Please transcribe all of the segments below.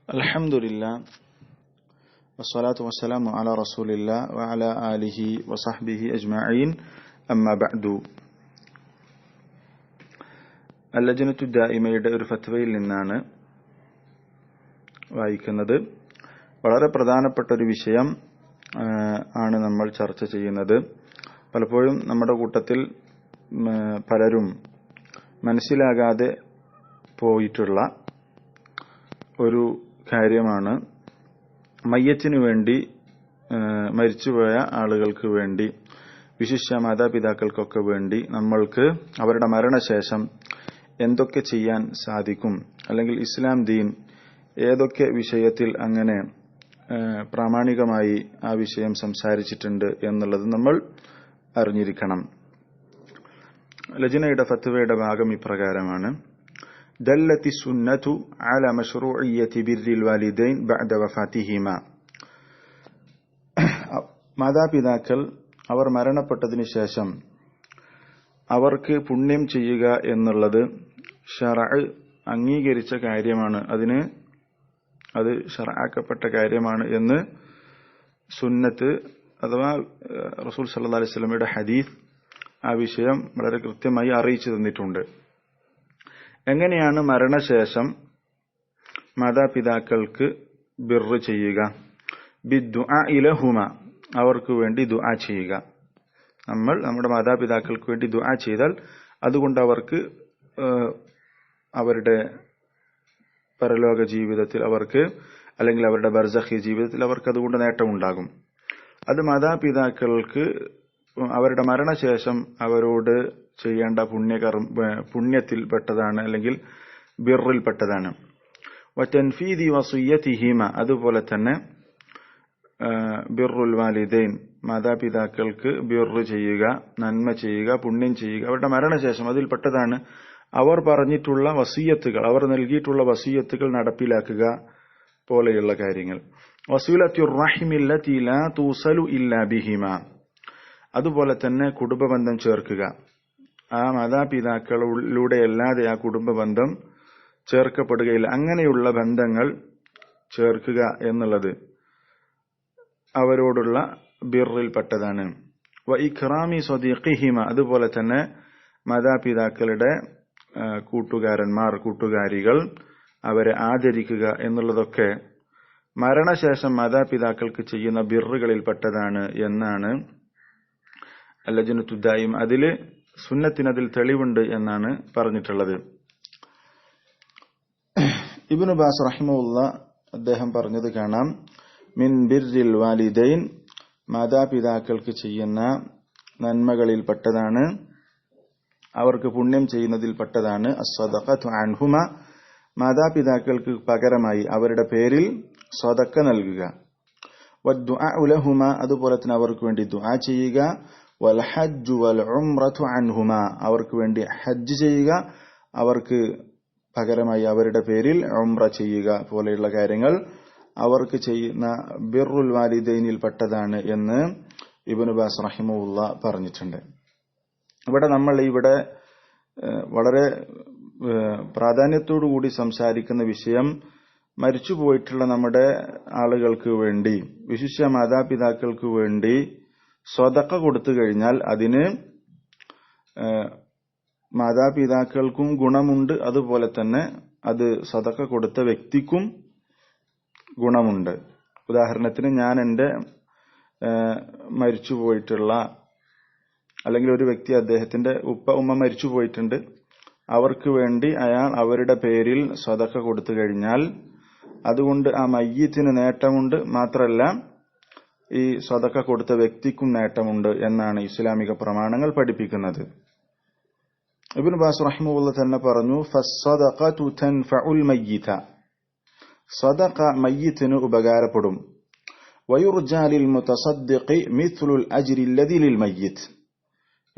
അൽഹംദുലില്ലാ വസ്സലാത്തു വസ്സലാമു അലാ റസൂലില്ലാ വഅലാ ആലിഹി വസഹ്ബിഹി അജ്മഈൻ അമ്മാ ബഅദു. അൽ-ലജ്നത്തു ദായിമയുടെ ഒരു ഫത്വയിൽ നിന്നാണ് വായിക്കുന്നത്. വളരെ പ്രധാനപ്പെട്ട ഒരു വിഷയം ആണ് നമ്മൾ ചർച്ച ചെയ്യുന്നത്. പലപ്പോഴും നമ്മുടെ കൂട്ടത്തിൽ പലരും മനസ്സിലാകാതെ പോയിട്ടുള്ള ഒരു കാര്യമാണ് മയ്യറ്റിനു വേണ്ടി, മരിച്ചുപോയ ആളുകൾക്ക് വേണ്ടി, വിശിഷ്യ മാതാപിതാക്കൾക്കൊക്കെ വേണ്ടി നമ്മൾക്ക് അവരുടെ മരണശേഷം എന്തൊക്കെ ചെയ്യാൻ സാധിക്കും, അല്ലെങ്കിൽ ഇസ്ലാം ദീൻ ഏതൊക്കെ വിഷയത്തിൽ അങ്ങനെ പ്രാമാണികമായി ആ വിഷയം സംസാരിച്ചിട്ടുണ്ട് എന്നുള്ളത് നമ്മൾ അറിഞ്ഞിരിക്കണം. ലജ്നയുടെ ഫത്വയുടെ ഭാഗം ഇപ്രകാരമാണ്: دلت السنة على مشروعية بر الوالدين بعد وفاتهما. മാതാപിതാക്കൾ അവർ മരണപ്പെട്ടതിനു ശേഷം അവർക്ക് പുണ്യം ചെയ്യുക എന്നുള്ളത് ശർഅ് അംഗീകരിച്ച കാര്യമാണ്, അത് ശർഅാക്കപ്പെട്ട കാര്യമാണ് എന്ന് സുന്നത്ത് അഥവാ റസൂൽ സല്ലല്ലാഹു അലൈഹി വസല്ലമയുടെ ഹദീസ് ആ വിഷയം വളരെ കൃത്യമായി അറിയിച്ചു തന്നിട്ടുണ്ട്. എങ്ങനെയാണ് മരണശേഷം മാതാപിതാക്കൾക്ക് ബിർറ് ചെയ്യുക? ബിദ്ദുആഇ ലഹുമ, അവർക്ക് വേണ്ടി ദുആ ചെയ്യുക. നമ്മൾ നമ്മുടെ മാതാപിതാക്കൾക്ക് വേണ്ടി ദുആ ചെയ്താൽ അതുകൊണ്ട് അവർക്ക് അവരുടെ പരലോക ജീവിതത്തിൽ അവർക്ക്, അല്ലെങ്കിൽ അവരുടെ ബർസഖി ജീവിതത്തിൽ അവർക്ക് അതുകൊണ്ട് നേട്ടമുണ്ടാകും. അത് മാതാപിതാക്കൾക്ക് അവരുടെ മരണശേഷം അവരോട് ചെയ്യേണ്ട പുണ്യത്തിൽപ്പെട്ടതാണ്, അല്ലെങ്കിൽ ബിർറിൽപ്പെട്ടതാണ്. വതൻഫീദി വസിയ്യതിഹിമ, അതുപോലെ തന്നെ ബിർറുൽ വാലിദൈൻ, മാതാപിതാക്കൾക്ക് ബിർറ് ചെയ്യുക, നന്മ ചെയ്യുക, പുണ്യം ചെയ്യുക അവരുടെ മരണശേഷം അതിൽപ്പെട്ടതാണ് അവർ പറഞ്ഞിട്ടുള്ള വസിയ്യത്തുകൾ, അവർ നൽകിയിട്ടുള്ള വസിയ്യത്തുകൾ നടപ്പിലാക്കുക പോലെയുള്ള കാര്യങ്ങൾ. വസിലത്തുർ റഹിമില്ലതി ലാ തൂസലു ഇല്ലാ ബിഹിമ, അതുപോലെ തന്നെ കുടുംബബന്ധം ചേർക്കുക. ആ മാതാപിതാക്കളിലൂടെ അല്ലാതെ ആ കുടുംബബന്ധം ചേർക്കപ്പെടുകയില്ല. അങ്ങനെയുള്ള ബന്ധങ്ങൾ ചേർക്കുക എന്നുള്ളത് അവരോടുള്ള ബിർറിൽപ്പെട്ടതാണ്. വ ഇക്റാമി സ്വദീഖിഹിമ, അതുപോലെ തന്നെ മാതാപിതാക്കളുടെ കൂട്ടുകാരികൾ അവരെ ആദരിക്കുക എന്നുള്ളതൊക്കെ മരണശേഷം മാതാപിതാക്കൾക്ക് ചെയ്യുന്ന ബിർറുകളിൽപ്പെട്ടതാണ് എന്നാണ് അൽ-ലജ്നത്തു ദായിമ, സുന്നത്തിനതിൽ തെളിവുണ്ട് എന്നാണ് പറഞ്ഞിട്ടുള്ളത്. ഇബ്നു ബാസ് റഹിമഹുല്ലാഹ് അദ്ദേഹം പറഞ്ഞത് കാണാം: മിൻ ബിർരിൽ വാലിദൈൻ, മാതാപിതാക്കൾക്ക് ചെയ്യുന്ന നന്മകളിൽപ്പെട്ടതാണ്, അവർക്ക് പുണ്യം ചെയ്യുന്നതിൽപ്പെട്ടതാണ് അസ്സദഖതു അൻഹുമ, മാതാപിതാക്കൾക്ക് പകരമായി അവരുടെ പേരിൽ സദഖ നൽകുക. വദ്ദുആഉ ലഹുമ, അതുപോലെ തന്നെ അവർക്ക് വേണ്ടി ദുആ ചെയ്യുക. വൽ ഹജ്ജു വൽ ഉംറതു അൻഹുമ, അവർക്ക് വേണ്ടി ഹജ്ജ് ചെയ്യുക, അവർക്ക് പകരമായി അവരുടെ പേരിൽ ഉംറ ചെയ്യുക പോലെയുള്ള കാര്യങ്ങൾ അവർക്ക് ചെയ്യുന്ന ബിർറുൽ വാലിദൈനിൽ പെട്ടതാണ് എന്ന് ഇബ്നു ബാസ് റഹിമഹുല്ലാഹ് പറഞ്ഞിട്ടുണ്ട്. നമ്മൾ വളരെ പ്രാധാന്യത്തോടു കൂടി സംസാരിക്കുന്ന വിഷയം മരിച്ചുപോയിട്ടുള്ള നമ്മുടെ ആളുകൾക്ക് വേണ്ടി, വിശിഷ്യ മാതാപിതാക്കൾക്ക് വേണ്ടി സ്വതക്ക കൊടുത്തു കഴിഞ്ഞാൽ അതിന് മാതാപിതാക്കൾക്കും ഗുണമുണ്ട്, അതുപോലെ തന്നെ അത് സ്വതക്ക കൊടുത്ത വ്യക്തിക്കും ഗുണമുണ്ട്. ഉദാഹരണത്തിന്, ഞാൻ എൻ്റെ മരിച്ചുപോയിട്ടുള്ള, അല്ലെങ്കിൽ ഒരു വ്യക്തി അദ്ദേഹത്തിന്റെ ഉമ്മ മരിച്ചുപോയിട്ടുണ്ട്, അവർക്ക് വേണ്ടി അയാൾ അവരുടെ പേരിൽ സ്വതക്ക കൊടുത്തു കഴിഞ്ഞാൽ അതുകൊണ്ട് ആ മയ്യിത്തിന് നേട്ടമുണ്ട്, മാത്രമല്ല ഈ സ്വതക്ക കൊടുത്ത വ്യക്തിക്കും നേട്ടമുണ്ട് എന്നാണ് ഇസ്ലാമിക പ്രമാണങ്ങൾ പഠിപ്പിക്കുന്നത്. ഇബ്നു ബാസ് റഹിമഹുല്ലാഹ് തന്നെ പറഞ്ഞു: ഫസ്സദഖതു തൻഫഉൽ മയ്യിത, സ്വതക്ക മയ്യിത്തിന് ഉപകാരപ്പെടും. വയുർജാ ലിൽ മുതസദ്ദിഖി മിത്ലുൽ അജ്രി അല്ലദി ലിൽ മയ്യിത്ത്,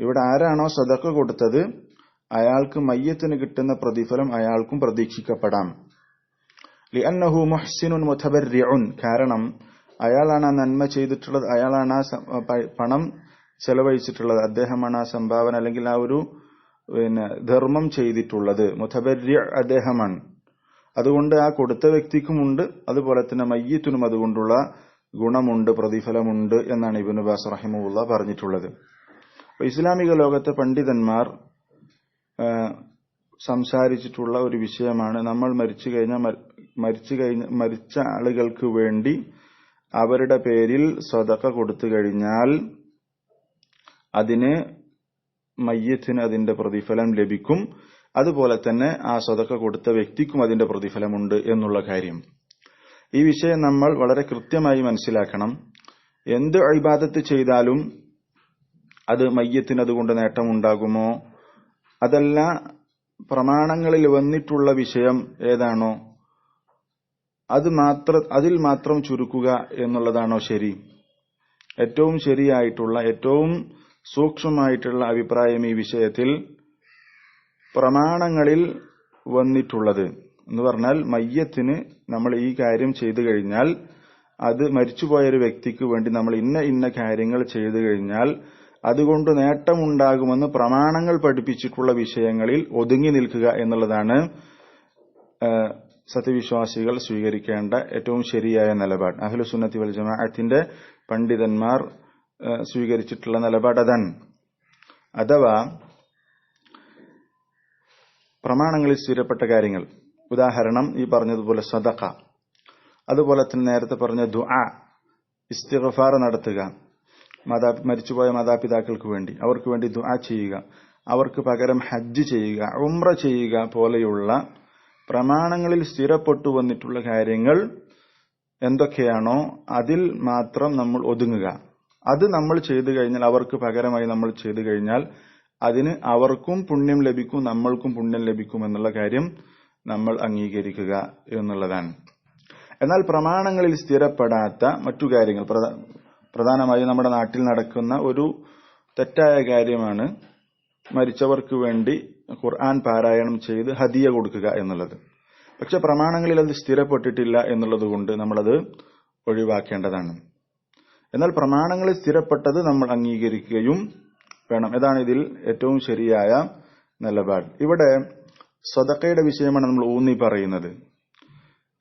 ഇവിടെ ആരാണോ സ്വതക്ക കൊടുത്തത് അയാൾക്ക് മയ്യിത്തിന് കിട്ടുന്ന പ്രതിഫലം അയാൾക്കും പ്രതീക്ഷിക്കപ്പെടാം. ലിഅന്നഹു മുഹ്സിനുൻ മുതബർരിഉൻ, കാരണം അയാളാണ് ആ നന്മ ചെയ്തിട്ടുള്ളത്, അയാളാണ് ആ പണം ചെലവഴിച്ചിട്ടുള്ളത്, അദ്ദേഹമാണ് ആ സംഭാവന അല്ലെങ്കിൽ ആ ഒരു ധർമ്മം ചെയ്തിട്ടുള്ളത്. മുതബർരി അദ്ദേഹമാണ്. അതുകൊണ്ട് ആ കൊടുത്ത വ്യക്തിക്കുമുണ്ട്, അതുപോലെ തന്നെ മയ്യിത്തിനും അതുകൊണ്ടുള്ള ഗുണമുണ്ട്, പ്രതിഫലമുണ്ട് എന്നാണ് ഇബ്നു ബാസ് റഹിമഹുല്ലാഹ് പറഞ്ഞിട്ടുള്ളത്. ഇസ്ലാമിക ലോകത്തെ പണ്ഡിതന്മാർ സംസാരിച്ചിട്ടുള്ള ഒരു വിഷയമാണ്, നമ്മൾ മരിച്ച ആളുകൾക്ക് വേണ്ടി അവരുടെ പേരിൽ സദഖ കൊടുത്തു കഴിഞ്ഞാൽ അതിന് മയ്യിത്തിന് അതിന്റെ പ്രതിഫലം ലഭിക്കും, അതുപോലെ തന്നെ ആ സദഖ കൊടുത്ത വ്യക്തിക്കും അതിന്റെ പ്രതിഫലമുണ്ട് എന്നുള്ള കാര്യം. ഈ വിഷയം നമ്മൾ വളരെ കൃത്യമായി മനസ്സിലാക്കണം. എന്ത് ഇബാദത്ത് ചെയ്താലും അത് മയ്യിത്തിന് അതുകൊണ്ട് നേട്ടമുണ്ടാകുമോ, അതല്ല പ്രമാണങ്ങളിൽ വന്നിട്ടുള്ള വിഷയം ഏതാണോ അതിൽ മാത്രം ചുരുക്കുക എന്നുള്ളതാണോ ശരി? ഏറ്റവും ശരിയായിട്ടുള്ള, ഏറ്റവും സൂക്ഷ്മമായിട്ടുള്ള അഭിപ്രായം ഈ വിഷയത്തിൽ പ്രമാണങ്ങളിൽ വന്നിട്ടുള്ളത് എന്ന് പറഞ്ഞാൽ, മയ്യത്തിന് നമ്മൾ ഈ കാര്യം ചെയ്തു കഴിഞ്ഞാൽ, അത് മരിച്ചുപോയൊരു വ്യക്തിക്ക് വേണ്ടി നമ്മൾ ഇന്ന കാര്യങ്ങൾ ചെയ്തു കഴിഞ്ഞാൽ അതുകൊണ്ട് നേട്ടമുണ്ടാകുമെന്ന് പ്രമാണങ്ങൾ പഠിപ്പിച്ചിട്ടുള്ള വിഷയങ്ങളിൽ ഒതുങ്ങി നിൽക്കുക എന്നുള്ളതാണ് സത്യവിശ്വാസികൾ സ്വീകരിക്കേണ്ട ഏറ്റവും ശരിയായ നിലപാട്. അഹ്ലുസുന്നത്തി വൽ ജമാഅത്തിന്റെ പണ്ഡിതന്മാർ സ്വീകരിച്ചിട്ടുള്ള നിലപാട് അതാണ്. അഥവാ പ്രമാണങ്ങളിൽ സ്ഥിരപ്പെട്ട കാര്യങ്ങൾ, ഉദാഹരണം ഈ പറഞ്ഞതുപോലെ സദഖ, അതുപോലെ തന്നെ നേരത്തെ പറഞ്ഞ ദുആ, ഇസ്തിഗ്ഫാർ നടത്തുക, മരിച്ചുപോയ മാതാപിതാക്കൾക്ക് വേണ്ടി അവർക്ക് വേണ്ടി ദുആ ചെയ്യുക, അവർക്ക് പകരം ഹജ്ജ് ചെയ്യുക, ഉംറ ചെയ്യുക പോലെയുള്ള പ്രമാണങ്ങളിൽ സ്ഥിരപ്പെട്ടു വന്നിട്ടുള്ള കാര്യങ്ങൾ എന്തൊക്കെയാണോ അതിൽ മാത്രം നമ്മൾ ഒതുങ്ങുക. അത് നമ്മൾ ചെയ്തു കഴിഞ്ഞാൽ, അവർക്ക് പകരമായി നമ്മൾ ചെയ്തു കഴിഞ്ഞാൽ അതിന് അവർക്കും പുണ്യം ലഭിക്കും, നമ്മൾക്കും പുണ്യം ലഭിക്കും എന്നുള്ള കാര്യം നമ്മൾ അംഗീകരിക്കുക എന്നുള്ളതാണ്. എന്നാൽ പ്രമാണങ്ങളിൽ സ്ഥിരപ്പെടാത്ത മറ്റു കാര്യങ്ങൾ, പ്രധാനമായും നമ്മുടെ നാട്ടിൽ നടക്കുന്ന ഒരു തെറ്റായ കാര്യമാണ് മരിച്ചവർക്ക് വേണ്ടി ഖുർആൻ പാരായണം ചെയ്ത് ഹദിയ കൊടുക്കുക എന്നുള്ളത്. പക്ഷെ പ്രമാണങ്ങളിൽ അത് സ്ഥിരപ്പെട്ടിട്ടില്ല എന്നുള്ളത് കൊണ്ട് നമ്മളത് ഒഴിവാക്കേണ്ടതാണ്. എന്നാൽ പ്രമാണങ്ങളിൽ സ്ഥിരപ്പെട്ടത് നമ്മൾ അംഗീകരിക്കുകയും വേണം. ഇതാണ് ഇതിൽ ഏറ്റവും ശരിയായ നിലപാട്. ഇവിടെ സദഖയുടെ വിഷയമാണ് നമ്മൾ ഊന്നി പറയുന്നത്.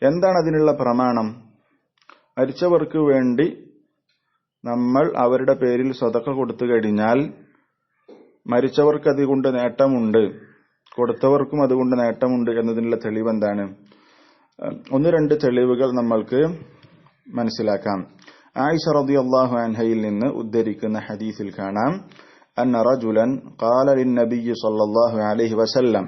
എന്താണ് അതിനുള്ള പ്രമാണം? മരിച്ചവർക്ക് വേണ്ടി നമ്മൾ അവരുടെ പേരിൽ സദഖ കൊടുത്തു കഴിഞ്ഞാൽ മരിച്ചവർക്ക് അതുകൊണ്ട് നേട്ടമുണ്ട്, കൊടുത്തവർക്കും അതുകൊണ്ട് നേട്ടമുണ്ട് എന്നതിനുള്ള തെളിവ് എന്താണ്? ഒന്ന് രണ്ട് തെളിവുകൾ നമ്മൾക്ക് മനസ്സിലാക്കാം. ആയിഷ റളിയല്ലാഹു അൻഹയിൽ നിന്ന് ഉദ്ധരിക്കുന്ന ഹദീസിൽ കാണാം, അന്ന റജുലൻ ഖാല ലിന്നബിയ്യി സ്വല്ലല്ലാഹു അലൈഹി വസല്ലം.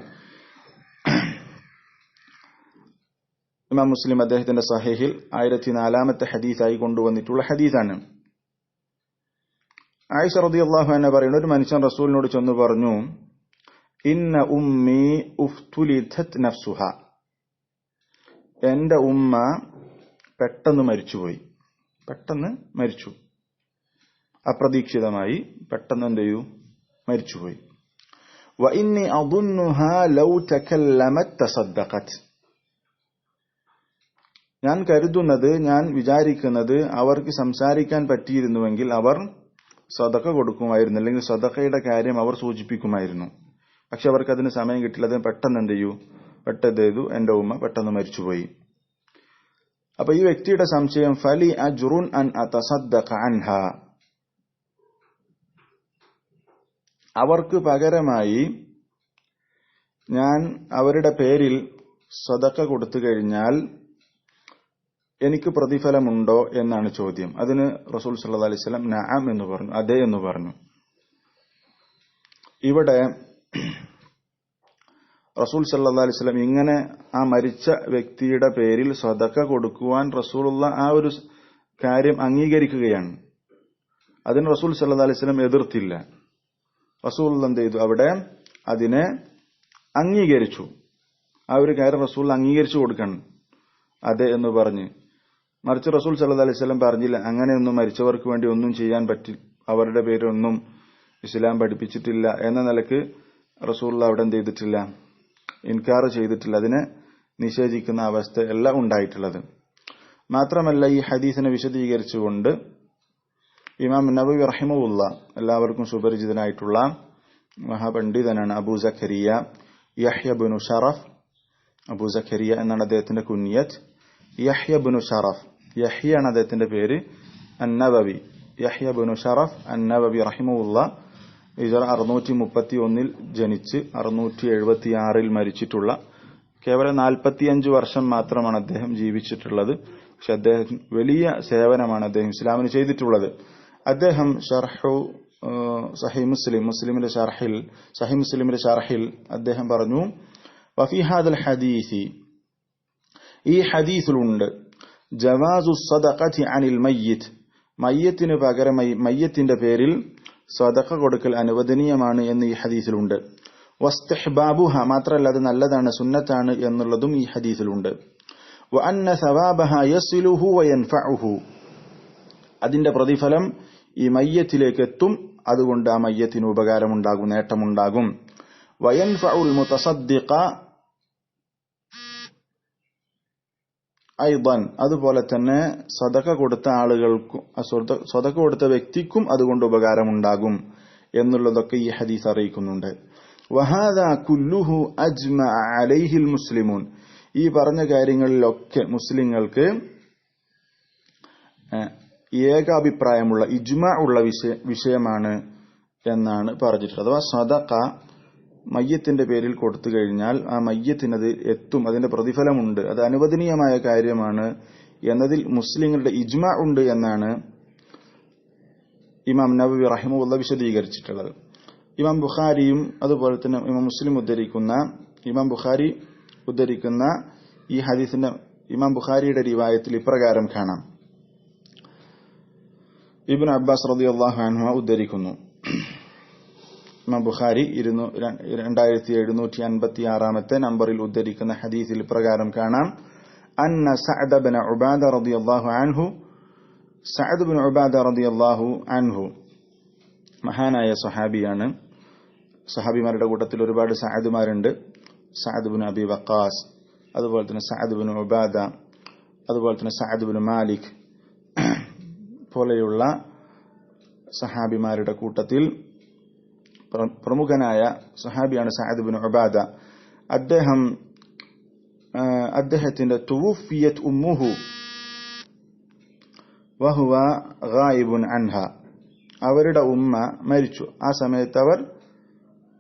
ഇമാം മുസ്ലിം അദ്ദേഹത്തിന്റെ സഹീഹിൽ 1004ാമത്തെ ഹദീസായി കൊണ്ടുവന്നിട്ടുള്ള ഹദീസാണ്. ആയിഷ റളിയല്ലാഹു അൻഹ പറയുന്നു, ഒരു മനുഷ്യൻ റസൂലിനോട് ചെന്ന് പറഞ്ഞു, ഇന്ന ഉമ്മി ഉഫ്തുലിതത് നഫ്സുഹ, എന്റെ ഉമ്മ പെട്ടെന്ന് മരിച്ചുപോയി, പെട്ടെന്ന് മരിച്ചു, അപ്രതീക്ഷിതമായി പെട്ടെന്ന് എന്ത് ചെയ്തു, മരിച്ചുപോയി. വ ഇന്നി അദുന്നുഹാ ലൗ തകല്ലമത് തസദ്ദഖത്, ഞാൻ കരുതുന്നത്, ഞാൻ വിചാരിക്കുന്നത് അവർക്ക് സംസാരിക്കാൻ പറ്റിയിരുന്നുവെങ്കിൽ അവർ സദഖ കൊടുക്കുമായിരുന്നു, അല്ലെങ്കിൽ സദഖയുടെ കാര്യം അവർ സൂചിപ്പിക്കുമായിരുന്നു. പക്ഷെ അവർക്ക് അതിന് സമയം കിട്ടില്ല. അതിന് പെട്ടെന്ന് എന്ത് ചെയ്യൂ, പെട്ടെന്ന് എന്റെ ഉമ്മ പെട്ടെന്ന് മരിച്ചുപോയി. അപ്പൊ ഈ വ്യക്തിയുടെ സംശയം, ഫലി അജ്റുൻ അൻ അതസദ്ദഖ അൻഹ, അവർക്ക് പകരമായി ഞാൻ അവരുടെ പേരിൽ സദഖ കൊടുത്തു കഴിഞ്ഞാൽ എനിക്ക് പ്രതിഫലമുണ്ടോ എന്നാണ് ചോദ്യം. അതിന് റസൂൽ സല്ലല്ലാഹു അലൈഹി വസല്ലം നഅം എന്ന് പറഞ്ഞു, അതെ എന്ന് പറഞ്ഞു. ഇവിടെ റസൂൽ സല്ലല്ലാഹു അലൈഹി വസല്ലം ഇങ്ങനെ ആ മരിച്ച വ്യക്തിയുടെ പേരിൽ സദഖ കൊടുക്കുവാൻ റസൂലുള്ള ആ ഒരു കാര്യം അംഗീകരിക്കുകയാണ്. അതിന് റസൂൽ സല്ലല്ലാഹു അലൈഹി വസല്ലം എതിർത്തില്ല. റസൂൽ എന്ത് ചെയ്തു, അവിടെ അതിനെ അംഗീകരിച്ചു. ആ ഒരു കാര്യം റസൂൽ അംഗീകരിച്ചു കൊടുക്കണം, അതെ എന്ന് പറഞ്ഞ്. മറിച്ച് റസൂൽ സല്ലല്ലാഹു അലൈഹി വസല്ലം പറഞ്ഞില്ല, അങ്ങനെയൊന്നും മരിച്ചവർക്ക് വേണ്ടി ഒന്നും ചെയ്യാൻ പറ്റി, അവരുടെ പേരൊന്നും ഇസ്ലാം പഠിപ്പിച്ചിട്ടില്ല എന്ന നിലക്ക് റസൂൽ അവിടെ എന്ത് ചെയ്തിട്ടില്ല, ഇൻകാർ ചെയ്തിട്ടില്ല, അതിനെ നിഷേധിക്കുന്ന അവസ്ഥയല്ല ഉണ്ടായിട്ടുള്ളത്. മാത്രമല്ല, ഈ ഹദീസിനെ വിശദീകരിച്ചുകൊണ്ട് ഇമാം നവവി റഹിമഹുല്ലാഹ്, എല്ലാവർക്കും സുപരിചിതനായിട്ടുള്ള മഹാപണ്ഡിതനാണ്, അബൂ സക്കരിയ യഹ്യ ഇബ്നു ഷറഫ് അബൂ സക്കരിയ എന്നാണ് അദ്ദേഹത്തിന്റെ കുനിയത്ത്. യഹ്യ ഇബ്നു ഷറഫ്, യഹ്യ ആണ് അദ്ദേഹത്തിന്റെ പേര്. അന്നബവി, യഹ്യ ഇബ്നു ഷറഫ് അന്നബവി റഹിമഹുല്ലാഹ് ഹിജ്റ 631 ജനിച്ച് 676 മരിച്ചിട്ടുള്ള, കേവലം 45 വർഷം മാത്രമാണ് അദ്ദേഹം ജീവിച്ചിട്ടുള്ളത്. പക്ഷെ അദ്ദേഹം വലിയ സേവനമാണ് അദ്ദേഹം ഇസ്ലാമിന് ചെയ്തിട്ടുള്ളത്. അദ്ദേഹം ഷർഹു സഹീഹ് മുസ്ലിം, സഹീഹ് മുസ്ലിമിലെ ഷർഹിൽ അദ്ദേഹം പറഞ്ഞു, വഫി ഹാദൽ ഹദീസി, ഈ ഹദീസിലുണ്ട് ജവാസു സദഖതി അനിൽ മയ്യിത്ത്, മയ്യത്തിന് പകരമായി മയ്യത്തിന്റെ പേരിൽ സദഖ കൊടുക്കൽ അനുവദനീയമാണ് എന്ന് ഈ ഹദീസിലുണ്ട്. വസ്തിഹ്ബാബുഹ, മാത്രമല്ല അത് നല്ലതാണ്, സുന്നത്താണ് എന്നുള്ളതും ഈ ഹദീസിലുണ്ട്. വഅന്ന സവാബഹ യസിലുഹു വയൻഫഉഹു, അതിന്റെ പ്രതിഫലം ഈ മയ്യത്തിലേക്ക് എത്തും, അതുകൊണ്ട് ആ മയ്യത്തിന് ഉപകാരമുണ്ടാകും, നേട്ടമുണ്ടാകും. വയൻഫഉൽ മുതസദ്ദിഖ ഐദൻ, അതുപോലെ തന്നെ സദഖ കൊടുത്ത ആളുകൾക്കും സദഖ കൊടുത്ത വ്യക്തിക്കും അതുകൊണ്ട് ഉപകാരമുണ്ടാകും എന്നുള്ളതൊക്കെ ഈ ഹദീസ് അറിയിക്കുന്നുണ്ട്. വഹാദാ കുല്ലുഹു അജ്മഅ അലൈഹിൽ മുസ്ലിമൂൻ, ഈ പറഞ്ഞ കാര്യങ്ങളിലൊക്കെ മുസ്ലിങ്ങൾക്ക് ഏകാഭിപ്രായമുള്ള, ഇജ്മാ ഉള്ള വിഷയമാണ് എന്നാണ് പറഞ്ഞിട്ടുള്ളത്. അഥവാ സദഖ മയ്യത്തിന്റെ പേരിൽ കൊടുത്തു കഴിഞ്ഞാൽ ആ മയ്യത്തിനത് എത്തും, അതിന്റെ പ്രതിഫലമുണ്ട്, അത് അനുവദനീയമായ കാര്യമാണ് എന്നതിൽ മുസ്ലിങ്ങളുടെ ഇജ്മാ ഉണ്ട് എന്നാണ് ഇമാം നവവി റഹിമഹുല്ലാഹ് വിശദീകരിച്ചിട്ടുള്ളത്. ഇമാം ബുഖാരിയും അതുപോലെ തന്നെ ഇമാം മുസ്ലിം ഇമാം ബുഖാരി ഉദ്ധരിക്കുന്ന ഈ ഹദീസിന്റെ ഇമാം ബുഖാരിയുടെ റിവായത്തിൽ ഇപ്രകാരം കാണാം. ഇബ്നു അബ്ബാസ് റളിയല്ലാഹു അൻഹു ഉദ്ധരിക്കുന്നു, ഇമാം ബുഖാരി 2756 നമ്പറിൽ ഉദ്ധരിക്കുന്ന ഹദീസിൽ പ്രകാരം കാണാം, അന്ന സഅദ് ഇബ്നു ഉബാദ റളിയല്ലാഹു അൻഹു, സഅദ് ഇബ്നു ഉബാദ റളിയല്ലാഹു അൻഹു മഹാനായ സ്വഹാബിയാണ്. സ്വഹാബിമാരുടെ കൂട്ടത്തിൽ ഒരുപാട് സഅദുമാരുണ്ട്. സഅദ് ഇബ്നു അബി വഖാസ്, അതുപോലെ തന്നെ സഅദ് ഇബ്നു ഉബാദ, അതുപോലെ തന്നെ സഅദ് ഇബ്നു മാലിക് പോലെയുള്ള സഹാബിമാരുടെ കൂട്ടത്തിൽ പ്രമുഖനായ സഹാബിയാണ് സഅദ് ഇബ്നു ഉബാദ. അദ്ദേഹത്തിന്റെ തുവഫിയത് ഉമ്മുഹു വഹുവ ഗായിബുൻ അൻഹ, അവരുടെ ഉമ്മ മരിച്ചു, ആ സമയത്ത്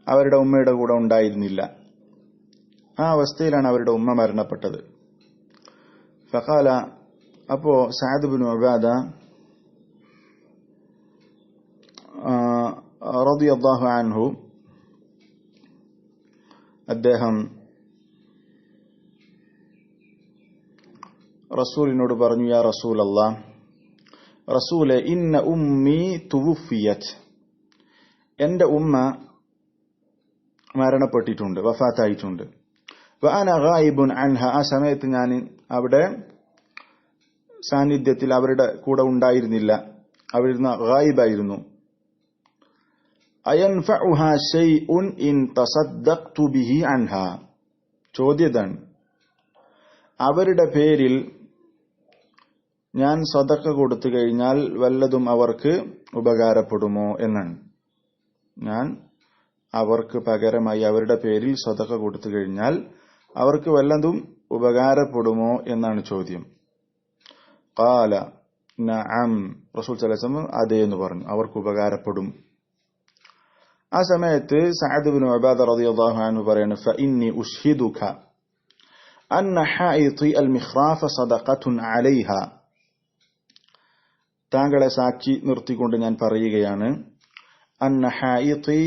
അവരുടെ ഉമ്മയുടെ കൂടെ ഉണ്ടായിരുന്നില്ല, ആ അവസ്ഥയിലാണ് അവരുടെ ഉമ്മ മരണപ്പെട്ടത്. ഫഖാല, അപ്പോ സഅദ് ഇബ്നു ഉബാദ റളിയല്ലാഹു അൻഹു അദ്ദേഹം റസൂലിനോട് പറഞ്ഞു, യാ റസൂലല്ലാഹ്, റസൂലെ, ഇന്ന ഉമ്മി തുവഫിയത്, എന്റെ ഉമ്മ മരണപ്പെട്ടിട്ടുണ്ട്, വഫാത്തായിട്ടുണ്ട്. വഅന ഗായിബുൻ അൻഹ, ആ സമയത്ത് ഞാൻ അവിടെ സാന്നിധ്യത്തിൽ അവരുടെ കൂടെ ഉണ്ടായിരുന്നില്ല, അവിടുന്ന് ഗായിബായിരുന്നു. അയൻഫഉഹാ ശൈഉൻ ഇൻ തസദ്ദഖ്തു ബിഹി അൻഹാ, ചോദ്യതാണ്, അവരുടെ പേരിൽ ഞാൻ സദഖ കൊടുത്തു കഴിഞ്ഞാൽ വല്ലതും അവർക്ക് ഉപകാരപ്പെടുമോ എന്നാണ്. ഞാൻ അവർക്ക് പകരമായി അവരുടെ പേരിൽ സദഖ കൊടുത്തു കഴിഞ്ഞാൽ അവർക്ക് വല്ലതും ഉപകാരപ്പെടുമോ എന്നാണ് ചോദ്യം. ഖാല നഅം, റസൂൽ സല്ലല്ലാഹു അലൈഹി വസല്ലം അതെ എന്ന് പറഞ്ഞു, അവർക്ക് ഉപകാരപ്പെടും. ആ സമയത്ത് സഅദ് ഇബ്നു ഉബാദ റളിയല്ലാഹു അൻഹു പറയുന്നു, ഫഇന്നി ഉശ്ഹിദുക അന്ന ഹായിതി അൽ മിഖ്റാഫ സദഖത്തുൻ അലൈഹ, താങ്കളെ സാക്ഷി നിർത്തിക്കൊണ്ട് ഞാൻ പറയുകയാണ്, അന്ന ഹായിതി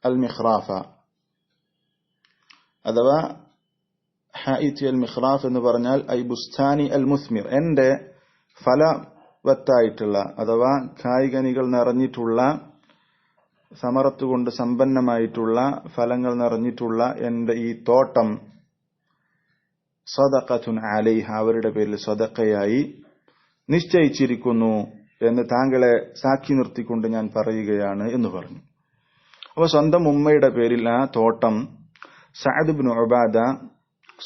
അൽ മിഖ്റാഫ, അഥവാ ഹായിതി അൽ മിഖ്റാഫ് എന്ന് പറഞ്ഞാൽ ഐ ബുസ്താനി അൽ മുസ്മിർ, എന്റെ ഫലവത്തായിട്ടുള്ള അഥവാ കായ്കനികൾ നിറഞ്ഞിട്ടുള്ള, സമറത്ത് കൊണ്ട് സമ്പന്നമായിട്ടുള്ള, ഫലങ്ങൾ നിറഞ്ഞിട്ടുള്ള എന്റെ ഈ തോട്ടം സദഖത്തുൻ അലൈഹ, അവരുടെ പേരിൽ സദഖയായി നിശ്ചയിച്ചിരിക്കുന്നു എന്ന് താങ്കളെ സാക്ഷി നിർത്തിക്കൊണ്ട് ഞാൻ പറയുകയാണ് എന്ന് പറഞ്ഞു. അപ്പോൾ സ്വന്തം ഉമ്മയുടെ പേരിൽ ആ തോട്ടം സഅദ് ഇബ്നു ഉബാദ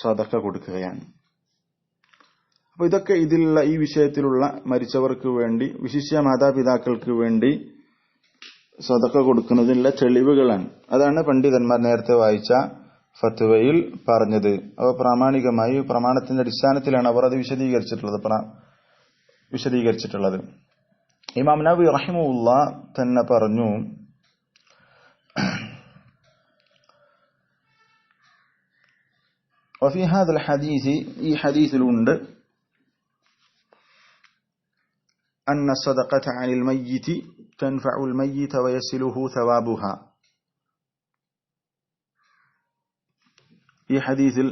സദഖ കൊടുക്കുകയാണ്. അപ്പോൾ ഇതൊക്കെ ഇതിലുള്ള ഈ വിഷയത്തിലുള്ള മരിച്ചവർക്ക് വേണ്ടി, വിശിഷ്യ മാതാപിതാക്കൾക്ക് വേണ്ടി സദഖ കൊടുക്കുന്നതിനുള്ള തെളിവുകളാണ്. അതാണ് പണ്ഡിതന്മാർ നേരത്തെ വായിച്ച ഫത്വയിൽ പറഞ്ഞത്. അവ പ്രാമാണികമായി പ്രമാണത്തിന്റെ അടിസ്ഥാനത്തിലാണ് അവർ അത് വിശദീകരിച്ചിട്ടുള്ളത്. ഇമാം നവവി റഹിമഹുല്ലാ തന്നെ പറഞ്ഞു, وفي هذا الحديث ഈ ഹദീസിലുണ്ട് أن الصدقة عن الميت تنفع الميت ويصله ثوابها. ഈ ഹദീസിൽ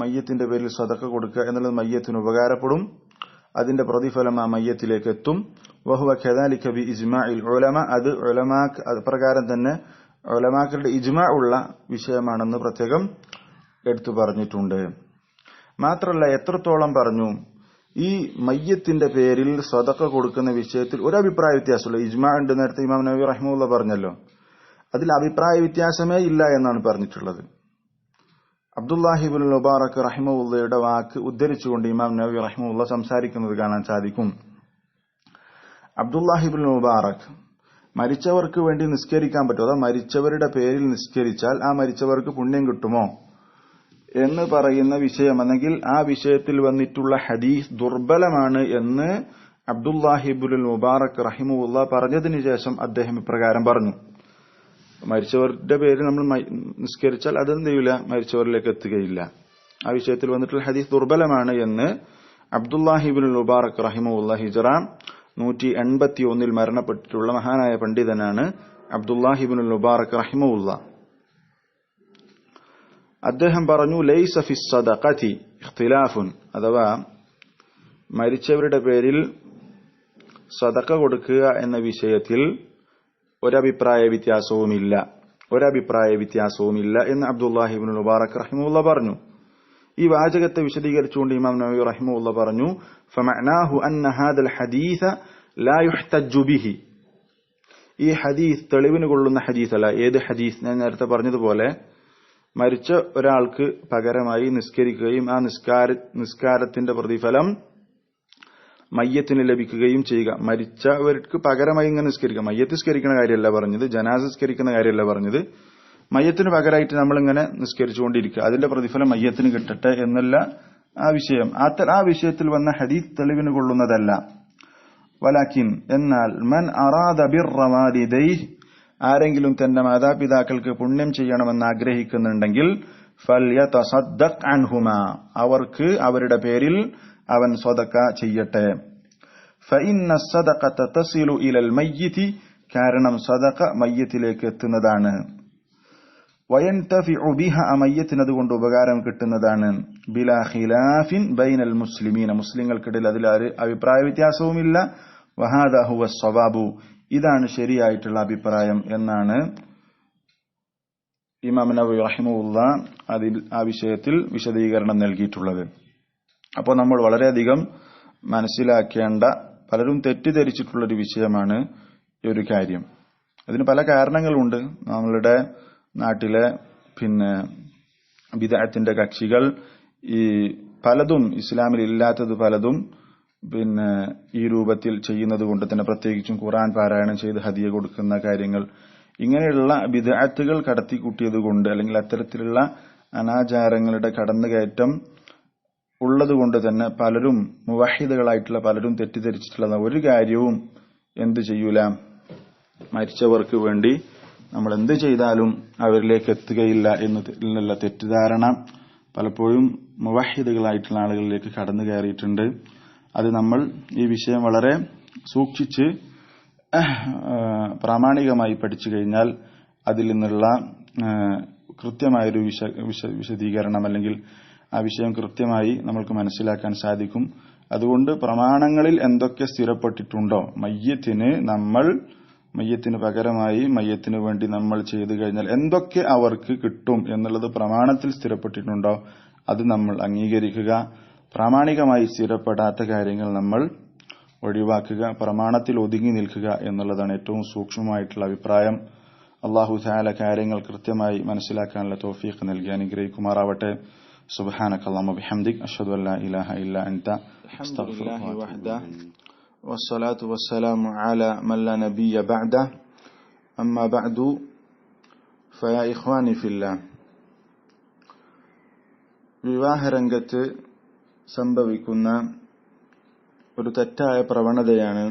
മയ്യത്തിന്റെ പേരിൽ സദഖ കൊടുക്കുക എന്നുള്ളത് മയ്യത്തിന് ഉപകാരപ്പെടും, അതിന്റെ പ്രതിഫലം ആ മയ്യത്തിലേക്ക് എത്തും. വഹുവ കദാലിക ബി ഇജ്മാഇൽ ഉലമ, അത് പ്രകാരം തന്നെ ഉലമാക്കളുടെ ഇജ്മാ ഉള്ള വിഷയമാണെന്ന് പ്രത്യേകം എടുത്തു പറഞ്ഞിട്ടുണ്ട്. മാത്രമല്ല എത്രത്തോളം പറഞ്ഞു, ഈ മയ്യത്തിന്റെ പേരിൽ സദഖ കൊടുക്കുന്ന വിഷയത്തിൽ ഒരു അഭിപ്രായ വ്യത്യാസമുള്ള ഇജ്മാ ഉണ്ട്. നേരത്തെ ഇമാം നവവി റഹിമഹുല്ലാ പറഞ്ഞല്ലോ, അതിൽ അഭിപ്രായ വ്യത്യാസമേ ഇല്ല എന്നാണ് പറഞ്ഞിട്ടുള്ളത്. അബ്ദുല്ലാഹി ഇബ്നുൽ മുബാറക് റഹിമഹുല്ലയുടെ വാക്ക് ഉദ്ധരിച്ചുകൊണ്ട് ഇമാം നവവി റഹിമഹുല്ല സംസാരിക്കുന്നത് കാണാൻ സാധിക്കും. അബ്ദുല്ലാഹി ഇബ്നുൽ മുബാറക് മരിച്ചവർക്ക് വേണ്ടി നിസ്കരിക്കാൻ പറ്റുമോ, അതോ മരിച്ചവരുടെ പേരിൽ നിസ്കരിച്ചാൽ ആ മരിച്ചവർക്ക് പുണ്യം കിട്ടുമോ എന്ന് പറയുന്ന വിഷയം, അല്ലെങ്കിൽ ആ വിഷയത്തിൽ വന്നിട്ടുള്ള ഹദീസ് ദുർബലമാണ് എന്ന് അബ്ദുല്ലാഹി ഇബ്നുൽ മുബാറക് റഹിമഹുല്ല പറഞ്ഞതിന് ശേഷം അദ്ദേഹം ഇപ്രകാരം പറഞ്ഞു: മരിച്ചവരുടെ പേര് നമ്മൾ നിസ്കരിച്ചാൽ അതെന്ത് ചെയ്യില്ല, മരിച്ചവരിലേക്ക് എത്തുകയില്ല. ആ വിഷയത്തിൽ വന്നിട്ടുള്ള ഹദീസ് ദുർബലമാണ് എന്ന് അബ്ദുല്ലാഹി ഇബ്നുൽ മുബാറക് റഹിമഹുല്ലാ ഹിജ്റ 181 മരണപ്പെട്ടിട്ടുള്ള മഹാനായ പണ്ഡിതനാണ് അബ്ദുല്ലാഹി ഇബ്നുൽ മുബാറക് റഹിമഹുല്ലാ. അദ്ദേഹം പറഞ്ഞു, ലൈസ ഫിസ് സദഖതി ഇഖ്തിലാഫുൻ, അഥവാ മരിച്ചവരുടെ പേരിൽ സദഖ കൊടുക്കുക എന്ന വിഷയത്തിൽ ഒരഭിപ്രായ വ്യത്യാസവുമില്ല എന്ന് അബ്ദുല്ലാഹി ഇബ്നുൽ മുബാറക് റഹിമഹുല്ലാ പറഞ്ഞു. ഈ വാചകത്തെ വിശദീകരിച്ചുകൊണ്ട് ഇമാം നവവി റഹിമഹുല്ലാ പറഞ്ഞു, ഫമഅനാഹു അന്ന ഹാദൽ ഹദീസ ലാ യുഹ്തജ്ജു ബിഹി, ഈ ഹദീസ് തെളിവിന് കൊള്ളുന്ന ഹദീസല്ല. ഏത് ഹദീസ്? ഞാൻ നേരത്തെ പറഞ്ഞതുപോലെ മരിച്ച ഒരാൾക്ക് പകരമായി നിസ്കരിക്കുകയും ആ നിസ്കാരത്തിന്റെ പ്രതിഫലം മയ്യത്തിന് ലഭിക്കുകയും ചെയ്യുക. മരിച്ചവർക്ക് പകരമായി ഇങ്ങനെ നിസ്കരിക്കുക. മയ്യത്ത് നിസ്കരിക്കുന്ന കാര്യമല്ല പറഞ്ഞത്, ജനാസ നിസ്കരിക്കുന്ന കാര്യമല്ല പറഞ്ഞത്. മയ്യത്തിന് പകരമായിട്ട് നമ്മളിങ്ങനെ നിസ്കരിച്ചുകൊണ്ടിരിക്കുക, അതിന്റെ പ്രതിഫലം മയ്യത്തിന് കിട്ടട്ടെ എന്നല്ല ആ വിഷയം. ആ വിഷയത്തിൽ വന്ന ഹദീസ് തെളിവിന് കൊള്ളുന്നതല്ല. വലാകിൻ, എന്നാൽ മൻ അറാദ ബിർറ വാലിദൈഹി, ആരെങ്കിലും തന്റെ മാതാപിതാക്കൾക്ക് പുണ്യം ചെയ്യണമെന്ന് ആഗ്രഹിക്കുന്നുണ്ടെങ്കിൽ ഫൽയതസദ്ദഖ് അൻഹുമാ, അവർക്ക് അവരുടെ പേരിൽ അവൻ സദഖ ചെയ്യട്ടെ. ഫഇന്ന സദഖത തസിലു ഇലൽ മയ്യിതി, കാരണം സദഖ മയ്യത്തിലേക്ക് എത്തുന്നതാണ്. വയൻതഫിഉ ബിഹ, മയ്യത്തിന് അതുകൊണ്ട് ഉപകാരം കിട്ടുന്നതാണ്. ബിലാ ഖിലാഫിൻ ബൈനൽ മുസ്ലിമീന, മുസ്ലിങ്ങൾക്കിടയിൽ അതിൽ അഭിപ്രായ വ്യത്യാസവുമില്ല. വഹാദാ ഹുവ സ്വവാബു, ഇതാണ് ശരിയായിട്ടുള്ള അഭിപ്രായം എന്നാണ് ഇമാം നവവി റഹിമഹുല്ലാ ആ വിഷയത്തിൽ വിശദീകരണം നൽകിയിട്ടുള്ളത്. അപ്പോൾ നമ്മൾ വളരെയധികം മനസ്സിലാക്കേണ്ട, പലരും തെറ്റിദ്ധരിച്ചിട്ടുള്ളൊരു വിഷയമാണ് ഈ ഒരു കാര്യം. അതിന് പല കാരണങ്ങളുണ്ട്. നമ്മളുടെ നാട്ടിലെ ബിദ്അത്തിന്റെ കക്ഷികൾ ഈ പലതും ഇസ്ലാമിൽ ഇല്ലാത്തത് പലതും ഈ രൂപത്തിൽ ചെയ്യുന്നത് കൊണ്ട് തന്നെ, പ്രത്യേകിച്ചും ഖുർആൻ പാരായണം ചെയ്ത് ഹദിയ കൊടുക്കുന്ന കാര്യങ്ങൾ, ഇങ്ങനെയുള്ള ബിദ്അത്തുകൾ കടത്തിക്കൂട്ടിയത് കൊണ്ട്, അല്ലെങ്കിൽ അത്തരത്തിലുള്ള അനാചാരങ്ങളുടെ കടന്നുകയറ്റം ഉള്ളതുകൊണ്ട് തന്നെ പലരും മുവഹിദുകളായിട്ടുള്ള പലരും തെറ്റിദ്ധരിച്ചിട്ടുള്ള ഒരു കാര്യവും എന്ത് ചെയ്യൂല, മരിച്ചവർക്ക് വേണ്ടി നമ്മൾ എന്ത് ചെയ്താലും അവരിലേക്ക് എത്തുകയില്ല എന്നുള്ള തെറ്റിദ്ധാരണ പലപ്പോഴും മുവഹിദുകളായിട്ടുള്ള ആളുകളിലേക്ക് കടന്നു കയറിയിട്ടുണ്ട്. അത് നമ്മൾ ഈ വിഷയം വളരെ സൂക്ഷിച്ച് പ്രാമാണികമായി പഠിച്ചു കഴിഞ്ഞാൽ അതിൽ നിന്നുള്ള കൃത്യമായൊരു വിശദീകരണം, അല്ലെങ്കിൽ ആ വിഷയം കൃത്യമായി നമ്മൾക്ക് മനസ്സിലാക്കാൻ സാധിക്കും. അതുകൊണ്ട് പ്രമാണങ്ങളിൽ എന്തൊക്കെ സ്ഥിരപ്പെട്ടിട്ടുണ്ടോ, മയ്യത്തിന് പകരമായി മയ്യത്തിന് വേണ്ടി നമ്മൾ ചെയ്തു കഴിഞ്ഞാൽ എന്തൊക്കെ അവർക്ക് കിട്ടും എന്നുള്ളത് പ്രമാണത്തിൽ സ്ഥിരപ്പെട്ടിട്ടുണ്ടോ അത് നമ്മൾ അംഗീകരിക്കുക. പ്രാമാണികമായി സ്ഥിരപ്പെടാത്ത കാര്യങ്ങൾ നമ്മൾ ഒഴിവാക്കുക, പ്രമാണത്തിൽ ഒതുങ്ങി നിൽക്കുക എന്നുള്ളതാണ് ഏറ്റവും സൂക്ഷ്മമായിട്ടുള്ള അഭിപ്രായം. അല്ലാഹു തആല കാര്യങ്ങൾ കൃത്യമായി മനസ്സിലാക്കാനുള്ള തൗഫീഖ് നൽകി അനുഗ്രഹിക്കുമാറാവട്ടെ. സുബ്ഹാനകല്ലാഹുമ്മ ബിഹംദിക അഷ്ഹദു അല്ലാ ഇലാഹ ഇല്ലാ അൻത അസ്തഗ്ഫിറുക വഅത്തുബു വസ്സലാത്തു വസ്സലാമു അലാ മൻ ലാ നബിയ്യ ബഅദ. അമ്മാ ബഅദു ഫയാ ഇഖ്വാനി ഫില്ലാഹ്. വിവാഹരംഗത്ത് സംഭവിക്കുന്ന ഒരു തെറ്റായ പ്രവണതയാണ്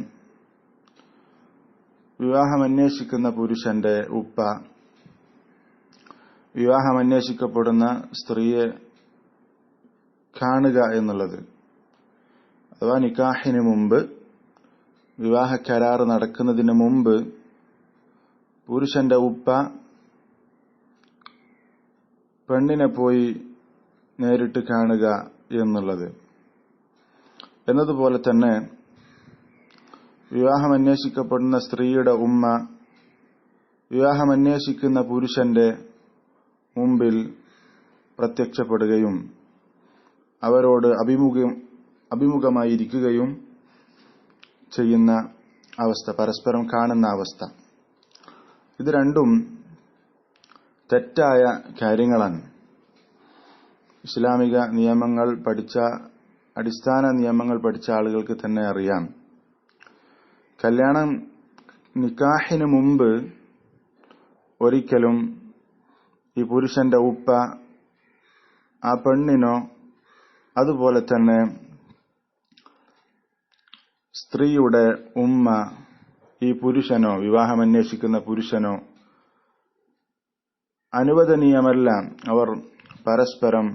വിവാഹമന്വേഷിക്കുന്ന പുരുഷന്റെ ഉപ്പ വിവാഹമന്വേഷിക്കപ്പെടുന്ന സ്ത്രീയെ കാണുക എന്നുള്ളത്. അഥവാ നിക്കാഹിന് മുമ്പ്, വിവാഹ കരാർ നടക്കുന്നതിന് മുമ്പ് പുരുഷന്റെ ഉപ്പ പെണ്ണിനെ പോയി നേരിട്ട് കാണുക എന്നുള്ളത്. എന്നതുപോലെ തന്നെ വിവാഹമന്വേഷിക്കപ്പെടുന്ന സ്ത്രീയുടെ ഉമ്മ വിവാഹമന്വേഷിക്കുന്ന പുരുഷന്റെ മുമ്പിൽ പ്രത്യക്ഷപ്പെടുകയും അവരോട് അഭിമുഖമായിരിക്കുകയും ചെയ്യുന്ന അവസ്ഥ, പരസ്പരം കാണുന്ന അവസ്ഥ, ഇത് രണ്ടും തെറ്റായ കാര്യങ്ങളാണ്. ഇസ്ലാമിക നിയമങ്ങൾ പഠിച്ച, അടിസ്ഥാന നിയമങ്ങൾ പഠിച്ച ആളുകൾക്ക് തന്നെ അറിയാം, നിക്കാഹിന് മുമ്പ് ഒരിക്കലും ഈ പുരുഷന്റെ ഉപ്പ ആ പെണ്ണിനോ അതുപോലെ തന്നെ സ്ത്രീയുടെ ഉമ്മ ഈ പുരുഷനോ, വിവാഹമന്വേഷിക്കുന്ന പുരുഷനോ അനുവദനീയമല്ല. അവർ പരസ്പരം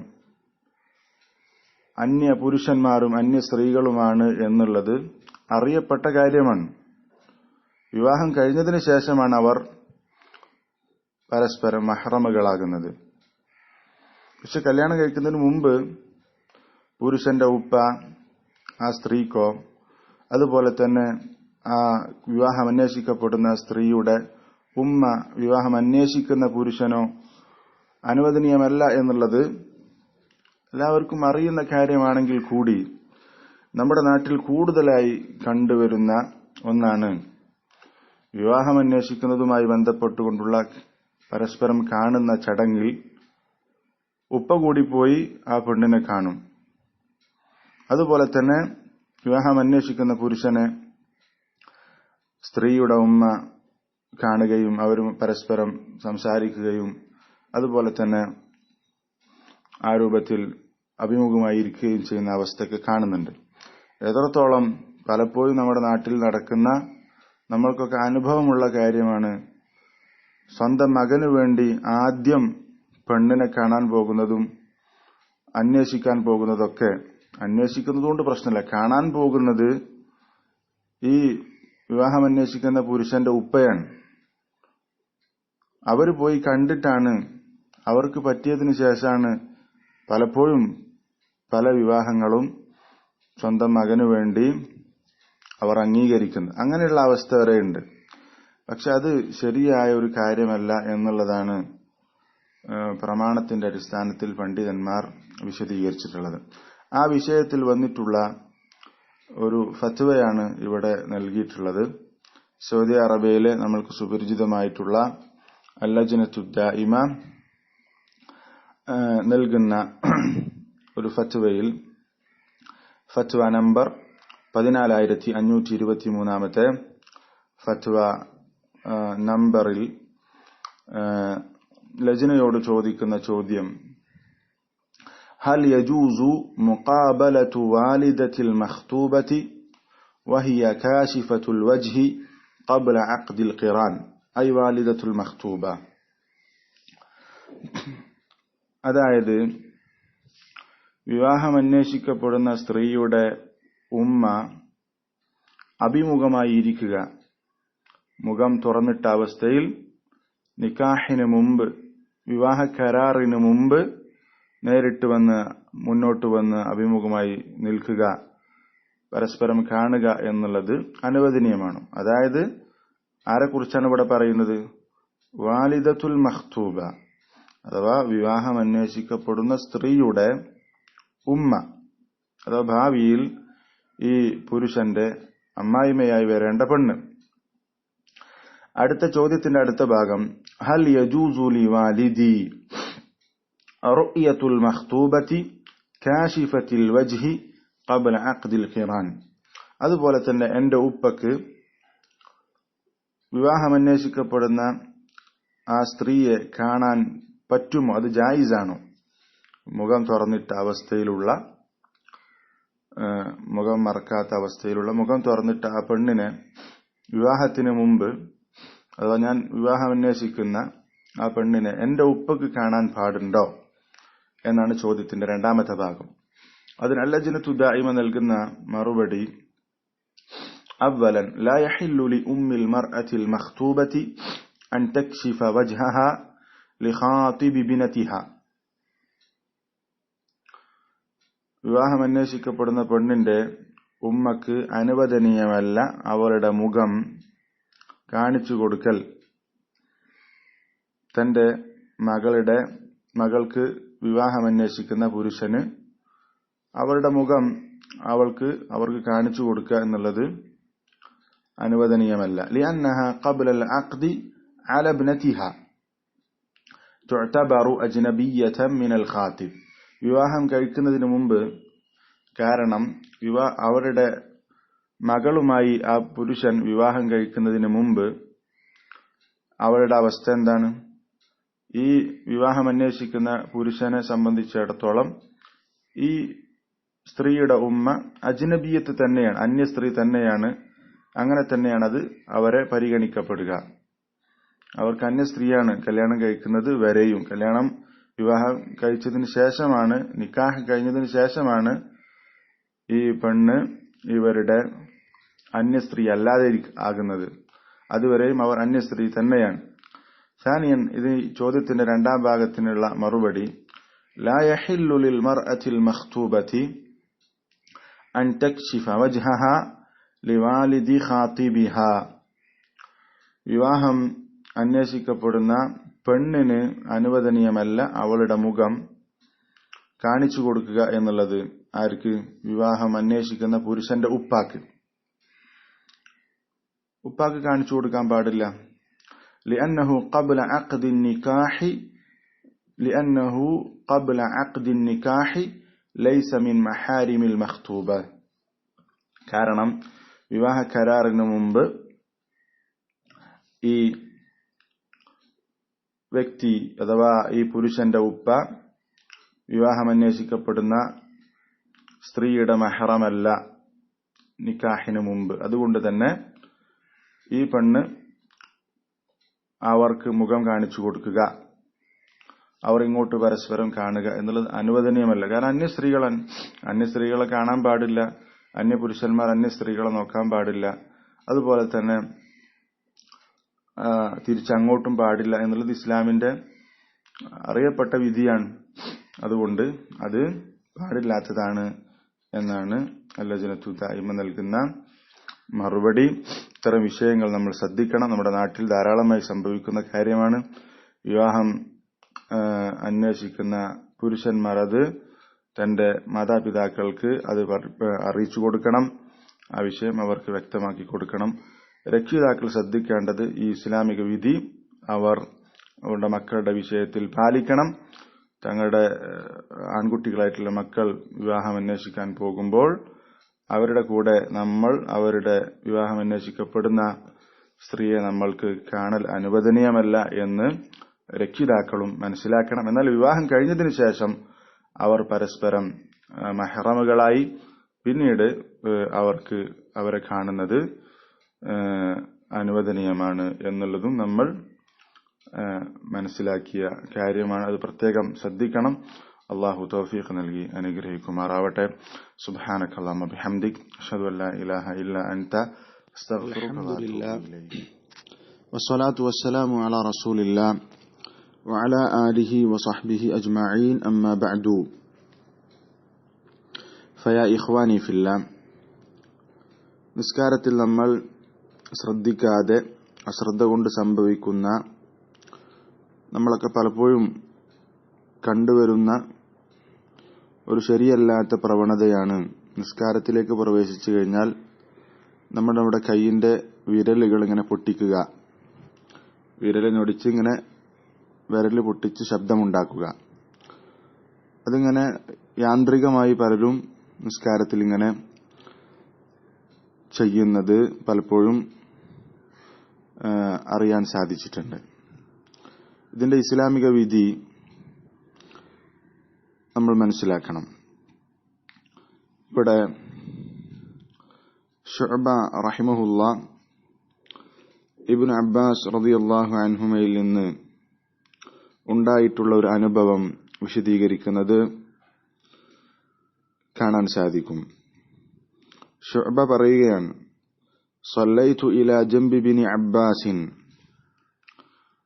അന്യ പുരുഷന്മാരും അന്യ സ്ത്രീകളുമാണ് എന്നുള്ളത് അറിയപ്പെട്ട കാര്യമാണ്. വിവാഹം കഴിഞ്ഞതിന് ശേഷമാണ് അവർ പരസ്പരം മഹ്റമുകളാകുന്നത്. പക്ഷെ കല്യാണം കഴിക്കുന്നതിന് മുമ്പ് പുരുഷന്റെ ഉപ്പ ആ സ്ത്രീക്കോ അതുപോലെ തന്നെ ആ വിവാഹം അന്വേഷിക്കപ്പെടുന്ന സ്ത്രീയുടെ ഉമ്മ വിവാഹം അന്വേഷിക്കുന്ന പുരുഷനോ അനുവദനീയമല്ല എന്നുള്ളത് എല്ലാവർക്കും അറിയുന്ന കാര്യമാണെങ്കിൽ കൂടി നമ്മുടെ നാട്ടിൽ കൂടുതലായി കണ്ടുവരുന്ന ഒന്നാണ് വിവാഹം അന്വേഷിക്കുന്നതുമായി ബന്ധപ്പെട്ടുകൊണ്ടുള്ള പരസ്പരം കാണുന്ന ചടങ്ങിൽ ഉപ്പ കൂടി പോയി ആ പെണ്ണിനെ കാണും. അതുപോലെ തന്നെ വിവാഹം അന്വേഷിക്കുന്ന പുരുഷനെ സ്ത്രീയുടെ ഉമ്മ കാണുകയും അവരും പരസ്പരം സംസാരിക്കുകയും അതുപോലെ തന്നെ ആ രൂപത്തിൽ അഭിമുഖമായിരിക്കുകയും ചെയ്യുന്ന അവസ്ഥയൊക്കെ കാണുന്നുണ്ട്. എത്രത്തോളം പലപ്പോഴും നമ്മുടെ നാട്ടിൽ നടക്കുന്ന, നമ്മൾക്കൊക്കെ അനുഭവമുള്ള കാര്യമാണ്, സ്വന്തം മകനു വേണ്ടി ആദ്യം പെണ്ണിനെ കാണാൻ പോകുന്നതും അന്വേഷിക്കാൻ പോകുന്നതൊക്കെ, അന്വേഷിക്കുന്നതുകൊണ്ട് പ്രശ്നമില്ല, കാണാൻ പോകുന്നത് ഈ വിവാഹം അന്വേഷിക്കുന്ന പുരുഷന്റെ ഉപ്പയാണ്. അവർ പോയി കണ്ടിട്ടാണ്, അവർക്ക് പറ്റിയതിനു ശേഷമാണ് പലപ്പോഴും പല വിവാഹങ്ങളും സ്വന്തം മകനു വേണ്ടി അവർ അംഗീകരിക്കുന്നത്. അങ്ങനെയുള്ള അവസ്ഥ വരെയുണ്ട്. പക്ഷെ അത് ശരിയായ ഒരു കാര്യമല്ല എന്നുള്ളതാണ് പ്രമാണത്തിന്റെ അടിസ്ഥാനത്തിൽ പണ്ഡിതന്മാർ വിശദീകരിച്ചിട്ടുള്ളത്. ആ വിഷയത്തിൽ വന്നിട്ടുള്ള ഒരു ഫത്വയാണ് ഇവിടെ നൽകിയിട്ടുള്ളത്. സൗദി അറേബ്യയിലെ നമ്മൾക്ക് സുപരിചിതമായിട്ടുള്ള അൽ-ലജ്നത്തു ദായിമ നൽകുന്ന ഒരു ഫത്വയിൽ, ഫത്വ നമ്പർ 14523 ഫത്വ നമ്പറിൽ ലജ്നയോട് ചോദിക്കുന്ന ചോദ്യം: هل يجوز مقابلة والدة المخطوبة وهي كاشفة الوجه قبل عقد القران أي والدة المخطوبة. അതായത് വിവാഹം അന്വേഷിക്കപ്പെടുന്ന സ്ത്രീയുടെ ഉമ്മ അഭിമുഖമായി ഇരിക്കുക, മുഖം തുറന്നിട്ട അവസ്ഥയിൽ നിക്കാഹിന് മുമ്പ്, വിവാഹ കരാറിന് മുമ്പ് നേരിട്ട് വന്ന് മുന്നോട്ട് വന്ന് അഭിമുഖമായി നിൽക്കുക, പരസ്പരം കാണുക എന്നുള്ളത് അനുവദനീയമാണ്. അതായത് ആരെക്കുറിച്ചാണ് ഇവിടെ പറയുന്നത്? വാലിദത്തുൽ മഖ്തൂബ, അഥവാ വിവാഹം അന്വേഷിക്കപ്പെടുന്ന സ്ത്രീയുടെ ഉമ്മ, അഥവാ ഭാവിയിൽ ഈ പുരുഷന്റെ അമ്മായിമയായി വരേണ്ട പെണ്ണ്. അടുത്ത ചോദ്യത്തിന്റെ അടുത്ത ഭാഗം: ഹൽ യജൂസു ലിവാലിദി റؤية المخطوبة كاشفة الوجه قبل عقد القران. അതുപോലെ തന്നെ എന്റെ ഉപ്പക്ക് വിവാഹം അന്വേഷിക്കപ്പെടുന്ന ആ സ്ത്രീയെ കാണാൻ പറ്റുമോ? അത് ജായിസാണോ? മുഖം തുറന്നിട്ട അവസ്ഥയിലുള്ള, മുഖം മറക്കാത്ത അവസ്ഥയിലുള്ള, മുഖം തുറന്നിട്ട ആ പെണ്ണിനെ വിവാഹത്തിന് മുമ്പ്, അഥവാ ഞാൻ വിവാഹം അന്വേഷിക്കുന്ന ആ പെണ്ണിനെ എന്റെ ഉപ്പക്ക് കാണാൻ പാടുണ്ടോ എന്നാണ് ചോദ്യത്തിന്റെ രണ്ടാമത്തെ ഭാഗം. അതിന് അൽ-ലജ്നത്തു ദായിമ നൽകുന്ന മറുപടി, അവലൻ ലാ യഹില്ലു ലി ഉമ്മിൽ മർഅത്തിൽ മഖ്തൂബതി അൻ തക്ശിഫ വജ്ഹഹ ലിഖാതിബി ബിനതിഹ. വിവാഹം അന്വേഷിക്കപ്പെടുന്ന പെണ്ണിന്റെ ഉമ്മക്ക് അനുവദനീയമല്ല അവളുടെ മുഖം കാണിച്ചു കൊടുക്കൽ. തന്റെ മകൾക്ക് വിവാഹം അന്വേഷിക്കുന്ന പുരുഷന് അവരുടെ മുഖം അവർക്ക് കാണിച്ചു കൊടുക്കുക എന്നുള്ളത് അനുവദനീയമല്ല. ലിഅന്നഹ ഖബ്ല അൽ-അഖ്ദി അല ഇബ്നതിഹ തുഅതബറു അജ്നബിയ്യതൻ മിനൽ ഖാതിബ്. വിവാഹം കഴിക്കുന്നതിന് മുമ്പ്, കാരണം അവരുടെ മകളുമായി ആ പുരുഷൻ വിവാഹം കഴിക്കുന്നതിന് മുമ്പ് അവരുടെ അവസ്ഥ എന്താണ്? ഈ വിവാഹം അന്വേഷിക്കുന്ന പുരുഷനെ സംബന്ധിച്ചിടത്തോളം ഈ സ്ത്രീയുടെ ഉമ്മ അജ്നബിയത്ത് തന്നെയാണ്, അന്യ സ്ത്രീ തന്നെയാണ്. അങ്ങനെ തന്നെയാണ് അത് അവരെ പരിഗണിക്കപ്പെടുക. അവർക്ക് അന്യ സ്ത്രീയാണ് കല്യാണം കഴിക്കുന്നത് വരെയും. വിവാഹം കഴിച്ചതിന് ശേഷമാണ്, നിക്കാഹ് കഴിഞ്ഞതിന് ശേഷമാണ് ഈ പെണ്ണ് ഇവരുടെ അന്യ സ്ത്രീ അല്ലാതെ ആകുന്നത്. അതുവരെയും അവർ അന്യ സ്ത്രീ തന്നെയാണ്. സാനിയൻ, ഇത് ചോദ്യത്തിന്റെ രണ്ടാം ഭാഗത്തിനുള്ള മറുപടി, ലാ യഹില്ലു ലിൽ മർഅത്തിൽ മഖ്തൂബതി അൻ തക്ശിഫ വജ്ഹഹ ലിവാലിദി ഖാതിബിഹ. വിവാഹം അന്വേഷിക്കപ്പെടുന്ന പെണ്ണിന് അനുവദനീയമല്ല അവളുടെ മുഖം കാണിച്ചു കൊടുക്കുക എന്നുള്ളത്. ആർക്ക്? വിവാഹം അന്വേഷിക്കുന്ന പുരുഷന്റെ ഉപ്പാക്ക് കാണിച്ചു കൊടുക്കാൻ പാടില്ല. ലിഅന്നഹു ഖബ്ല അഖ്ദി നിക്കാഹി ലൈസ മിൻ മഹാരിമിൽ മഖ്തൂബ. കാരണം വിവാഹ കരാറിന് മുമ്പ് ഈ വ്യക്തി അഥവാ ഈ പുരുഷന്റെ ഉപ്പ വിവാഹം അന്വേഷിക്കപ്പെടുന്ന സ്ത്രീയുടെ മഹറമല്ല നിക്കാഹിന് മുമ്പ്. അതുകൊണ്ട് തന്നെ ഈ പെണ്ണ് അവർക്ക് മുഖം കാണിച്ചു കൊടുക്കുക, അവർ ഇങ്ങോട്ട് പരസ്പരം കാണുക എന്നുള്ളത് അനുവദനീയമല്ല. കാരണം അന്യ സ്ത്രീകളെ കാണാൻ പാടില്ല, അന്യ പുരുഷന്മാർ അന്യ സ്ത്രീകളെ നോക്കാൻ പാടില്ല. അതുപോലെ തന്നെ തിരിച്ചങ്ങോട്ടും പാടില്ല എന്നുള്ളത് ഇസ്ലാമിന്റെ അറിയപ്പെട്ട വിധിയാണ്. അതുകൊണ്ട് അത് പാടില്ലാത്തതാണ് എന്നാണ് അൽ-ലജ്നത്തു ദായിമ നൽകുന്ന മറുപടി. ഇത്തരം വിഷയങ്ങൾ നമ്മൾ ശ്രദ്ധിക്കണം. നമ്മുടെ നാട്ടിൽ ധാരാളമായി സംഭവിക്കുന്ന കാര്യമാണ്. വിവാഹം അന്വേഷിക്കുന്ന പുരുഷന്മാർ അത് തന്റെ മാതാപിതാക്കൾക്ക് അത് അറിയിച്ചു കൊടുക്കണം. ആ വിഷയം അവർക്ക് വ്യക്തമാക്കി കൊടുക്കണം. രക്ഷിതാക്കൾ ശ്രദ്ധിക്കേണ്ടത് ഈ ഇസ്ലാമിക വിധി അവരുടെ മക്കളുടെ വിഷയത്തിൽ പാലിക്കണം. തങ്ങളുടെ ആൺകുട്ടികളായിട്ടുള്ള മക്കൾ വിവാഹം അന്വേഷിക്കാൻ പോകുമ്പോൾ അവരുടെ കൂടെ അവരുടെ വിവാഹം അന്വേഷിക്കപ്പെടുന്ന സ്ത്രീയെ നമ്മൾക്ക് കാണൽ അനുവദനീയമല്ല എന്ന് രക്ഷിതാക്കളും മനസ്സിലാക്കണം. എന്നാൽ വിവാഹം കഴിഞ്ഞതിന് ശേഷം അവർ പരസ്പരം മഹ്റമുകളായി പിന്നീട് അവരെ കാണുന്നത് അനുവദനീയമാണ് എന്നുള്ളതും നമ്മൾ മനസ്സിലാക്കിയ കാര്യമാണ്. അത് പ്രത്യേകം ശ്രദ്ധിക്കണം. അല്ലാഹു തൗഫീഖ് നൽകി അനുഗ്രഹിക്കുമാറാവട്ടെ. സുബ്ഹാനകല്ലാഹുമ്മ ബിഹംദിക് അഷ്ഹദു അല്ലാ ഇലാഹ ഇല്ലാ അൻത അസ്തഗ്ഫിറുക വ അത്തൂബു ഇലൈക്. വസ്സലാത്തു വസ്സലാമു അലാ റസൂലില്ലാഹ് വഅലാ ആലിഹി വസഹ്ബിഹി അജ്മഈൻ. അമ്മാ ബഅദു. ഫയാ ഇഖ്വാനി ഫില്ലാഹ്, നിസ്കാരത്തിൽ നമ്മൾ ശ്രദ്ധിക്കാതെ അശ്രദ്ധ കൊണ്ട് സംഭവിക്കുന്ന, നമ്മളൊക്കെ പലപ്പോഴും കണ്ടുവരുന്ന ഒരു ശരിയല്ലാത്ത പ്രവണതയാണ് നിസ്കാരത്തിലേക്ക് പ്രവേശിച്ചു കഴിഞ്ഞാൽ നമ്മുടെ കൈയിന്റെ വിരലുകൾ ഇങ്ങനെ പൊട്ടിക്കുക, വിരലിനൊടിച്ച് ഇങ്ങനെ വിരല് പൊട്ടിച്ച് ശബ്ദമുണ്ടാക്കുക. അതിങ്ങനെ യാന്ത്രികമായി പലരും നിസ്കാരത്തിൽ ഇങ്ങനെ ചെയ്യുന്നത് പലപ്പോഴും അറിയാൻ സാധിച്ചിട്ടുണ്ട്. ഇതിന്റെ ഇസ്ലാമിക വിധി, നമ്മൾ മനസ്സിലാക്കണം. ഇവിടെ ശുഅബ റഹിമഹുല്ലാ ഇബ്നു അബ്ബാസ് റളിയല്ലാഹു അൻഹുമയിൽ നിന്ന് ഉണ്ടായിട്ടുള്ള ഒരു അനുഭവം വിശദീകരിക്കുന്നത് കാണാൻ സാധിക്കും. ശുഅബ പറയുകയാണ്, സല്ലൈതു ഇലാ ജംബി ബിനി അബ്ബാസിൻ,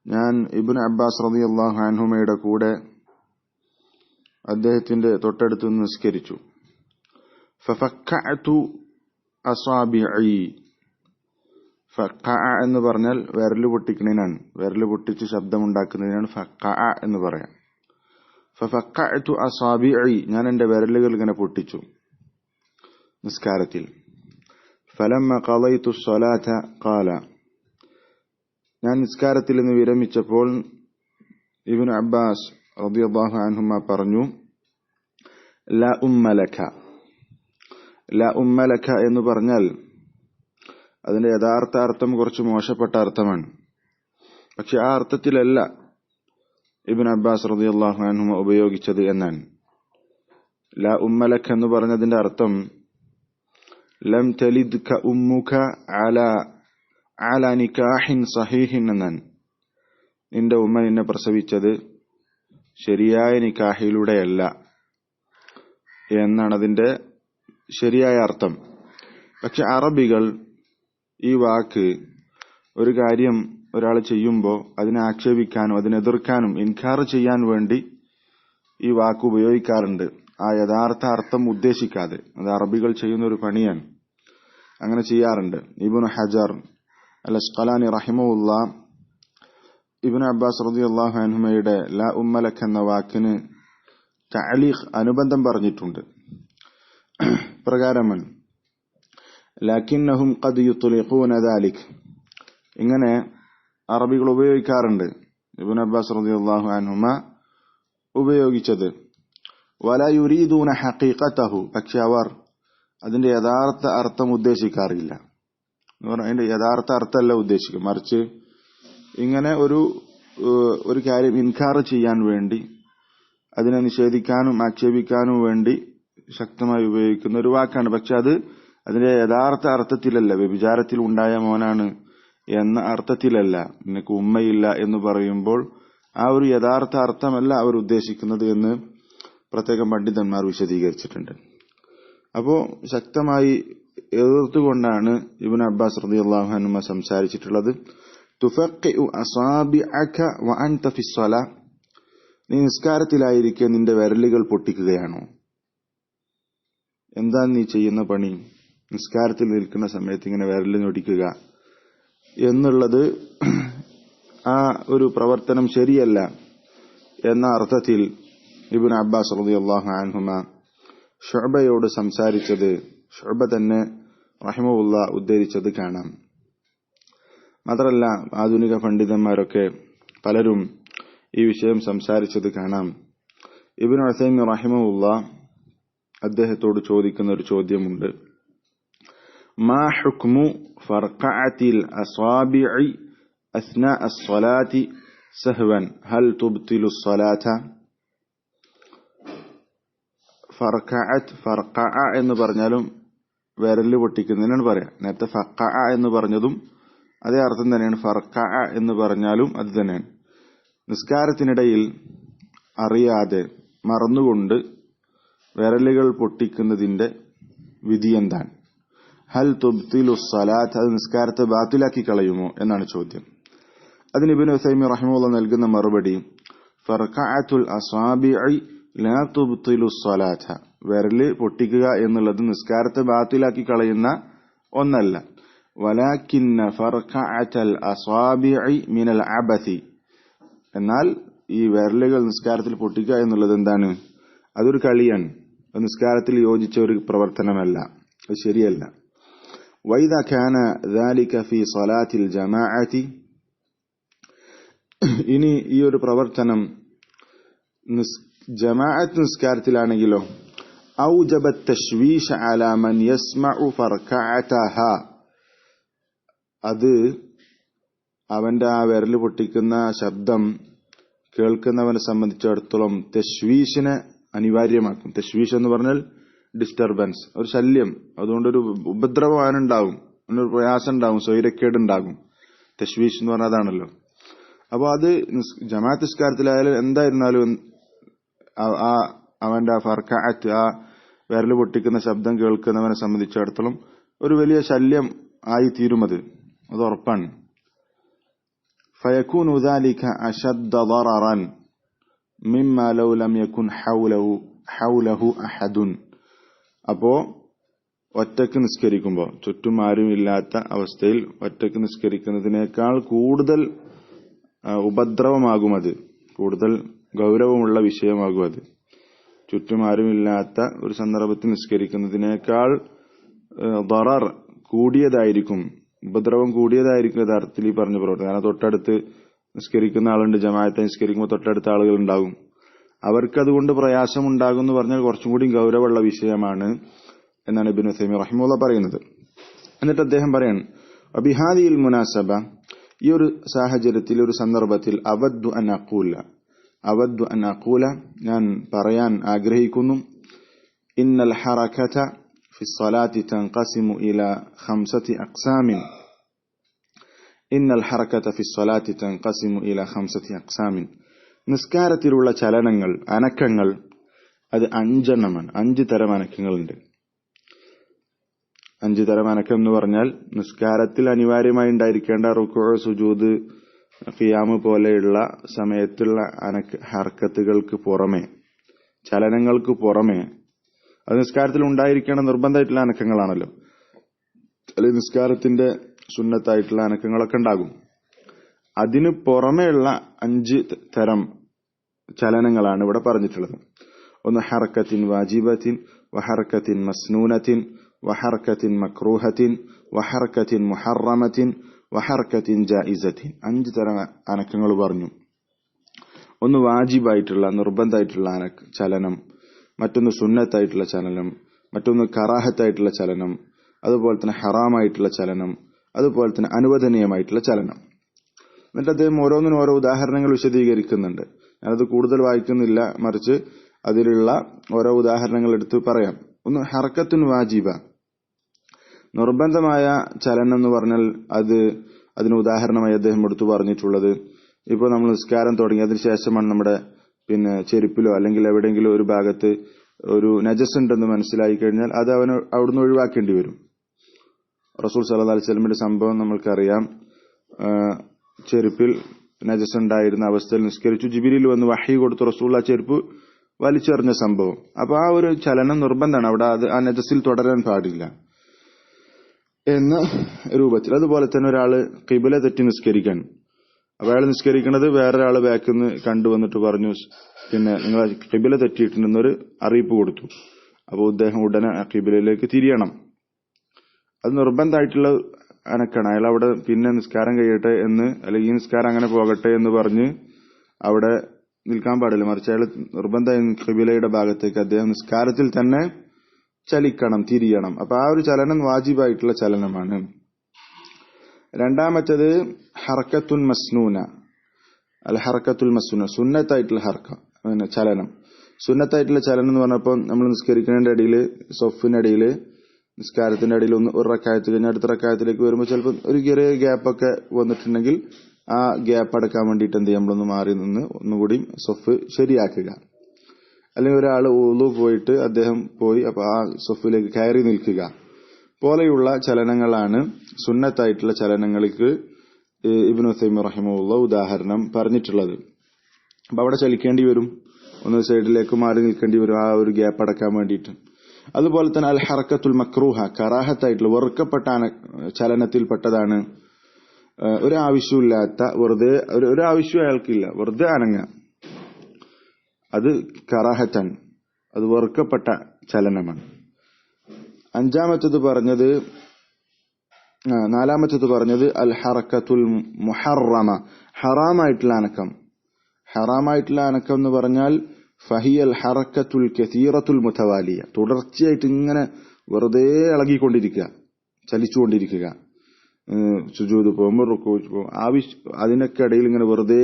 ഞാൻ ഇബ്നു അബ്ബാസ് റളിയല്ലാഹു അൻഹുമയുടെ കൂടെ അദ്ദേഹത്തിന്റെ തൊട്ടടുത്ത് നിസ്കരിച്ചു. ഫഫക്കഅതു അസാബിഇ, ഫക്കഅ എന്ന് പറഞ്ഞാൽ വിരല് പൊട്ടിക്കുന്നതിനാണ്, വിരല് പൊട്ടിച്ച് ശബ്ദമുണ്ടാക്കുന്നതിനാണ് ഫക്കഅ എന്ന് പറയാം. ഫഫക്കഅതു അസാബിഇ, ഞാൻ എന്റെ വിരലുകൾ ഇങ്ങനെ പൊട്ടിച്ചു നിസ്കാരത്തിൽ. ഫലമ്മ ഖളൈതു സ്വലാത ഖാല, ഞാൻ നിസ്കാരത്തിൽ നിന്ന് വിരമിച്ചപ്പോൾ ഇബ്നു അബ്ബാസ് റളിയല്ലാഹു അൻഹുമ പറഞ്ഞു, ലാ ഉമ്മലക. ലാ ഉമ്മലക എന്ന് പറഞ്ഞാൽ അതിന്റെ യഥാർത്ഥ അർത്ഥം കുറച്ച് മോശപ്പെട്ട അർത്ഥമാണ്. പക്ഷെ ആ അർത്ഥത്തിലല്ല ഇബ്നു അബ്ബാസ് റളിയല്ലാഹു അൻഹുമ ഉപയോഗിച്ചത് എന്നാണ്. ലാ ഉമ്മലക എന്ന് പറഞ്ഞതിന്റെ അർത്ഥം ലം തലിദ്ക ഉമ്മുക അലാ നികാഹിൻ സഹീഹിൻ എന്നാണ്. നിന്റെ ഉമ്മ നിന്നെ പ്രസവിച്ചത് ശരിയായ നിക്കാഹിലൂടെയല്ല എന്നാണ് അതിന്റെ ശരിയായ അർത്ഥം. പക്ഷെ അറബികൾ ഈ വാക്ക് ഒരു കാര്യം ഒരാൾ ചെയ്യുമ്പോൾ അതിനെ ആക്ഷേപിക്കാനും അതിനെതിർക്കാനും ഇൻകാർ ചെയ്യാൻ വേണ്ടി ഈ വാക്ക് ഉപയോഗിക്കാറുണ്ട്, ആ യഥാർത്ഥ അർത്ഥം ഉദ്ദേശിക്കാതെ. അത് അറബികൾ ചെയ്യുന്ന ഒരു പണിയാണ്, അങ്ങനെ ചെയ്യാറുണ്ട്. ഇബ്നു ഹജർ അൽ അസ്ഖലാനി റഹിമഹുല്ലാ ഇബ്നു അബ്ബാസ് റളിയല്ലാഹു അൻഹുമയുടെ ലാ ഉമ്മലക എന്ന വാക്കിന് തഅലീഖ് അനുബന്ധം പറഞ്ഞിട്ടുണ്ട്. പ്രകാരമാണ് ലകിന്നഹും ഖദ് യുത്ലിഖൂന ദാലിക്, ഇങ്ങനെ അറബികൾ ഉപയോഗിക്കാറുണ്ട്. ഇബ്നു അബ്ബാസ് റളിയല്ലാഹു അൻഹുമ ഉപയോഗിച്ചത് വലാ യുരീദൂന ഹഖീഖതഹു, പക്ഷെ അവർ അതിന്റെ യഥാർത്ഥ അർത്ഥം ഉദ്ദേശിക്കാറില്ല. എന്ന് പറഞ്ഞാൽ അതിന്റെ യഥാർത്ഥ അർത്ഥമല്ല ഉദ്ദേശിക്കും, മറിച്ച് ഇങ്ങനെ ഒരു കാര്യം ഇൻകാർ ചെയ്യാൻ വേണ്ടി, അതിനെ നിഷേധിക്കാനും ആക്ഷേപിക്കാനും വേണ്ടി ശക്തമായി ഉപയോഗിക്കുന്ന ഒരു വാക്കാണ്. പക്ഷെ അത് അതിന്റെ യഥാർത്ഥ അർത്ഥത്തിലല്ല, വ്യഭിചാരത്തിൽ ഉണ്ടായ മോനാണ് എന്ന അർത്ഥത്തിലല്ല. നിനക്ക് ഉമ്മയില്ല എന്ന് പറയുമ്പോൾ ആ ഒരു യഥാർത്ഥ അർത്ഥമല്ല അവർ ഉദ്ദേശിക്കുന്നത് എന്ന് പ്രത്യേകം പണ്ഡിതന്മാർ വിശദീകരിച്ചിട്ടുണ്ട്. അപ്പോ ശക്തമായി എതിർത്തുകൊണ്ടാണ് ഇബ്നു അബ്ബാസ് റളിയല്ലാഹു അൻഹു സംസാരിച്ചിട്ടുള്ളത്. തുഫഖിഉ അസാബിഅക വഅൻത ഫിസ്സലാ, നീ നിസ്കാരത്തിലായിരിക്കെ നിന്റെ വിരലുകൾ പൊട്ടിക്കുകയാണോ? എന്താ നീ ചെയ്യുന്ന പണി? നിസ്കാരത്തിൽ നിൽക്കുന്ന സമയത്ത് ഇങ്ങനെ വിരൽ ഞൊടിക്കുക എന്നുള്ളത് ആ ഒരു പ്രവർത്തനം ശരിയല്ല എന്ന അർത്ഥത്തിൽ ഇബ്നു അബ്ബാസ് റളിയല്ലാഹു അൻഹുമ ശുഅബയോട് സംസാരിച്ചത് ശുഅബ തന്നെ റഹിമഹുല്ലാ ഉദ്ധരിച്ചത് കാണാം. മാത്രമല്ല ആധുനിക പണ്ഡിതന്മാരൊക്കെ പലരും ഈ വിഷയം സംസാരിച്ചത് കാണാം. ഇബ്നു ഉസൈമീൻ റഹിമഹുല്ലാ അദ്ദേഹത്തോട് ചോദിക്കുന്ന ഒരു ചോദ്യമുണ്ട്, മാ ഹുക്മു ഫർഖഅത്തിൽ അസാബിഇ അസ്നാ അസ്സലാത്തി സഹ്വൻ ഹൽ തുബ്തിലു സ്സലാത? ഫർഖഅ എന്ന് പറഞ്ഞാലും വിരല് പൊട്ടിക്കുന്നതിനാണ് പറയാം. നേരത്തെ ഫഖഅ എന്ന് പറഞ്ഞതും അതേ അർത്ഥം തന്നെയാണ്. ഫർഖഅ എന്ന് പറഞ്ഞാലും അത് തന്നെയാണ്. നിസ്കാരത്തിനിടയിൽ അറിയാതെ മറന്നുകൊണ്ട് വിരലുകൾ പൊട്ടിക്കുന്നതിന്റെ വിധി എന്താണ്? ഹൽ തുബ്തിലു സ്സലാത്ത്, അത് നിസ്കാരത്തെ ബാത്തിലാക്കി കളയുമോ എന്നാണ് ചോദ്യം. അതിന് ഇബ്നു ഉസൈമീൻ റഹിമഹുല്ലാഹ് നൽകുന്ന മറുപടി, ഫർഖഅത്തുൽ അസാബിഇ ലാ തുബ്തിലു സ്സലാത്ത, വിരല് പൊട്ടിക്കുക എന്നുള്ളത് നിസ്കാരത്തെ ബാത്തിലാക്കി കളയുന്ന ഒന്നല്ല. വലാകിന്ന ഫർഖഅത്തൽ അസാബിഇ മിനൽ അബസി, എന്നാൽ ഈ വിരലുകൾ നിസ്കാരത്തിൽ പൊട്ടിക്കുക എന്നുള്ളത് എന്താണ്? അതൊരു കളിയാണ്, അത് നിസ്കാരത്തിൽ യോജിച്ച ഒരു പ്രവർത്തനമല്ല, അത് ശരിയല്ല. വൈദാ കാന ദാലിക ഫീ സ്വലാത്തിൽ ജമാഅത്തി, ഇനി ഈ ഒരു പ്രവർത്തനം ജമാഅത്ത് നിസ്കാരത്തിലാണെങ്കിലോ, ഔജബത് തശ്വീഷ അലാ മൻ യസ്മഉ ഫർഖഅതഹ, അത് അവന്റെ ആ വിരല് പൊട്ടിക്കുന്ന ശബ്ദം കേൾക്കുന്നവനെ സംബന്ധിച്ചിടത്തോളം തശ്വീഷിനെ അനിവാര്യമാക്കും. തശ്വീഷ് എന്ന് പറഞ്ഞാൽ ഡിസ്റ്റർബൻസ്, ഒരു ശല്യം, അതുകൊണ്ടൊരു ഉപദ്രവം ഉണ്ടാകും, ഒരു പ്രയാസം ഉണ്ടാകും, സ്വൈരക്കേടുണ്ടാകും. തശ്വീഷ് എന്ന് പറഞ്ഞാൽ അതാണല്ലോ. അപ്പൊ അത് ജമാഅത്ത് നിസ്കാരത്തിലായാലും എന്തായിരുന്നാലും അവന്റെ ആ ഫർഖഅത്ത്, ആ വിരൽ പൊട്ടിക്കുന്ന ശബ്ദം കേൾക്കുന്നവനെ സംബന്ധിച്ചിടത്തോളം ഒരു വലിയ ശല്യം ആയി തീരുമത്, അത് ഉറപ്പാണ്. ഫയകൂനു ദാലിക അശദ്ദ ദററൻ മിമ്മ ലൗ ലം യകുൻ ഹൗലഹു അഹദുൻ. അപ്പോ ഒറ്റക്ക് നിസ്കരിക്കുമ്പോൾ, ചുറ്റും ആരും ഇല്ലാത്ത അവസ്ഥയിൽ ഒറ്റക്ക് നിസ്കരിക്കുന്നതിനേക്കാൾ കൂടുതൽ ഉപദ്രവമാകും അത്, കൂടുതൽ ഗൗരവമുള്ള വിഷയമാകും അത്. ചുറ്റും ആരുമില്ലാത്ത ഒരു സന്ദർഭത്തിൽ നിസ്കരിക്കുന്നതിനേക്കാൾ ദറർ കൂടിയതായിരിക്കും, ഉപദ്രവം കൂടിയതായിരിക്കും യഥാർത്ഥത്തിൽ ഈ പറഞ്ഞ പ്രവർത്തനം. കാരണം തൊട്ടടുത്ത് നിസ്കരിക്കുന്ന ആളുണ്ട്, ജമാഅത്തെ നിസ്കരിക്കുമ്പോൾ തൊട്ടടുത്ത ആളുകൾ ഉണ്ടാകും, അവർക്കതുകൊണ്ട് പ്രയാസം ഉണ്ടാകും എന്ന് പറഞ്ഞാൽ കുറച്ചും കൂടി ഗൗരവമുള്ള വിഷയമാണ് എന്നാണ് ഇബ്നു തൈമിയ്യ റഹിമഹുല്ലാഹ് പറയുന്നത്. എന്നിട്ട് അദ്ദേഹം പറയാണ്, ബിഹാദിൽ മുനാസബ, ഈ ഒരു സാഹചര്യത്തിൽ, ഒരു സന്ദർഭത്തിൽ, അവദ്ദു അൻ അഖൂല, ഞാൻ പറയാൻ ആഗ്രഹിക്കുന്നു, ഇന്നൽ ഹറകത ഫി സ്വലാത്തി തൻഖസിമു ഇലാ ഖംസതി അഖ്സാമിൻ. ഇന്നൽ ഹറകത ഫി സ്വലാത്തി തൻഖസിമു ഇലാ ഖംസതി അഖ്സാമിൻ. നിസ്കാരത്തിലുള്ള ചലനങ്ങൾ, അനക്കങ്ങൾ, അത് 5 എണ്ണമാണ്. 5 തരം അനക്കങ്ങളുണ്ട്. 5 തരം അനക്കം എന്ന് പറഞ്ഞാൽ നിസ്കാരത്തിൽ അനിവാര്യമായി ഉണ്ടായിരിക്കേണ്ട റുക്ഉ, സുജൂദ്, ഖിയാമ് പോലെയുള്ള സമയത്തുള്ള ഹർക്കത്തുകൾക്ക് പുറമെ, ചലനങ്ങൾക്ക് പുറമെ, അത് നിസ്കാരത്തിൽ ഉണ്ടായിരിക്കേണ്ട നിർബന്ധമായിട്ടുള്ള അനക്കങ്ങളാണല്ലോ. അല്ലെങ്കിൽ നിസ്കാരത്തിന്റെ സുന്നത്തായിട്ടുള്ള അനക്കങ്ങളൊക്കെ ഉണ്ടാകും. അതിന് പുറമെയുള്ള 5 തരം ചലനങ്ങളാണ് ഇവിടെ പറഞ്ഞിട്ടുള്ളത്. ഒന്ന് ഹർക്കത്തിൻ വാജിബത്തിൻ, വഹർക്കത്തിൻ മസ്നൂനത്തിൻ, വഹർക്കത്തിൻ മക്രൂഹത്തിൻ, വഹർക്കത്തിൻ മുഹറമത്തിൻ, വഹർക്കത്തിൻ ജായിസത്തിൻ. 5 തരം അനക്കങ്ങൾ പറഞ്ഞു. ഒന്ന് വാജിബായിട്ടുള്ള, നിർബന്ധമായിട്ടുള്ള ചലനം, മറ്റൊന്ന് സുന്നത്തായിട്ടുള്ള ചലനം, മറ്റൊന്ന് കറാഹത്തായിട്ടുള്ള ചലനം, അതുപോലെ തന്നെ ഹറാമായിട്ടുള്ള ചലനം, അതുപോലെ തന്നെ അനുവദനീയമായിട്ടുള്ള ചലനം. എന്നിട്ട് അദ്ദേഹം ഓരോന്നിനും ഓരോ ഉദാഹരണങ്ങൾ വിശദീകരിക്കുന്നുണ്ട്. ഞാനത് കൂടുതൽ വായിക്കുന്നില്ല, മറിച്ച് അതിലുള്ള ഓരോ ഉദാഹരണങ്ങൾ എടുത്ത് പറയാം. ഒന്ന് ഹർക്കത്തുൻ വാജിബ, നിർബന്ധമായ ചലനം എന്ന് പറഞ്ഞാൽ അതിന് ഉദാഹരണമായി അദ്ദേഹം എടുത്തു പറഞ്ഞിട്ടുള്ളത്, ഇപ്പൊ നമ്മൾ നിസ്കാരം തുടങ്ങി അതിനുശേഷമാണ് നമ്മുടെ ചെരുപ്പിലോ അല്ലെങ്കിൽ എവിടെയെങ്കിലും ഒരു ഭാഗത്ത് ഒരു നജസ് ഉണ്ടെന്ന് മനസ്സിലായി കഴിഞ്ഞാൽ അത് അവന് അവിടുന്ന് ഒഴിവാക്കേണ്ടി വരും. റസൂൽ സല്ലല്ലാഹു അലൈഹി വസല്ലമയുടെ സംഭവം നമ്മൾക്കറിയാം. ചെരുപ്പിൽ നജസ് ഉണ്ടായിരുന്ന അവസ്ഥയിൽ നിസ്കരിച്ചു, ജിബ്രീൽ വന്ന് വഹി കൊടുത്തു, റസൂൽ ആ ചെരുപ്പ് വലിച്ചെറിഞ്ഞ സംഭവം. അപ്പൊ ആ ഒരു ചലനം നിർബന്ധമാണ്, അവിടെ അത് ആ നജസിൽ തുടരാൻ പാടില്ല എന്ന രൂപത്തിൽ. അതുപോലെ തന്നെ ഒരാള് ഖിബ്ല തെറ്റി നിസ്കരിക്കാൻ, അപ്പൊ അയാൾ നിസ്കരിക്കുന്നത് വേറൊരാള് ബാക്കിൽ നിന്ന് കണ്ടുവന്നിട്ട് പറഞ്ഞു, നിങ്ങൾ ഖിബ്ല തെറ്റിയിട്ടുണ്ടെന്നൊരു അറിയിപ്പ് കൊടുത്തു. അപ്പൊ അദ്ദേഹം ഉടനെ ഖിബ്ലയിലേക്ക് തിരിയണം. അത് നിർബന്ധമായിട്ടുള്ള അനക്കാണ്. അയാൾ അവിടെ നിസ്കാരം കഴിയട്ടെ എന്ന്, അല്ലെങ്കിൽ ഈ നിസ്കാരം അങ്ങനെ പോകട്ടെ എന്ന് പറഞ്ഞ് അവിടെ നിൽക്കാൻ പാടില്ല. മറിച്ച് അയാൾ നിർബന്ധമായി ഖിബ്ലയുടെ ഭാഗത്തേക്ക് അദ്ദേഹം നിസ്കാരത്തിൽ തന്നെ ചലിക്കണം, തിരിയണം. അപ്പൊ ആ ഒരു ചലനം വാജിബായിട്ടുള്ള ചലനമാണ്. രണ്ടാമത്തേത് ഹർക്കത്തുൻ മസ്നൂന, അൽ ഹർക്കത്തുൽ മസ്നൂന, സുന്നത്തായിട്ടുള്ള ചലനം. സുന്നത്തായിട്ടുള്ള ചലനം എന്ന് പറഞ്ഞപ്പോൾ നമ്മൾ നിസ്കരിക്കുന്നതിന്റെ ഇടയിൽ, സൊഫിനിടയിൽ, നിസ്കാരത്തിന്റെ ഇടയിൽ ഒരു റക്കായത്ത് കഴിഞ്ഞാൽ അടുത്ത റക്കായത്തിലേക്ക് വരുമ്പോൾ ചിലപ്പോൾ ഒരു ചെറിയ ഗ്യാപ്പൊക്കെ വന്നിട്ടുണ്ടെങ്കിൽ ആ ഗ്യാപ്പ് അടക്കാൻ വേണ്ടിയിട്ട് എന്ത് ചെയ്യും, നമ്മളൊന്ന് മാറി നിന്ന് ഒന്നുകൂടി സൊഫ് ശരിയാക്കുക. അല്ലെങ്കിൽ ഒരാൾ ഉളു പോയിട്ട് അദ്ദേഹം പോയി അപ്പൊ ആ സൊഫിലേക്ക് കയറി നിൽക്കുക പോലെയുള്ള ചലനങ്ങളാണ് സുന്നത്തായിട്ടുള്ള ചലനങ്ങൾക്ക് ഇബ്നു തൈമിയ്യ റഹിമഹുല്ലാഹ് ഉദാഹരണം പറഞ്ഞിട്ടുള്ളത്. അപ്പൊ അവിടെ ചലിക്കേണ്ടി വരും, ഒന്ന് സൈഡിലേക്ക് മാറി നിൽക്കേണ്ടി വരും ആ ഒരു ഗ്യാപ്പ് അടക്കാൻ വേണ്ടിയിട്ട്. അതുപോലെ തന്നെ അൽ ഹർക്കത്തുൽ മക്രൂഹ, കറാഹത്തായിട്ടുള്ള വെറുക്കപ്പെട്ട ചലനത്തിൽപ്പെട്ടതാണ് ഒരാവശ്യമില്ലാത്ത, വെറുതെ ഒരാവശ്യം അയാൾക്കില്ല, വെറുതെ അനങ്ങ, അത് കറാഹത്തൻ, അത് വെറുക്കപ്പെട്ട ചലനമാണ്. നാലാമത്തത് പറഞ്ഞത് അൽ ഹറക്കത്തുൽ മുഹറമ, ഹറാമായിട്ടുള്ള അനക്കം. ഹറാമായിട്ടുള്ള അനക്കം എന്ന് പറഞ്ഞാൽ ഫഹിയൽ ഹറക്കത്തുൽ കസീറത്തുൽ മുതവാലിയ, തുടർച്ചയായിട്ട് ഇങ്ങനെ വെറുതെ ഇളകിക്കൊണ്ടിരിക്കുക, ചലിച്ചുകൊണ്ടിരിക്കുക. സുജൂദ് പോകുമ്പോൾ, റുക്കൂഅ് പോകുമ്പോൾ, അതിനൊക്കെ ഇടയിൽ ഇങ്ങനെ വെറുതെ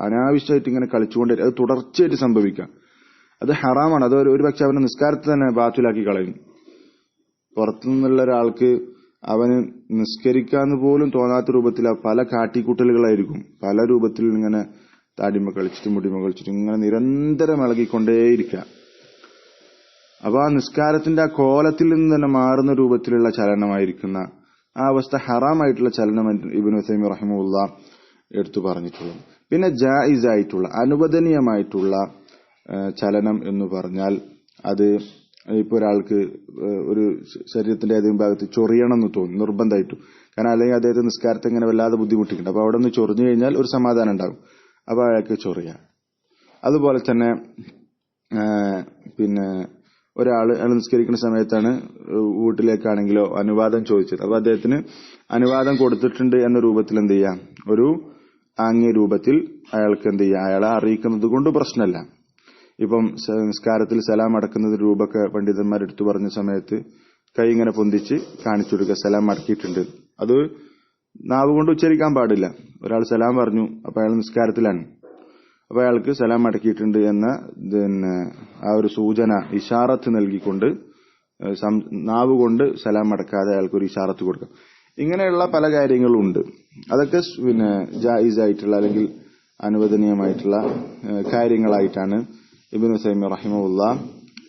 അനാവശ്യമായിട്ട് ഇങ്ങനെ കളിച്ചുകൊണ്ടിരിക്കുക, അത് തുടർച്ചയായിട്ട് സംഭവിക്കാം. അത് ഹറാമാണ്. അത് ഒരു പക്ഷെ അവന്റെ നിസ്കാരത്തെ തന്നെ ബാത്തിലാക്കി കളയും. പുറത്തുനിന്നുള്ള ഒരാൾക്ക് അവന് നിസ്കരിക്കാന്ന് പോലും തോന്നാത്ത രൂപത്തിൽ പല കാട്ടിക്കൂട്ടലുകളായിരിക്കും. പല രൂപത്തിൽ ഇങ്ങനെ താടിമ കളിച്ചിട്ടും മുടിമ കളിച്ചിട്ടും ഇങ്ങനെ നിരന്തരം ഇളകിക്കൊണ്ടേയിരിക്കുക. അപ്പൊ ആ നിസ്കാരത്തിന്റെ ആ കോലത്തിൽ നിന്ന് തന്നെ മാറുന്ന രൂപത്തിലുള്ള ചലനമായിരിക്കുന്ന ആ അവസ്ഥ ഹറാമായിട്ടുള്ള ചലനം ഇബ്നു ഉസൈമീൻ റഹിമഹുല്ലാ എടുത്തു പറഞ്ഞിട്ടുള്ളത്. പിന്നെ ജായിസ് ആയിട്ടുള്ള അനുവദനീയമായിട്ടുള്ള ചലനം എന്ന് പറഞ്ഞാൽ അത് ഇപ്പൊ ഒരാൾക്ക് ഒരു ശരീരത്തിന്റെ ഏതെങ്കിലും ഭാഗത്ത് ചൊറിയണം എന്ന് തോന്നും നിർബന്ധമായിട്ടും. കാരണം അല്ലെങ്കിൽ അദ്ദേഹത്തെ നിസ്കാരത്തെ ഇങ്ങനെ വല്ലാതെ ബുദ്ധിമുട്ടിക്കുന്നുണ്ട്. അപ്പൊ അവിടെ നിന്ന് ചൊറിഞ്ഞു കഴിഞ്ഞാൽ ഒരു സമാധാനം ഉണ്ടാകും. അപ്പൊ അയാൾക്ക് ചൊറിയാം. അതുപോലെ തന്നെ പിന്നെ അയാൾ നിസ്കരിക്കുന്ന സമയത്താണ് വീട്ടിലേക്കാണെങ്കിലോ അനുവാദം ചോദിച്ചത്. അപ്പൊ അദ്ദേഹത്തിന് അനുവാദം കൊടുത്തിട്ടുണ്ട് എന്ന രൂപത്തിൽ എന്ത് ചെയ്യാം, ഒരു ആംഗ്യ രൂപത്തിൽ അയാൾക്ക് എന്ത് ചെയ്യാം, അയാളെ അറിയിക്കുന്നത് കൊണ്ട് പ്രശ്നമല്ല. ഇപ്പം നിസ്കാരത്തിൽ സലാം അടക്കുന്നത് രൂപമൊക്കെ പണ്ഡിതന്മാർ എടുത്തു പറഞ്ഞ സമയത്ത് കൈ ഇങ്ങനെ പൊന്തിച്ച് കാണിച്ചു കൊടുക്കുക, സലാം അടക്കിയിട്ടുണ്ട്. അത് നാവ് കൊണ്ട് ഉച്ചരിക്കാൻ പാടില്ല. ഒരാൾ സലാം പറഞ്ഞു, അപ്പൊ അയാൾ നിസ്കാരത്തിലാണ്, അപ്പൊ അയാൾക്ക് സലാം അടക്കിയിട്ടുണ്ട് എന്ന ആ ഒരു സൂചന ഇഷാറത്ത് നൽകിക്കൊണ്ട് നാവ് കൊണ്ട് സലാം അടക്കാതെ അയാൾക്ക് ഒരു ഇഷാറത്ത് കൊടുക്കാം. ഇങ്ങനെയുള്ള പല കാര്യങ്ങളും ഉണ്ട്. അതൊക്കെ ജായിസ് ആയിട്ടുള്ള അല്ലെങ്കിൽ അനുവദനീയമായിട്ടുള്ള കാര്യങ്ങളായിട്ടാണ് ഇബ്നു ഉസൈമീൻ റഹിമഹുല്ലാ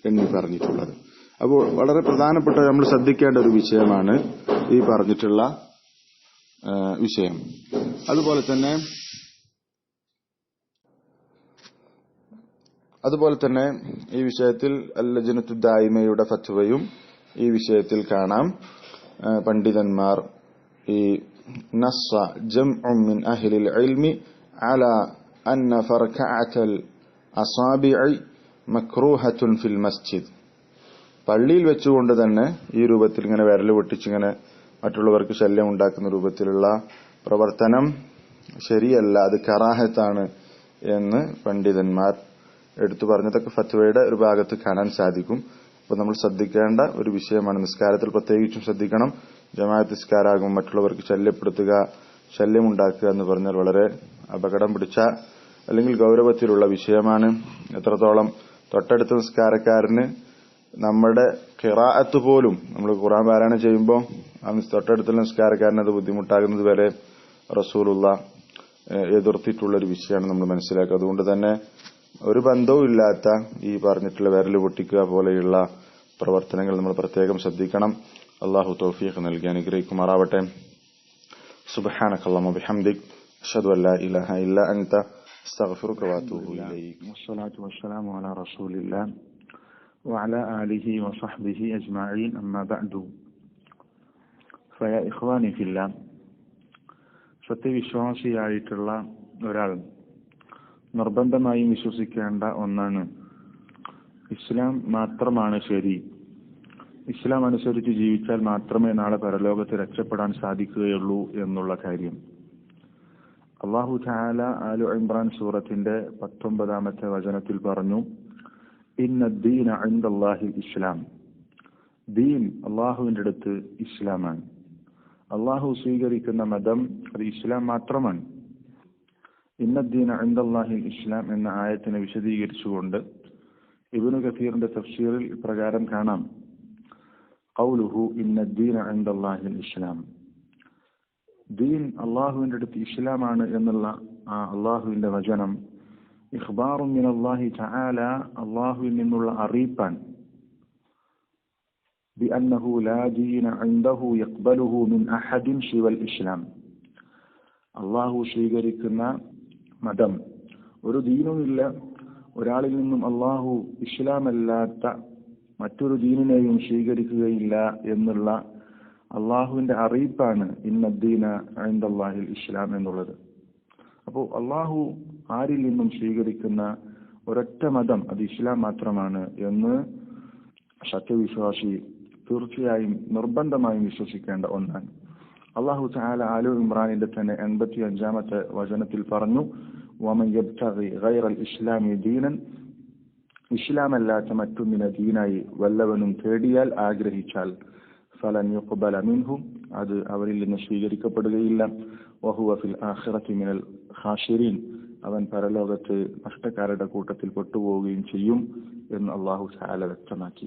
എണ്ണി പറഞ്ഞിട്ടുള്ളത്. അപ്പോൾ വളരെ പ്രധാനപ്പെട്ട നമ്മൾ ശ്രദ്ധിക്കേണ്ട ഒരു വിഷയമാണ് ഈ പറഞ്ഞിട്ടുള്ള വിഷയം. അതുപോലെ തന്നെ ഈ വിഷയത്തിൽ അൽ-ലജ്നത്തു ദായിമയുടെ ഫത്വയും ഈ വിഷയത്തിൽ കാണാം. പണ്ഡിതന്മാർ ഈ നസ്സ ജംഉ മിൻ അഹ്ലിൽ ഇൽമി അലാ അന്ന ഫർകഅത്തുൽ അസാബിഇ മക്റൂഹത്തുൻ ഫിൽ മസ്ജിദ്, പള്ളിയിൽ വെച്ചുകൊണ്ട് തന്നെ ഈ രൂപത്തിൽ ഇങ്ങനെ വിരൽ പൊട്ടിച്ചിങ്ങനെ മറ്റുള്ളവർക്ക് ശല്യം ഉണ്ടാക്കുന്ന രൂപത്തിലുള്ള പ്രവർത്തനം ശരിയല്ല, അത് കറാഹത്താണ് എന്ന് പണ്ഡിതന്മാർ എടുത്തു പറഞ്ഞതൊക്കെ ഫത്വയുടെ ഒരു ഭാഗത്ത് കാണാൻ സാധിക്കും. അപ്പോൾ നമ്മൾ ശ്രദ്ധിക്കേണ്ട ഒരു വിഷയമാണ്. നിസ്കാരത്തിൽ പ്രത്യേകിച്ചും ശ്രദ്ധിക്കണം. ജമാഅത്ത് നിസ്കാരാകും മറ്റുള്ളവർക്ക് ശല്യമുണ്ടാക്കുക എന്ന് പറഞ്ഞാൽ വളരെ അപകടം പിടിച്ച അല്ലെങ്കിൽ ഗൗരവത്തിലുള്ള വിഷയമാണ്. എത്രത്തോളം തൊട്ടടുത്ത നിസ്കാരക്കാരന് നമ്മുടെ ഖിറാഅത്ത് പോലും നമ്മൾ ഖുർആൻ പാരായണം ചെയ്യുമ്പോൾ തൊട്ടടുത്തുള്ള നിസ്കാരക്കാരന് അത് ബുദ്ധിമുട്ടാകുന്നത് വരെ റസൂലുള്ളാഹ് എതിർത്തിട്ടുള്ളൊരു വിഷയമാണ് നമ്മൾ മനസ്സിലാക്കുക. അതുകൊണ്ട് തന്നെ ഒരു ബന്ധവും ഇല്ലാത്ത ഈ പറഞ്ഞിട്ടുള്ള വിരൽ പൊട്ടിക്കുക പോലെയുള്ള പ്രവർത്തനങ്ങൾ നമ്മൾ പ്രത്യേകം ശ്രദ്ധിക്കണം. അല്ലാഹു തൗഫീഖ് നൽകി അനുഗ്രഹിക്കുമാറാവട്ടെ. സുബ്ഹാനകല്ലാഹുമ്മ ബിഹംദിക് അഷ്ഹദു അൻ ലാ ഇലാഹ ഇല്ലാ അൻത അസ്തഗ്ഫിറുക വഅതൂബു ഇലൈക്. വസ്സലാത്തു വസ്സലാമു അലാ റസൂലില്ലാഹ് വഅലാ ആലിഹി വസഹ്ബിഹി അജ്മഈൻ. അമ്മാ ബഅദു. ഫയാ ഇഖ്വാനി ഫില്ലാഹ്, സത്യവിശ്വാസിയായിട്ടുള്ള ഒരാൾ നിർബന്ധമായും വിശ്വസിക്കേണ്ട ഒന്നാണ് ഇസ്ലാം മാത്രമാണ് ശരി, ഇസ്ലാം അനുസരിച്ച് ജീവിച്ചാൽ മാത്രമേ നാളെ പരലോകത്ത് രക്ഷപ്പെടാൻ സാധിക്കുകയുള്ളൂ എന്നുള്ള കാര്യം. അല്ലാഹു തആല ആലു ഇംറാൻ സൂറത്തിന്റെ 19-ാമത്തെ വചനത്തിൽ പറഞ്ഞു, ഇന്നദ്ദീന ഇൻദല്ലാഹിൽ ഇസ്ലാം, ദീൻ അല്ലാഹുവിന്റെ അടുത്ത് ഇസ്ലാമാണ്. അല്ലാഹു സ്വീകരിക്കുന്ന മതം അത് ഇസ്ലാം മാത്രമാണ്. ഇന്നദ്ദീന ഇൻദല്ലാഹിൽ ഇസ്ലാം എന്ന ആയത്തിനെ വിശദീകരിച്ചുകൊണ്ട് ഇബ്നു കസീറിന്റെ തഫ്സീറിൽ പ്രകാരം കാണാം, ഖൗലുഹു ഇന്നദ്ദീന ഇൻദല്ലാഹിൽ ഇസ്ലാം, ദീൻ അല്ലാഹുവിന്റെ അടുത്ത് ഇസ്ലാമാണ് എന്നുള്ള ആ അല്ലാഹുവിന്റെ വചനം ഇഖ്ബാറു മിനല്ലാഹി തആല, അല്ലാഹുവിൽ നിന്നുള്ള അറിയിപ്പാൻ, ബിഅന്നഹു ലാ ദീന ഇൻദഹു യഖ്ബലുഹു മിൻ അഹദിൻ സിവൽ ഇസ്ലാം, അല്ലാഹു സ്വീകരിക്കുന്ന മതം ഒരു ദീനുമില്ല, ഒരാളിൽ നിന്നും അല്ലാഹു ഇസ്ലാമല്ലാത്ത മറ്റൊരു ദീനിനെയും സ്വീകരിക്കുകയില്ല എന്നുള്ള അള്ളാഹുവിന്റെ അറിയിപ്പാണ് ഇന്നദ്ദീന ഇൻദല്ലാഹിൽ ഇസ്ലാം എന്നുള്ളത്. അപ്പോൾ അള്ളാഹു ആരിൽ നിന്നും സ്വീകരിക്കുന്ന ഒരൊറ്റ മതം അത് ഇസ്ലാം മാത്രമാണ് എന്ന് സത്യവിശ്വാസി തീർച്ചയായും നിർബന്ധമായും വിശ്വസിക്കേണ്ട ഒന്നാണ്. അല്ലാഹു തആല ആലു ഇംറാനിന്റെ തന്നെ 85-ാമത്തെ വചനത്തിൽ പറഞ്ഞു, വമൻ യബ്തഗി ഗൈറൽ ഇസ്ലാമി ദീനൻ, ഇസ്ലാമല്ലാത്ത മറ്റൊന്നിനെ ദീനായി വല്ലവനും തേടിയാൽ ആഗ്രഹിച്ചാൽ ഫലൻ യുഖ്ബല മിൻഹു, അത് അവരിൽ നിന്ന് സ്വീകരിക്കപ്പെടുകയില്ല, വഹുവ ഫിൽ ആഖിറതി മിനൽ ഖാശിരീൻ, അവൻ പരലോകത്ത് നഷ്ടക്കാരുടെ കൂട്ടത്തിൽ പെട്ടുപോവുകയും ചെയ്യും എന്ന് അല്ലാഹു തആല വ്യക്തമാക്കി.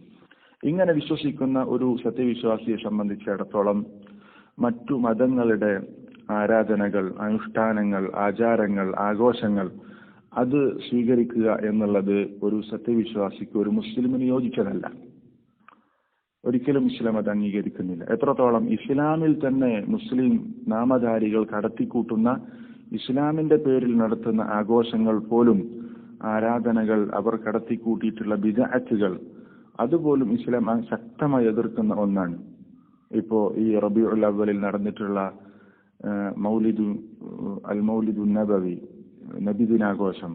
ഇങ്ങനെ വിശ്വസിക്കുന്ന ഒരു സത്യവിശ്വാസിയെ സംബന്ധിച്ചിടത്തോളം മറ്റു മതങ്ങളുടെ ആരാധനകൾ, അനുഷ്ഠാനങ്ങൾ, ആചാരങ്ങൾ, ആഘോഷങ്ങൾ അത് സ്വീകരിക്കുക എന്നുള്ളത് ഒരു സത്യവിശ്വാസിക്ക്, ഒരു മുസ്ലിമിന് യോജിച്ചതല്ല. ഒരിക്കലും ഇസ്ലാം അത് അംഗീകരിക്കുന്നില്ല. എത്രത്തോളം ഇസ്ലാമിൽ തന്നെ മുസ്ലിം നാമധാരികൾ കടത്തിക്കൂട്ടുന്ന ഇസ്ലാമിന്റെ പേരിൽ നടത്തുന്ന ആഘോഷങ്ങൾ പോലും, ആരാധനകൾ, അവർ കടത്തിക്കൂട്ടിയിട്ടുള്ള ബിദ്അത്തുകൾ, അതുപോലും ഇസ്ലാം ശക്തമായി എതിർക്കുന്ന ഒന്നാണ്. ഇപ്പോ ഈ റബീഉൽ അവ്വലിൽ നടന്നിട്ടുള്ള മൗലിദു നബവി, നബിദിനാഘോഷം,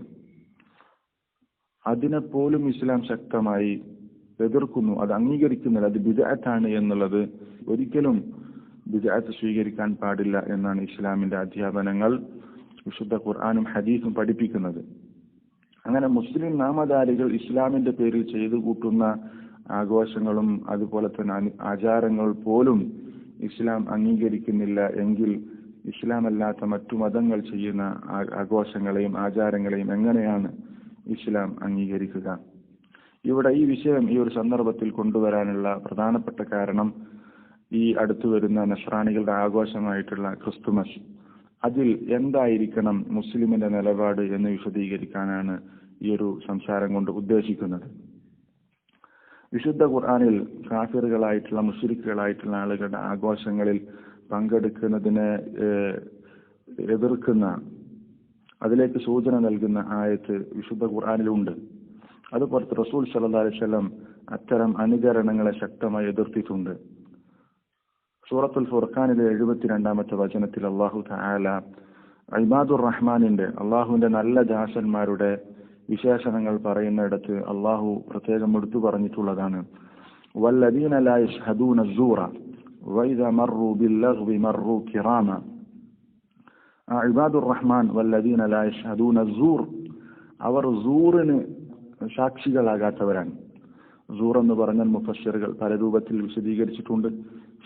അതിനെപ്പോലും ഇസ്ലാം ശക്തമായി എതിർക്കുന്നു. അത് അംഗീകരിക്കുന്നില്ല. അത് ബിദ്അത്താണ് എന്നുള്ളത്, ഒരിക്കലും ബിദ്അത്ത് സ്വീകരിക്കാൻ പാടില്ല എന്നാണ് ഇസ്ലാമിന്റെ അധ്യാപനങ്ങൾ, വിശുദ്ധ ഖുർആനും ഹദീസും പഠിപ്പിക്കുന്നത്. അങ്ങനെ മുസ്ലിം നാമധാരികൾ ഇസ്ലാമിന്റെ പേരിൽ ചെയ്തു കൂട്ടുന്ന ആഘോഷങ്ങളും അതുപോലെ തന്നെ ആചാരങ്ങൾ പോലും ഇസ്ലാം അംഗീകരിക്കുന്നില്ല എങ്കിൽ ഇസ്ലാം അല്ലാത്ത മറ്റു മതങ്ങൾ ചെയ്യുന്ന ആഘോഷങ്ങളെയും ആചാരങ്ങളെയും എങ്ങനെയാണ് ഇസ്ലാം അംഗീകരിക്കുക? ഇവിടെ ഈ വിഷയം ഈ ഒരു സന്ദർഭത്തിൽ കൊണ്ടുവരാനുള്ള പ്രധാനപ്പെട്ട കാരണം, ഈ അടുത്തു വരുന്ന നസ്രാണികളുടെ ആഘോഷമായിട്ടുള്ള ക്രിസ്തുമസ്, അതിൽ എന്തായിരിക്കണം മുസ്ലിമിന്റെ നിലപാട് എന്ന് വിശദീകരിക്കാനാണ് ഈ ഒരു സംസാരം കൊണ്ട് ഉദ്ദേശിക്കുന്നത്. വിശുദ്ധ ഖുർആനിൽ കാഫിറുകളായിട്ടുള്ള, മുശ്രിക്കുകളായിട്ടുള്ള ആളുകളുടെ ആഘോഷങ്ങളിൽ പങ്കെടുക്കുന്നതിനെ എതിർക്കുന്ന, അതിലേക്ക് സൂചന നൽകുന്ന ആയത്ത് വിശുദ്ധ ഖുർആനിലുണ്ട്. അതുപോലെ റസൂൽ സല്ലല്ലാഹു അലൈഹി വസല്ലം അത്തരം അനുകരണങ്ങളെ ശക്തമായി എതിർത്തിട്ടുണ്ട്. സൂറത്തുൽ ഫുർഖാനിലെ 72-ാമത്തെ വചനത്തിൽ അല്ലാഹു തആല ഇബാദുർ റഹ്മാനിന്റെ, അല്ലാഹുവിന്റെ നല്ല ദാസന്മാരുടെ വിശേഷണങ്ങൾ പറയുന്നിടത്ത് അല്ലാഹു പ്രത്യേകം എടുത്തു പറഞ്ഞിട്ടുള്ളതാണ്, വല്ലദീന ലാ യശ്ഹദൂന അസ്സൂറ വഇദാ മർറൂ ബില്ലഗ്വി മർറൂ കിറാമ. ഇബാദുർ റഹ്മാൻ വല്ലദീന ലാ യശ്ഹദൂന അസ്സൂർ, അവർ സൂറിന് സാക്ഷികളാകാത്തവരാണ്. സൂർ എന്ന് പറഞ്ഞാൽ മുഫസ്സിറുകൾ പല രൂപത്തിൽ വിശദീകരിച്ചിട്ടുണ്ട്.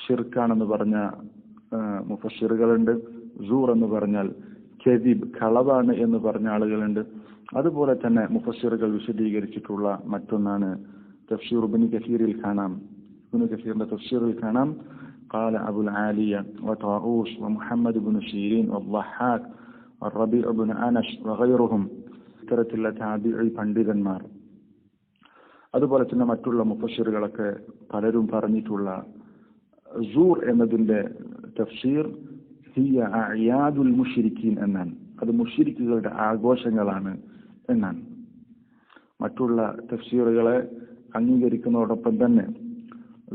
ഷിർക്കാണെന്ന് പറഞ്ഞ മുഫസ്സിറുകളുണ്ട്. സൂർ എന്ന് പറഞ്ഞാൽ കെദിബ്, കളവാണ് എന്ന് പറഞ്ഞ ആളുകളുണ്ട്. അതുപോലെ തന്നെ മുഫസ്സിറുകൾ വിശദീകരിച്ചിട്ടുള്ള മറ്റൊന്നാണ് തഫ്സീർ ഇബ്നു കസീറിൽ കാണാം. ഇബ്നു കസീറിന്റെ തഫ്സീറിൽ കാണാം, قال أبو العالية وطاؤوس ومحمد بن سيرين والضحاك والربيع بن أنس وغيرهم, ഇത്തരത്തിലുള്ള താബിഈ പണ്ഡിതന്മാർ, അതുപോലെ തന്നെ മറ്റുള്ള മുഫസ്സിറുകളൊക്കെ പലരും പറഞ്ഞിട്ടുള്ള സൂർ എന്നതിന്റെ തഫ്സീർ ഹിയ അഅയാദുൽ മുശ്രിക്കീൻ എന്നാണ്. അത് മുശ്രിക്കുകളുടെ ആഘോഷങ്ങളാണ് എന്നാണ്. മറ്റുള്ള തഫ്സീറുകളെ അംഗീകരിക്കുന്നതോടൊപ്പം തന്നെ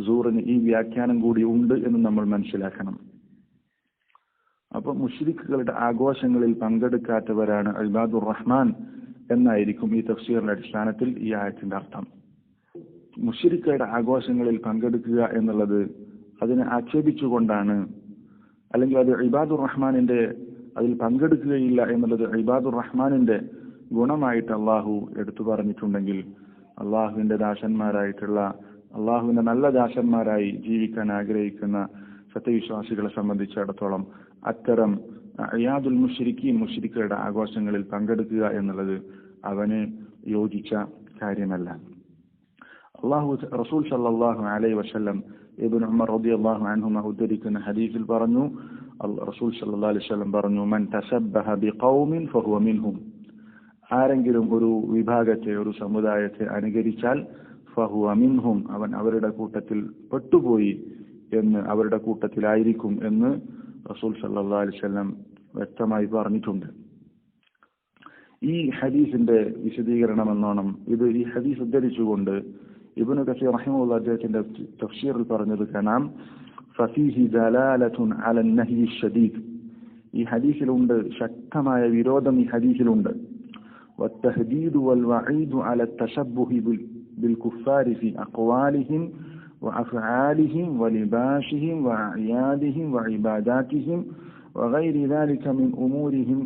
സൂറിന് ഈ വ്യാഖ്യാനം കൂടി ഉണ്ട് എന്ന് നമ്മൾ മനസ്സിലാക്കണം. അപ്പൊ മുശ്രിക്കുകളുടെ ആഘോഷങ്ങളിൽ പങ്കെടുക്കാത്തവരാണ് ഇബാദുർ റഹ്മാൻ എന്നായിരിക്കും ഈ തഫ്സീറിന്റെ അടിസ്ഥാനത്തിൽ ഈ ആയത്തിന്റെ അർത്ഥം. മുശ്രിക്കുകളുടെ ആഘോഷങ്ങളിൽ പങ്കെടുക്കുക എന്നുള്ളത് അതിനെ ആക്ഷേപിച്ചുകൊണ്ടാണ്, അല്ലെങ്കിൽ അത് ഇബാദുർ റഹ്മാനിന്റെ, അതിൽ പങ്കെടുക്കുകയില്ല എന്നുള്ളത് ഇബാദുർ റഹ്മാനിന്റെ ഗുണമായിട്ട് അള്ളാഹു എടുത്തു പറഞ്ഞിട്ടുണ്ടെങ്കിൽ, അള്ളാഹുവിന്റെ ദാസന്മാരായിട്ടുള്ള, അള്ളാഹുവിന്റെ നല്ല ദാസന്മാരായി ജീവിക്കാൻ ആഗ്രഹിക്കുന്ന സത്യവിശ്വാസികളെ സംബന്ധിച്ചിടത്തോളം അത്തരം അയാദുൽ മുശ്രിക്കീൻ, മുശ്രിക്കുകളുടെ ആഘോഷങ്ങളിൽ പങ്കെടുക്കുക എന്നുള്ളത് അവന് യോജിച്ച കാര്യമല്ല. റസൂൽ സല്ലല്ലാഹു അലൈഹി വസല്ലം ഇബ്നു ഉമർ റളിയല്ലാഹു അൻഹുമ ഉദ്ധരിക്കുന്ന ഹദീസിൽ പറഞ്ഞു, റസൂൽ സല്ലല്ലാഹു അലൈഹി വസല്ലം പറഞ്ഞു, മൻ തശബ്ബഹ ബിഖൗമിൻ ഫഹുവ മിൻഹും, ആരെങ്കിലും ഒരു വിഭാഗത്തെ, ഒരു സമുദായത്തെ അനുകരിച്ചാൽ ഫഹുവ മിൻഹും, അവൻ അവരുടെ കൂട്ടത്തിൽ പെട്ടുപോയി എന്ന്, അവരുടെ കൂട്ടത്തിലായിരിക്കും എന്ന് റസൂൽ സല്ലല്ലാഹു അലൈഹി വസല്ലം വ്യക്തമായി പറഞ്ഞിട്ടുണ്ട്. ഈ ഹദീസിന്റെ വിശദീകരണം എന്നോണം ഇത്, ഈ ഹദീസ് ഉദ്ധരിച്ചുകൊണ്ട് ഇബ്നു കസീർ റഹിമഹുല്ലാഹ് അദ്ദേഹത്തിന്റെ തഫ്സീറിൽ പറഞ്ഞത് കാണാം, ഫഫീഹി ദലാലത്തുൻ അലൻ നഹ്യി ശദീദ്, ഈ ഹദീസിലുണ്ട് ശക്തമായ വിരോധം, ഈ ഹദീസിലുണ്ട്. വത്തഹ്ദീദു വൽ വഈദു അല തശബ്ബുഹി بالكفار في أقوالهم وأفعالهم ولباسهم وأعيادهم وعباداتهم وغير ذلك من أمورهم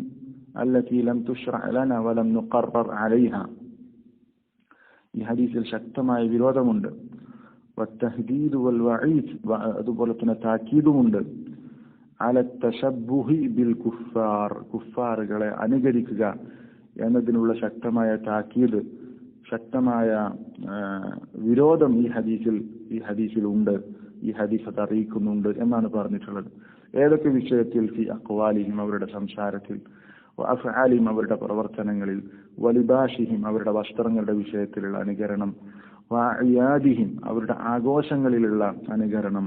التي لم تشرع لنا ولم نقرر عليها. ഈ ഹദീസിൽ ശക്തമായ വിരോധമുണ്ട്. വത്തഹ്ദീദ് വൽ വഈദ്, അതുപോലെ തന്നെ താക്കീതുമുണ്ട്. അല തശബ്ബുഹി ബിൽ കുഫാർ, കുഫാറുകളെ അനുകരിക്കുക എന്നതിനുള്ള ശക്തമായ താക്കീത് ശക്തമായ വിരോധം ഈ ഹദീസിൽ ഉണ്ട്, ഈ ഹദീസ് അത് അറിയിക്കുന്നുണ്ട് എന്നാണ് പറഞ്ഞിട്ടുള്ളത്. ഏതൊക്കെ വിഷയത്തിൽ? ഫി അഖ്വാലിഹിം, അവരുടെ സംസാരത്തിൽ, വഅഫ്ആലിഹിം, അവരുടെ പ്രവർത്തനങ്ങളിൽ, വലിബാഷിഹിം, അവരുടെ വസ്ത്രങ്ങളുടെ വിഷയത്തിലുള്ള അനുകരണം, വഅയാദിഹിം, അവരുടെ ആഘോഷങ്ങളിലുള്ള അനുകരണം,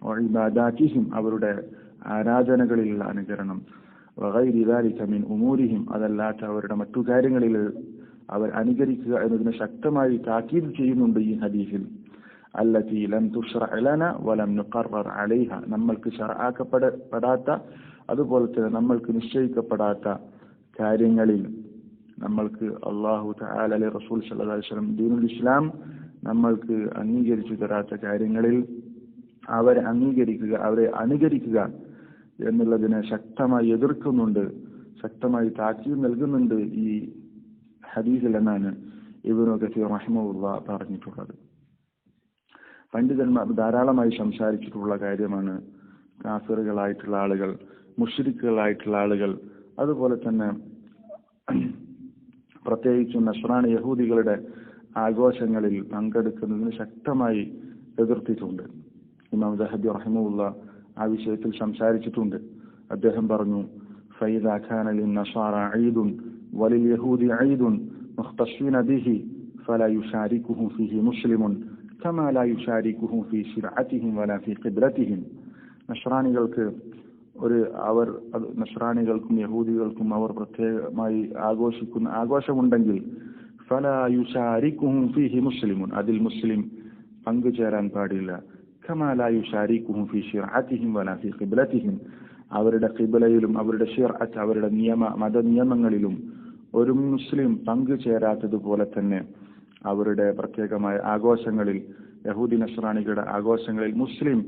വഇബാദാതിഹിം, അവരുടെ ആരാധനകളിലുള്ള അനുകരണം, വഗൈരി ദാലിക മിൻ ഉമൂരിഹിം, അതല്ലാത്ത അവരുടെ മറ്റു കാര്യങ്ങളിൽ അവർ അനുകരിക്കുക എന്നതിനെ ശക്തമായി താക്കീത് ചെയ്യുന്നുണ്ട് ഈ ഹദീസിൽ. അല്ലതി ലം തുശ്റഅ ലനാ വലം നുഖറർ അലൈഹ, നമ്മൾക്ക് ശർആക്കപ്പെടാത്ത, അതുപോലെ തന്നെ നമ്മൾക്ക് നിശ്ചയിക്കപ്പെടാത്ത കാര്യങ്ങളിൽ, നമ്മൾക്ക് അല്ലാഹു തആല റസൂൽ സല്ലല്ലാഹു അലൈഹി വസല്ലം ദീനുൽ ഇസ്ലാം നമ്മൾക്ക് അംഗീകരിച്ചു തരാത്ത കാര്യങ്ങളിൽ അവരെ അനുകരിക്കുക എന്നുള്ളതിനെ ശക്തമായി എതിർക്കുന്നുണ്ട്, ശക്തമായി താക്കീത് നൽകുന്നുണ്ട് ഈ ഹദീസിൽ എന്നാണ് ഇബ്നു കസീർ റഹിമഹുല്ലാഹ് പറഞ്ഞിട്ടുള്ളത്. പണ്ഡിതന്മാർ ധാരാളമായി സംസാരിച്ചിട്ടുള്ള കാര്യമാണ് കാഫിറുകളായിട്ടുള്ള ആളുകൾ, മുശ്രിക്കുകളായിട്ടുള്ള ആളുകൾ, അതുപോലെ തന്നെ പ്രത്യേകിച്ചും നസ്രാനി യഹൂദികളുടെ ആഘോഷങ്ങളിൽ പങ്കെടുക്കുന്നതിന് ശക്തമായി എതിർത്തിട്ടുണ്ട്. ഇമാം ദഹബി റഹിമഹുല്ലാഹ് ആ വിഷയത്തിൽ സംസാരിച്ചിട്ടുണ്ട്. അദ്ദേഹം പറഞ്ഞു, ഫൈദാ കാന ലിന്നസാറ ഈദുൻ വലിൽയഹൂദി ഈദുൻ മുഖ്തസ്സീന ബിഹി ഫലാ യുശാരികുഹു ഫീഹി മുസ്ലിമുൻ കമാ ലാ യുശാരികുഹു ഫീ ശിർഅതിഹിം വലാ ഫീ ഖിബ്ലതിഹിം. നസ്രാനികൾക്കും യഹൂദികൾക്കും അവർ പ്രത്യേകമായി ആഘോഷിക്കുന്ന ആഘോഷമുണ്ടെങ്കിൽ ഫലാ യുശാരികുഹു ഫീഹി മുസ്ലിമുൻ, അതിൽ മുസ്ലിം പങ്കുചേരാൻ പാടില്ല. കമാ ലാ യുശാരികുഹു ഫീ ശിർഅതിഹിം വലാ ഫീ ഖിബ്ലതിഹിം, അവരുടെ ഖിബ്ലയിലും അവരുടെ ശിർഅത്ത്, അവരുടെ മതനിയമങ്ങളിലും ഒരു മുസ്ലിം പങ്കുചേരാത്തതുപോലെ തന്നെ അവരുടെ പ്രത്യേകമായ ആഘോഷങ്ങളിൽ, യഹൂദി നസ്രാനികളുടെ ആഘോഷങ്ങളിൽ മുസ്ലിം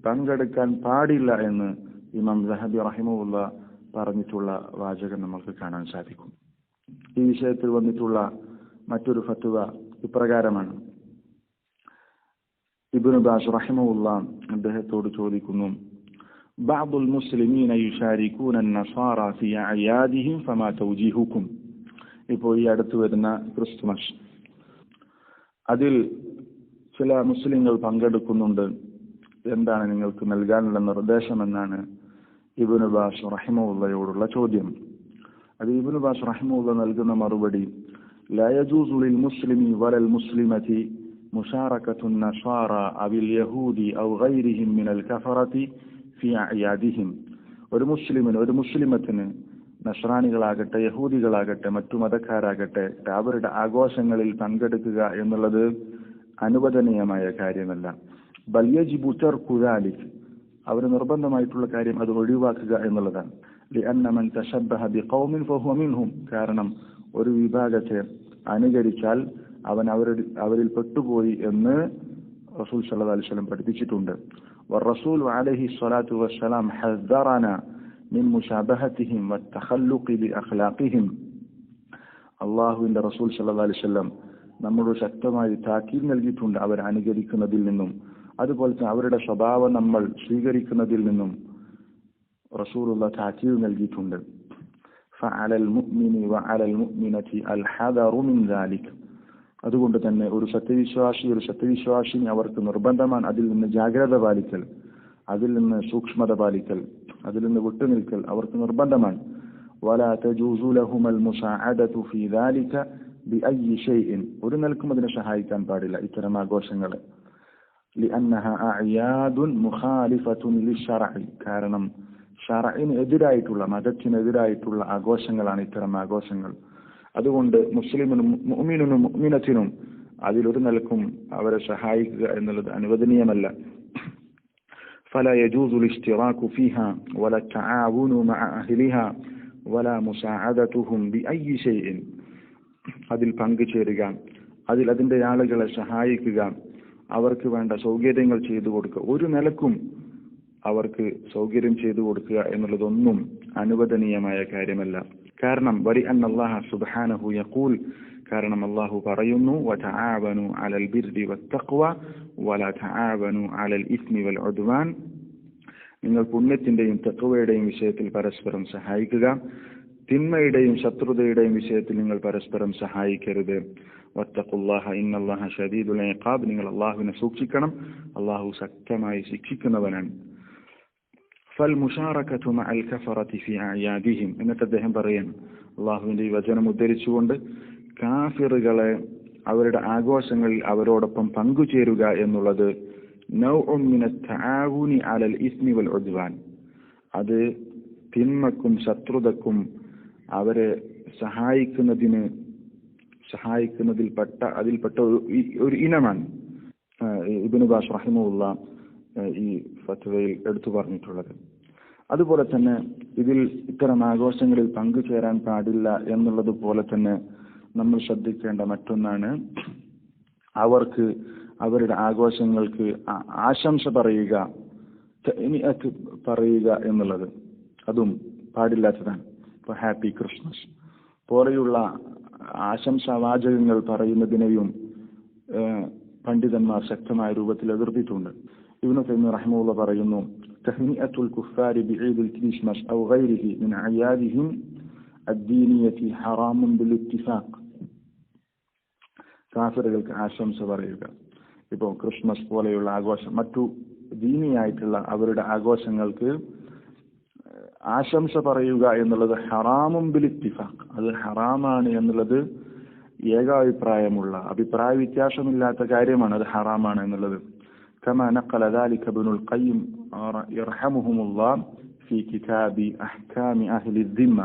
പങ്കെടുക്കാൻ പാടില്ല എന്ന് ഇമാം ദഹബി റഹിമഹുല്ലാഹ് പറഞ്ഞിട്ടുള്ള വാചകം നമുക്ക് കാണാൻ സാധിക്കും. ഈ വിഷയത്തിൽ വന്നിട്ടുള്ള മറ്റൊരു ഫത്വ ഇപ്രകാരമാണ്. ഇബ്നു ബാസ് റഹിമഹുല്ലാഹ് അദ്ദേഹത്തോട് ചോദിക്കുന്നു, ബഅദുൽ മുസ്ലിമീന യുശാരികൂന അൻ-നസാറ ഫീ അയാദിഹിം ഫമാ തൗജീഹുകും. ഇപ്പോൾ ഈ അടുത്ത് വരുന്ന ക്രിസ്തുമസ്, അതിൽ ചില മുസ്ലിങ്ങൾ പങ്കെടുക്കുന്നുണ്ട്, എന്താണ് നിങ്ങൾക്ക് നൽകാനുള്ള നിർദ്ദേശം എന്നാണ് ഇബ്നു ബാസ് റഹിമഹുല്ലാഹയോടുള്ള ചോദ്യം. അത് ഇബ്നു ബാസ് റഹിമഹുല്ലാഹ് നൽകുന്ന മറുപടി, ലാ യജൂസു ലിൽ മുസ്ലിമി വലൽ മുസ്ലിമതി മുശാറകത്തു നസാറ അവിൽ യഹൂദി ഔ ഗൈരിഹിം മിനൽ കഫറതി ഫി അയാദിഹിം. ഒരു മുസ്ലിമത്തിന് നസ്രാനികളാകട്ടെ, യഹൂദികളാകട്ടെ, മറ്റു മതക്കാരാകട്ടെ, അവരുടെ ആഘോഷങ്ങളിൽ പങ്കെടുക്കുക എന്നുള്ളത് അനുവദനീയമായ കാര്യമല്ല. ബൽ യജിബു തർകു ദാലിക്, അവർ നിർബന്ധമായിട്ടുള്ള കാര്യം അത് ഒഴിവാക്കുക എന്നുള്ളതാണ്. ലിഅന്ന മൻ തശബ്ബഹ ബിഖൗമിൻ ഫഹുവ മിൻഹും, കാരണം ഒരു വിഭാഗത്തെ അനുകരിച്ചാൽ അവൻ അവരിൽ പെട്ടുപോയി എന്ന് റസൂൽ സല്ലല്ലാഹു അലൈഹി വസല്ലം പഠിപ്പിച്ചിട്ടുണ്ട്. വറസൂൽ അലൈഹി സ്വലാത്തു വസ്സലാം ഹദ്ദറന മിൻ മുശാബഹതിഹിം വത്തഖല്ലുഖി ബിഅഖ്ലാഖിഹിം. അല്ലാഹുവിന്റെ റസൂൽ സല്ലല്ലാഹു അലൈഹി വസല്ലം നമ്മോട് ശക്തമായി താക്കീത് നൽകിയിട്ടുണ്ട് അവരെ അനുകരിക്കുന്നതിൽ നിന്നും, അതുപോലെ തന്നെ അവരുടെ സ്വഭാവം നമ്മൾ സ്വീകരിക്കുന്നതിൽ നിന്നും റസൂലുള്ളാഹി താക്കീത് നൽകിയിട്ടുണ്ട്. ഫഅലൽ മുഅ്മിനി വഅലൽ മുഅ്മിനതി അൽ ഹദറു മിൻ ദാലിക്. അതുകൊണ്ട് തന്നെ ഒരു സത്യവിശ്വാസി അവർക്ക് നിർബന്ധമാണ് അതിൽ നിന്ന് ജാഗ്രത പാലിക്കൽ, അതിൽ നിന്ന് സൂക്ഷ്മത പാലിക്കൽ, അതിൽ നിന്ന് വിട്ടുനിൽക്കൽ അവർക്ക് നിർബന്ധമാണ്. വലാ തജൂസു ലഹുമൽ മുസാഅദതു ഫീ ദാലിക ബിഅയ്യി ഷൈഇൻ, ഒരു നിലക്കും അതിനെ സഹായിക്കാൻ പാടില്ല ഇത്തരം ആഘോഷങ്ങളെ. ലിഅന്നഹ അഅയാദുൻ മുഖാലിഫത്തുൻ ലിശ്ശറഇ, കാരണം ശറഇന് എതിരായിട്ടുള്ള, മതത്തിനെതിരായിട്ടുള്ള ആഘോഷങ്ങളാണ് ഇത്തരം ആഘോഷങ്ങൾ. അതുകൊണ്ട് മുസ്ലിമിനും മുഅ്മിനും മുഅ്മിനത്തിനും അതിലൊരു നിലക്കും അവരെ സഹായിക്കുക എന്നുള്ളത് അനുവദനീയമല്ല. فلا يجوز الاشتراك فيها ولا التعاون مع أهلها ولا مساعدتهم بأي شيء. അതിൽ പങ്കുചേരുക, അതിന്റെ ആളുകളെ സഹായിക്കുക, അവർക്ക് വേണ്ട സൗകര്യങ്ങൾ ചെയ്തു കൊടുക്കുക, ഒരു നിലക്കും അവർക്ക് സൗകര്യം ചെയ്തു കൊടുക്കുക എന്നുള്ളതൊന്നും അനുവദനീയമായ കാര്യമല്ല. കാരണം വലിഅന്ന അല്ലാഹ സുബ്ഹാനഹു യഖൂൽ, കാരണം അല്ലാഹു പറയുന്നു, വതആവനു അലൽ ബിർരി വത്തഖ്വ വലാ തആവനു അലൽ ഇസ്മി വൽ ഉദ്വാൻ, നിങ്ങൾ പുണ്യത്തിന്റെയും തഖ്വയുടെയും വിഷയത്തിൽ പരസ്പരം സഹായിക്കുക, തിന്മയുടെയും ശത്രുതയുടെയും വിഷയത്തിൽ നിങ്ങൾ പരസ്പരം സഹായിക്കരുത്. വത്തഖുല്ലാഹ ഇന്നല്ലാഹ ശദീദുൽ ഇഖാബ്, നിങ്ങൾ അള്ളാഹുവിനെ സൂക്ഷിക്കണം, അള്ളാഹു ശക്തമായി ശിക്ഷിക്കുന്നവനാണ്. ഫൽ മുശാറകതു മഅൽ കഫറതി ഫി അയാദിഹിം, എന്നിട്ട് അദ്ദേഹം പറയുന്നു, അള്ളാഹുവിന്റെ ഈ വചനം ഉദ്ധരിച്ചുകൊണ്ട്, കാഫിറുകളെ അവരുടെ ആഘോഷങ്ങളിൽ അവരോടൊപ്പം പങ്കുചേരുക എന്നുള്ളത് നൗഉൻ മിനത് തആവുനി അലൽ ഇസ്മി വൽ ഉദ്വാൻ, അത് തിന്മക്കും ശത്രുതക്കും അവരെ അതിൽപ്പെട്ട ഒരു ഇനമാണ്. ഇബ്നു ബാസ് റഹിമഹുല്ലാഹ് ഈ ഫത്വയിൽ എടുത്തു പറഞ്ഞിട്ടുള്ളത്. അതുപോലെ തന്നെ ഇതിൽ ഇത്തരം ആഘോഷങ്ങളിൽ പങ്കുചേരാൻ പാടില്ല എന്നുള്ളത് പോലെ തന്നെ നമ്മൾ ശ്രദ്ധിക്കേണ്ട മറ്റൊന്നാണ്, അവർക്ക് അവരുടെ ആഘോഷങ്ങൾക്ക് ആശംസ പറയുക എന്നുള്ളത്. അതും പാടില്ലാത്തതാണ്. ഇപ്പോൾ ഹാപ്പി ക്രിസ്മസ് പോലെയുള്ള ആശംസാവാചകങ്ങൾ പറയുന്നതിനെയും പണ്ഡിതന്മാർ ശക്തമായ രൂപത്തിൽ എതിർത്തിട്ടുണ്ട്. ഇബ്നു തൈമിയ്യ റഹിമഹുല്ലാഹ് പറയുന്നു, തഹ്നിഅത്തുൽ കുഫാരി ബിഈദുൽ ക്രിസ്മസ് ഔ ഗൈരിഹി മിൻ അയാദിഹിം അദ്ദീനിയതി ഹറാമുൻ ബിൽ ഇത്തിഫാഖ്. കാഫിറുകൾക്ക് ആശംസ പറയുക, ഇപ്പോൾ ക്രിസ്മസ് പോലെയുള്ള ആഘോഷം, മറ്റു ദീനിയായിട്ടുള്ള അവരുടെ ആഘോഷങ്ങൾക്ക് ആശംസ പറയുക എന്നുള്ളത് ഹറാമും ബിൽ ഇത്തിഫാഖ്, അത് ഹറാമാണ് എന്നുള്ളത് അഭിപ്രായ വ്യത്യാസമില്ലാത്ത കാര്യമാണ്, അത് ഹറാമാണ് എന്നുള്ളത്. കമാ നഖല ദാലിക ഇബ്നുൽ ഖയ്യിം യർഹമുഹുമുല്ലാഹ് ഫീ കിതാബി അഹ്കാമി അഹ്ലി ദിമ്മ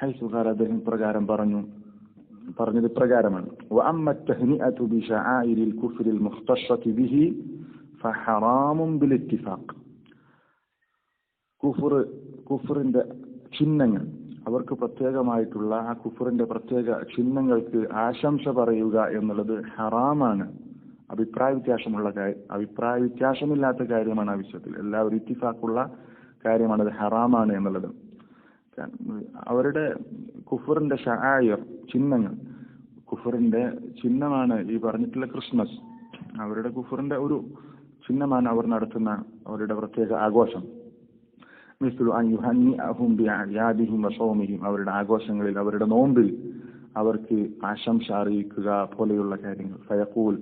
ഹൈസു ഖാല, അദ്ദേഹം പ്രകാരം പറഞ്ഞത് പ്രകാരമാണ്, വഅമ്മ തഹ്നിഅതു ബി ശആഇരിൽ കുഫ്രിൽ മുഖ്തസ്സതി ബിഹി ഫഹറാമുൻ ബിൽ ഇത്തിഫാഖ്. കുഫറിന്റെ ചിഹ്നങ്ങൾ, അവർക്ക് പ്രത്യേകമായിട്ടുള്ള ആ കുഫറിന്റെ പ്രത്യേക ചിഹ്നങ്ങൾക്ക് ആശംസ പറയുക എന്നുള്ളത് ഹറാമാണ്. അഭിപ്രായ വ്യത്യാസമില്ലാത്ത കാര്യമാണ് ആ വിഷയത്തിൽ, എല്ലാവരും ഇത്തിഫാഖുള്ള കാര്യമാണ്, അത് ഹറാമാണ് എന്നുള്ളത്. അവരുടെ കുഫറിന്റെ ശആയിർ, ചിഹ്നങ്ങൾ, കുഫറിന്റെ ചിഹ്നമാണ് ഈ പറഞ്ഞിട്ടുള്ള ക്രിസ്മസ്. അവരുടെ കുഫറിന്റെ ഒരു ചിഹ്നമാണ് അവർ നടത്തുന്ന അവരുടെ പ്രത്യേക ആഘോഷം. മിസ്ലു അൻ യുഹന്നിഅഹും ബിഅയാദിഹിം വസൗമിഹിം, അവരുടെ ആഘോഷങ്ങളിൽ അവരുടെ നോമ്പിൽ അവർക്ക് ആശംസ അറിയിക്കുക പോലെയുള്ള കാര്യങ്ങൾ. ഫയഖൂൽ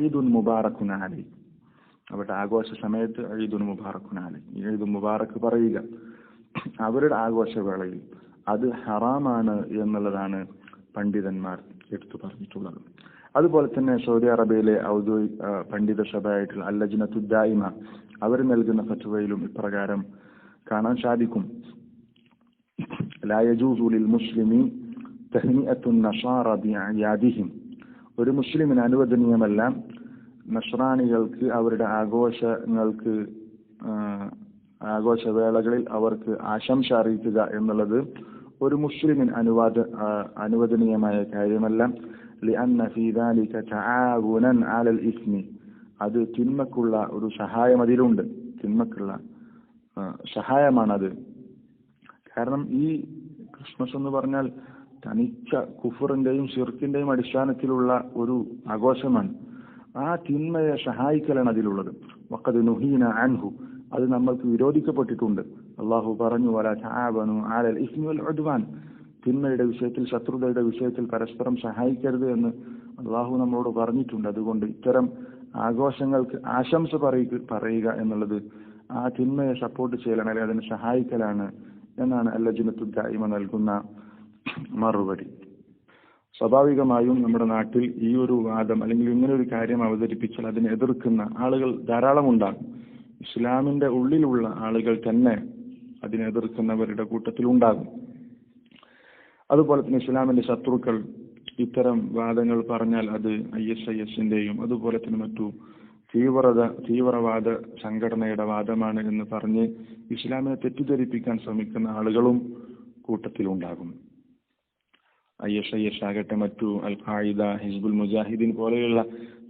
ഈദുൻ മുബാറക്കുൻ അലൈ, അവരുടെ ആഘോഷ സമയത്ത് ഈദുൻ മുബാറക്കുൻ അലൈ, ഈദ് മുബാറക്ക് പറയുക അവരുടെ ആഘോഷവേളയിൽ, അത് ഹറാമാണ് എന്നുള്ളതാണ് പണ്ഡിതന്മാർ എടുത്തു പറഞ്ഞിട്ടുള്ളത്. അതുപോലെ തന്നെ സൗദി അറേബ്യയിലെ ഔദ്യോഗിക പണ്ഡിത സഭയായിട്ടുള്ള അൽ-ലജ്നത്തു ദായിമ അവർ നൽകുന്ന ഫത്വയിലും ഇപ്രകാരം കാണാൻ സാധിക്കും, ലാ യജൂസു ലിൽ മുസ്ലിമി തഹ്നിഅത്തുൻ നസാറ ബിഅയാദിഹിം, ഒരു മുസ്ലിമിന് അനുവദനീയമല്ല നസ്രാനികൾക്ക് അവരുടെ ആഘോഷവേളകളിൽ അവർക്ക് ആശംസ അറിയിക്കുക എന്നുള്ളത് ഒരു മുസ്ലിമിന് അനുവദനീയമായ കാര്യമല്ല. ലിഅന്ന ഫീ ദാലിക തആവുനൻ അലൽ ഇസ്മി, അത് തിന്മക്കുള്ള ഒരു സഹായം അതിലുണ്ട്, തിന്മക്കുള്ള സഹായമാണത്. കാരണം ഈ ക്രിസ്മസ് എന്ന് പറഞ്ഞാൽ തനിച്ച കുഫറിന്റെയും ശിർക്കിന്റെയും അടിസ്ഥാനത്തിലുള്ള ഒരു ആഘോഷമാണ്. ആ തിന്മയെ സഹായിക്കലാണ് അതിലുള്ളത്. വഖദ് നുഹീന അൻഹു, അത് നമ്മൾക്ക് വിരോധിക്കപ്പെട്ടിട്ടുണ്ട്. അള്ളാഹു പറഞ്ഞു, വലാ തആവനു അലൽ ഇസ്മി വൽ ഉദ്വാൻ, തിന്മയുടെ വിഷയത്തിൽ, ശത്രുതയുടെ വിഷയത്തിൽ പരസ്പരം സഹായിക്കരുത് എന്ന് അള്ളാഹു നമ്മളോട് പറഞ്ഞിട്ടുണ്ട്. അതുകൊണ്ട് ഇത്തരം ആഘോഷങ്ങൾക്ക് ആശംസ പറയുക എന്നുള്ളത് ആ തിന്മയെ സപ്പോർട്ട് ചെയ്യലാണ്, അല്ലെങ്കിൽ അതിനെ സഹായിക്കലാണ് എന്നാണ് അൽ-ലജ്നത്തു ദായിമ നൽകുന്ന മറുപടി. സ്വാഭാവികമായും നമ്മുടെ നാട്ടിൽ ഈ ഒരു വാദം അല്ലെങ്കിൽ ഇങ്ങനെ ഒരു കാര്യം അവതരിപ്പിച്ചാൽ അതിനെ എതിർക്കുന്ന ആളുകൾ ധാരാളം ഉണ്ടാകും. ഇസ്ലാമിന്റെ ഉള്ളിലുള്ള ആളുകൾ തന്നെ അതിനെ എതിർക്കുന്നവരുടെ കൂട്ടത്തിൽ ഉണ്ടാകും. അതുപോലെ തന്നെ ഇസ്ലാമിന്റെ ശത്രുക്കൾ ഇത്തരം വാദങ്ങൾ പറഞ്ഞാൽ അത് ISIS-ന്റെയും അതുപോലെ തന്നെ മറ്റു തീവ്രവാദ സംഘടനയുടെ വാദമാണ് എന്ന് പറഞ്ഞ് ഇസ്ലാമിനെ തെറ്റിദ്ധരിപ്പിക്കാൻ ശ്രമിക്കുന്ന ആളുകളും കൂട്ടത്തിലുണ്ടാകും. ISIS ആകട്ടെ മറ്റു അൽ-ഖായിദ, ഹിസ്ബുൽ മുജാഹിദീൻ പോലെയുള്ള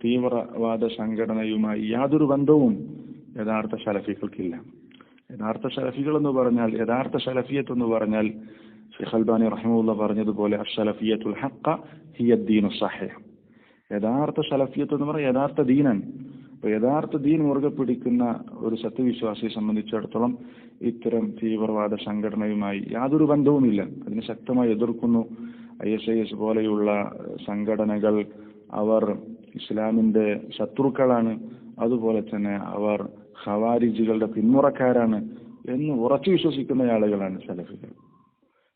തീവ്രവാദ സംഘടനയുമായി യാതൊരു ബന്ധവും യഥാർത്ഥ സലഫികൾക്കില്ല. യഥാർത്ഥ സലഫികൾ എന്ന് പറഞ്ഞാൽ, യഥാർത്ഥ സലഫിയത്ത് എന്ന് പറഞ്ഞാൽ ശൈഖ് അൽബാനി റഹിമഹുല്ലാഹ് പറഞ്ഞതുപോലെ അസ്സലഫിയത്തുൽ ഹഖ്ഖ ഹിയ ദീനു സ്വഹീഹ്, യഥാർത്ഥ സലഫിയത്ത് എന്ന് പറഞ്ഞാൽ യഥാർത്ഥ ദീനാണ്. അപ്പോൾ യഥാർത്ഥ ദീൻ മുറുകെ പിടിക്കുന്ന ഒരു സത്യവിശ്വാസിയെ സംബന്ധിച്ചിടത്തോളം ഇത്തരം തീവ്രവാദ സംഘടനയുമായി യാതൊരു ബന്ധവുമില്ല. അതിനെ ശക്തമായി എതിർക്കുന്നു, ISIS പോലെയുള്ള സംഘടനകൾ അവർ ഇസ്ലാമിന്റെ ശത്രുക്കളാണ്, അതുപോലെ തന്നെ അവർ ഖവാരിജികളുടെ പിന്മുറക്കാരാണ് എന്ന് ഉറച്ചു വിശ്വസിക്കുന്ന ആളുകളാണ് സലഫികൾ.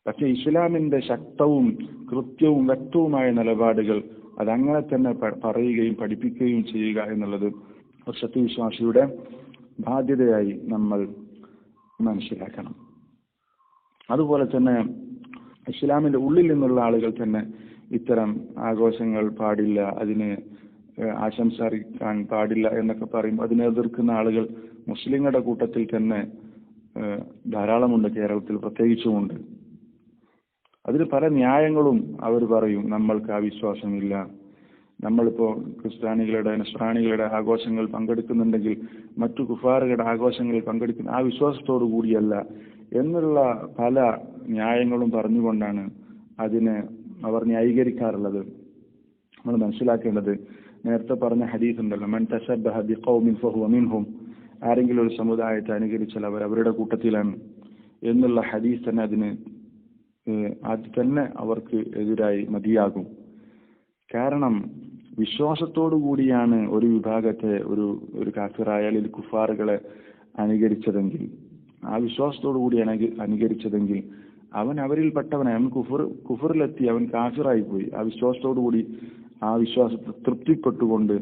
പക്ഷെ ഇസ്ലാമിന്റെ ശക്തവും കൃത്യവും വ്യക്തവുമായ നിലപാടുകൾ അതങ്ങനെ തന്നെ പറയുകയും പഠിപ്പിക്കുകയും ചെയ്യുക എന്നുള്ളത് ഒരു സത്യവിശ്വാസിയുടെ ബാധ്യതയായി നമ്മൾ മനസ്സിലാക്കണം. അതുപോലെ തന്നെ ഇസ്ലാമിന്റെ ഉള്ളിൽ നിന്നുള്ള ആളുകൾ തന്നെ ഇത്തരം ആഘോഷങ്ങൾ പാടില്ല, അതിന് ആശംസ അറിയിക്കാൻ പാടില്ല എന്നൊക്കെ പറയുമ്പോൾ അതിനെ എതിർക്കുന്ന ആളുകൾ മുസ്ലിങ്ങളുടെ കൂട്ടത്തിൽ തന്നെ ധാരാളമുണ്ട്, കേരളത്തിൽ പ്രത്യേകിച്ചുമുണ്ട്. അതിന് പല ന്യായങ്ങളും അവർ പറയും. നമ്മൾക്ക് ആ വിശ്വാസമില്ല, നമ്മളിപ്പോ ക്രിസ്ത്യാനികളുടെ നസ്രാണികളുടെ ആഘോഷങ്ങൾ പങ്കെടുക്കുന്നുണ്ടെങ്കിൽ മറ്റു കുഫാറുകളുടെ ആഘോഷങ്ങളിൽ പങ്കെടുക്കുന്ന ആ വിശ്വാസത്തോടു കൂടിയല്ല എന്നുള്ള പല ന്യായങ്ങളും പറഞ്ഞുകൊണ്ടാണ് അതിനെ അവർ ന്യായീകരിക്കാറുള്ളത്. നമ്മൾ മനസ്സിലാക്കേണ്ടത്, നേരത്തെ പറഞ്ഞ ഹദീസ് ഉണ്ടല്ലോ, മൻ തശബ്ബഹ ബിഖൗമിൻ ഫഹുവ മിൻഹും, ആരെങ്കിലും ഒരു സമുദായത്തെ അനുകരിച്ചാൽ അവർ അവരുടെ കൂട്ടത്തിലാണ് എന്നുള്ള ഹദീസ് തന്നെ അതിന് അത് തന്നെ അവർക്ക് എതിരായി മതിയാകും. കാരണം വിശ്വാസത്തോടു കൂടിയാണ് ഒരു വിഭാഗത്തെ ഒരു കാഫിറായ അല്ലെങ്കിൽ കുഫാറുകളെ അനുകരിച്ചതെങ്കിൽ, ആ വിശ്വാസത്തോടു കൂടിയാണ് അനുകരിച്ചതെങ്കിൽ അവൻ അവരിൽപ്പെട്ടവനായി, അവൻ കുഫറിലെത്തി, അവൻ കാഫിറായി പോയി. ആ വിശ്വാസത്തോടു കൂടി ആ വിശ്വാസത്തെ തൃപ്തിപ്പെട്ടുകൊണ്ട്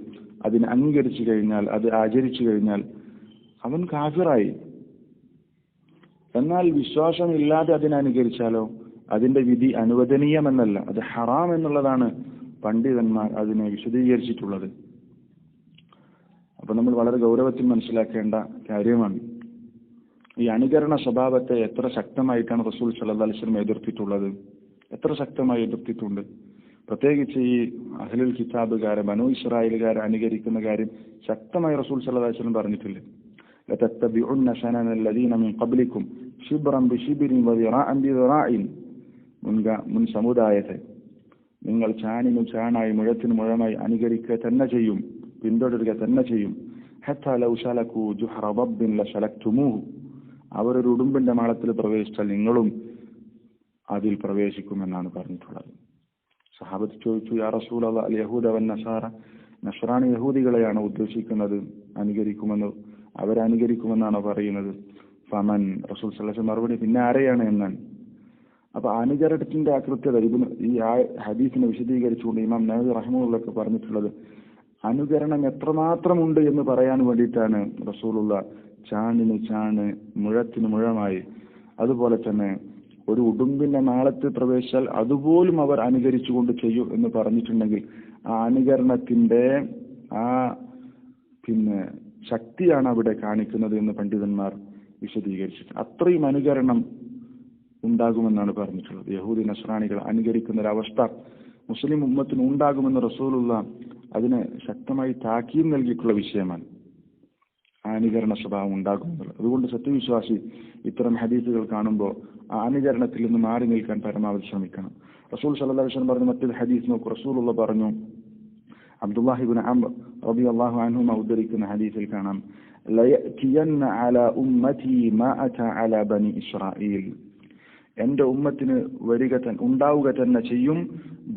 അതിനെ അംഗീകരിച്ചു കഴിഞ്ഞാൽ, അത് ആചരിച്ചു കഴിഞ്ഞാൽ അവൻ കാഫിറായി. എന്നാൽ വിശ്വാസമില്ലാതെ അതിനെ അനുകരിച്ചാലോ അതിന്റെ വിധി അനുവദനീയമെന്നല്ല, അത് ഹറാം എന്നുള്ളതാണ് പണ്ഡിതന്മാർ അതിനെ വിശദീകരിച്ചിട്ടുള്ളത്. അപ്പൊ നമ്മൾ വളരെ ഗൗരവത്തിൽ മനസ്സിലാക്കേണ്ട കാര്യമാണ്. ഈ അനുകരണ സ്വഭാവത്തെ എത്ര ശക്തമായിട്ടാണ് റസൂൽ സല്ലല്ലാഹു അലൈഹി വസല്ലം എതിർത്തിട്ടുള്ളത്, എത്ര ശക്തമായി എതിർത്തിട്ടുണ്ട്. പ്രത്യേകിച്ച് ഈ അഹ്ലുൽ കിതാബുകാരെ, ബനൂ ഇസ്രായേലുകാരെ അനുകരിക്കുന്ന കാര്യം ശക്തമായി റസൂൽ സല്ലല്ലാഹു അലൈഹി വസല്ലം പറഞ്ഞിട്ടില്ലേ. ലതത്തബിഉന്ന ശനന അല്ലദീന മിൻ ഖബ്ലികും ശിബ്റൻ ബിശിബ്രിൻ വദിറാഅൻ ബിദിറാഇൻ, മുൻ സമുദായത്തെ നിങ്ങൾ ചാനിനും ചാണായി മുഴത്തിനും മുഴമായി അനുകരിക്കുക തന്നെ ചെയ്യും, പിന്തുടരുക തന്നെ ചെയ്യും. ഹത്താ ലൗ ശലകൂ ജുഹറ ദബ്ബിൻ ലശലക്തുമൂഹു, അവരൊരു ഉടുമ്പിന്റെ മാളത്തിൽ പ്രവേശിച്ചാൽ നിങ്ങളും അതിൽ പ്രവേശിക്കുമെന്നാണ് പറഞ്ഞിട്ടുള്ളത്. സഹാബത്ത് ചോദിച്ചു, യാ റസൂലല്ലാഹ് അൽ യഹൂദ വൻ നസാറ, നസ്രാനി യഹൂദികളെയാണ് ഉദ്ദേശിക്കുന്നത് അനുകരിക്കുമെന്ന്, അവരനുകരിക്കുമെന്നാണ് പറയുന്നത്. ഫമൻ, റസൂൽ സല്ലല്ലാഹു അലൈഹി വസല്ലം മറുപടി, പിന്നെ ആരെയാണ് എന്നാണ്. അപ്പൊ അനുകരണത്തിന്റെ ആ കൃത്യത ഈ ഹദീസിനെ വിശദീകരിച്ചുകൊണ്ട് ഇമാം നവവി റഹിമഹുള്ളാഹ് പറഞ്ഞിട്ടുള്ളത്, അനുകരണം എത്രമാത്രമുണ്ട് എന്ന് പറയാൻ വേണ്ടിയിട്ടാണ് റസൂലുള്ള ചാണിന് ചാണ് മുഴത്തിന് മുഴമായി, അതുപോലെ തന്നെ ഒരു ഉടുമ്പിന്റെ മാളത്തിൽ പ്രവേശിച്ചാൽ അതുപോലും അവർ അനുകരിച്ചുകൊണ്ട് ചെയ്യും എന്ന് പറഞ്ഞിട്ടുണ്ടെങ്കിൽ ആ അനുകരണത്തിന്റെ ആ ശക്തിയാണ് അവിടെ കാണിക്കുന്നത് എന്ന് പണ്ഡിതന്മാർ വിശദീകരിച്ചിട്ട്. അത്രയും അനുകരണം ഉണ്ടാകുമെന്നാണ് പറഞ്ഞിട്ടുള്ളത്. യഹൂദി നസ്രാണികൾ അനുകരിക്കുന്ന ഒരവസ്ഥ മുസ്ലിം ഉമ്മത്തിന് ഉണ്ടാകുമെന്ന് റസൂലുള്ള അതിന് ശക്തമായി താക്കീത് നൽകിയിട്ടുള്ള വിഷയമാണ്. അനുകരണ സ്വഭാവം ഉണ്ടാകുമെന്നുള്ളത്. അതുകൊണ്ട് സത്യവിശ്വാസി ഇത്തരം ഹദീസുകൾ കാണുമ്പോൾ ആ അനുകരണത്തിൽ നിന്ന് മാറി നിൽക്കാൻ പരമാവധി ശ്രമിക്കണം. റസൂൽ സല്ലല്ലാഹു അലൈഹി വസല്ലം പറഞ്ഞ മറ്റൊരു ഹദീസ് നോക്കൂ. റസൂലുള്ള പറഞ്ഞു, അബ്ദുല്ലാഹി ഇബ്നു അംർ റളിയല്ലാഹു അൻഹുമ ഉദ്ധരിക്കുന്ന ഹദീസിൽ കാണാം, ലയഅതിയന്ന അലാ ഉമ്മതി മാ അതാ അലാ ബനി ഇസ്രായീൽ, എന്റെ ഉമ്മത്തിന് ഉണ്ടാവുക തന്നെ ചെയ്യും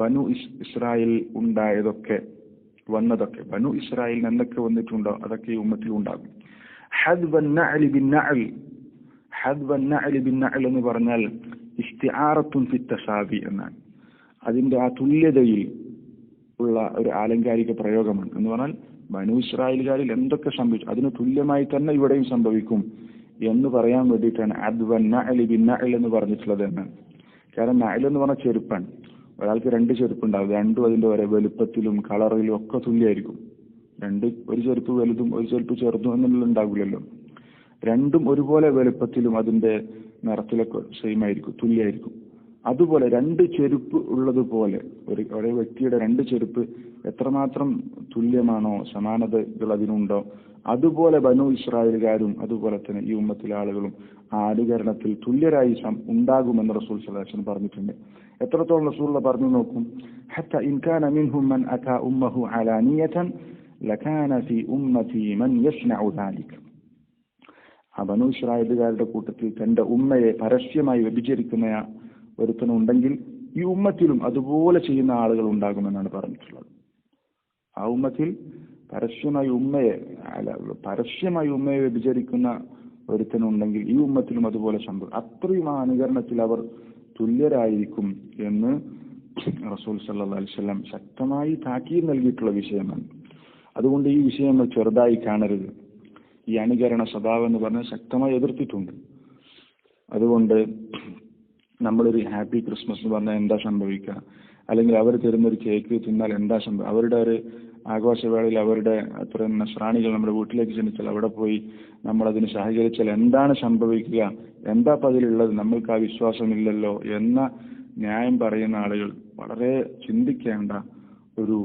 ബനു ഇസ്രായേൽ ഉണ്ടായതൊക്കെ, വന്നതൊക്കെ. ബനു ഇസ്രായേലിന് എന്തൊക്കെ വന്നിട്ടുണ്ടോ അതൊക്കെ ഈ ഉമ്മത്തിൽ ഉണ്ടാകും. ഹദ്വൻ നഅലി ബിന്നഅൽ, ഹദ്വൻ നഅലി ബിന്നഅൽ എന്ന് പറഞ്ഞാൽ ഇസ്തിആറത്തുൻ ഫി തശാബി എന്നാണ്. അതിന്റെ ആ തുല്യതയിൽ ഉള്ള ഒരു ആലങ്കാരിക പ്രയോഗമാണ്. എന്ന് പറഞ്ഞാൽ ബനു ഇസ്രായേലുകാരിൽ എന്തൊക്കെ സംഭവിച്ചു അതിന് തുല്യമായി തന്നെ ഇവിടെയും സംഭവിക്കും എന്ന് പറയാൻ വേണ്ടിയിട്ടാണ് അദ്വൻ നഅലി ബിന്നഅൽ എന്ന് പറഞ്ഞിട്ടുള്ളത് എന്നാണ്. കാരണം നഅൽ എന്ന് പറഞ്ഞാൽ ചെരുപ്പാണ്. ഒരാൾക്ക് രണ്ട് ചെരുപ്പുണ്ടാവും, രണ്ടും അതിന്റെ ഒരേ വലുപ്പത്തിലും കളറിലും ഒക്കെ തുല്യമായിരിക്കും. ഒരു ചെരുപ്പ് വലുതും ഒരു ചെരുപ്പ് ചെറുതും എന്നുള്ള ഉണ്ടാകില്ലല്ലോ. രണ്ടും ഒരുപോലെ വലുപ്പത്തിലും അതിന്റെ നിറത്തിലൊക്കെ സെയിം ആയിരിക്കും, തുല്യമായിരിക്കും. അതുപോലെ രണ്ട് ചെരുപ്പ് ഉള്ളതുപോലെ ഒരേ വ്യക്തിയുടെ രണ്ട് ചെരുപ്പ് എത്രമാത്രം തുല്യമാണോ, സമാനതകൾ അതിനുണ്ടോ, അതുപോലെ ബനു ഇസ്രായേലുകാരും അതുപോലെ തന്നെ ഈ ഉമ്മത്തിലെ ആളുകളും ആ അനുകരണത്തിൽ തുല്യരായി ഉണ്ടാകുമെന്ന് റസൂൽ സല്ലല്ലാഹു അലൈഹി വസല്ലം പറഞ്ഞിട്ടുണ്ട്. എത്രത്തോളം റസൂൽ പറഞ്ഞു നോക്കും, ഹത്താ ഇൻ കാന മിൻഹും മൻ അതാ ഉമ്മഹു അലാനിയതൻ ലകാന ഫീ ഉമ്മതി മൻ യസ്നഉ ദാലിക. ആ ബനു ഇസ്രായേലുകാരുടെ കൂട്ടത്തിൽ തന്റെ ഉമ്മയെ പരസ്യമായി വ്യഭിചരിക്കുന്ന ഒരുത്തനുണ്ടെങ്കിൽ ഈ ഉമ്മത്തിലും അതുപോലെ ചെയ്യുന്ന ആളുകൾ ഉണ്ടാകുമെന്നാണ് പറഞ്ഞിട്ടുള്ളത്. ആ ഉമ്മത്തിൽ പരസ്യമായി ഉമ്മയെ വ്യഭിചരിക്കുന്ന ഒരുത്തനുണ്ടെങ്കിൽ ഈ ഉമ്മത്തിലും അതുപോലെ സംഭവം. അത്രയും ആ അനുകരണത്തിൽ അവർ തുല്യരായിരിക്കും എന്ന് റസൂൽ സല്ലല്ലാഹു അലൈഹി വസല്ലം ശക്തമായി താക്കീത് നൽകിയിട്ടുള്ള വിഷയമാണ്. അതുകൊണ്ട് ഈ വിഷയങ്ങൾ ചെറുതായി കാണരുത്. ഈ അനുകരണ സ്വഭാവം എന്ന് പറഞ്ഞാൽ ശക്തമായി എതിർത്തിട്ടുണ്ട്. അതുകൊണ്ട് നമ്മളൊരു ഹാപ്പി ക്രിസ്മസ് എന്ന് പറഞ്ഞാൽ എന്താ സംഭവിക്കുക, അല്ലെങ്കിൽ അവർ തരുന്നൊരു കേക്ക് തിന്നാൽ എന്താ സംഭവിക്കുക, അവരുടെ ഒരു ആഘോഷവേളയിൽ അവരുടെ അത്ര നസ്രാണികൾ നമ്മുടെ വീട്ടിലേക്ക് ക്ഷണിച്ചാൽ അവിടെ പോയി നമ്മളതിന് സഹകരിച്ചാൽ എന്താണ് സംഭവിക്കുക, എന്താ അതിലുള്ളത്, നമ്മൾക്ക് ആ വിശ്വാസമില്ലല്ലോ എന്ന ന്യായം പറയുന്ന ആളുകൾ വളരെ ചിന്തിക്കേണ്ട ഒരു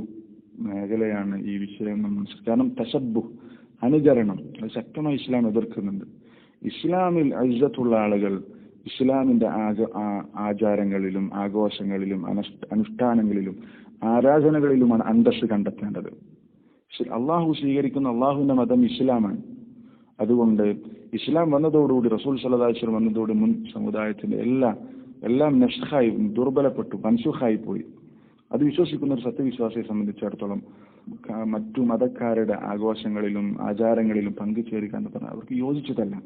മേഖലയാണ് ഈ വിഷയം. കാരണം തശബ്ബു, അനുകരണം, അത് ശക്തമായി ഇസ്ലാം എതിർക്കുന്നുണ്ട്. ഇസ്ലാമിൽ ഇസ്സത്തുള്ള ആളുകൾ ഇസ്ലാമിന്റെ ആചാരങ്ങളിലും ആഘോഷങ്ങളിലും അനുഷ്ഠാനങ്ങളിലും ആരാധനകളിലുമാണ് അന്തസ്സ് കണ്ടെത്തേണ്ടത്. അള്ളാഹു സ്വീകരിക്കുന്ന അള്ളാഹുവിന്റെ മതം ഇസ്ലാമാണ്. അതുകൊണ്ട് ഇസ്ലാം വന്നതോടുകൂടി, റസൂൽ സല്ലല്ലാഹു അലൈഹി വസല്ലം വന്നതോടെ മുൻ സമുദായത്തിന്റെ എല്ലാം നഷ്ഖായി, ദുർബലപ്പെട്ടു, മൻസുഖായി പോയി. അത് വിശ്വസിക്കുന്ന ഒരു സത്യവിശ്വാസിയെ സംബന്ധിച്ചിടത്തോളം മറ്റു മതക്കാരുടെ ആഘോഷങ്ങളിലും ആചാരങ്ങളിലും പങ്കുചേരുക എന്ന് പറഞ്ഞാൽ അവർക്ക് യോജിച്ചതല്ല.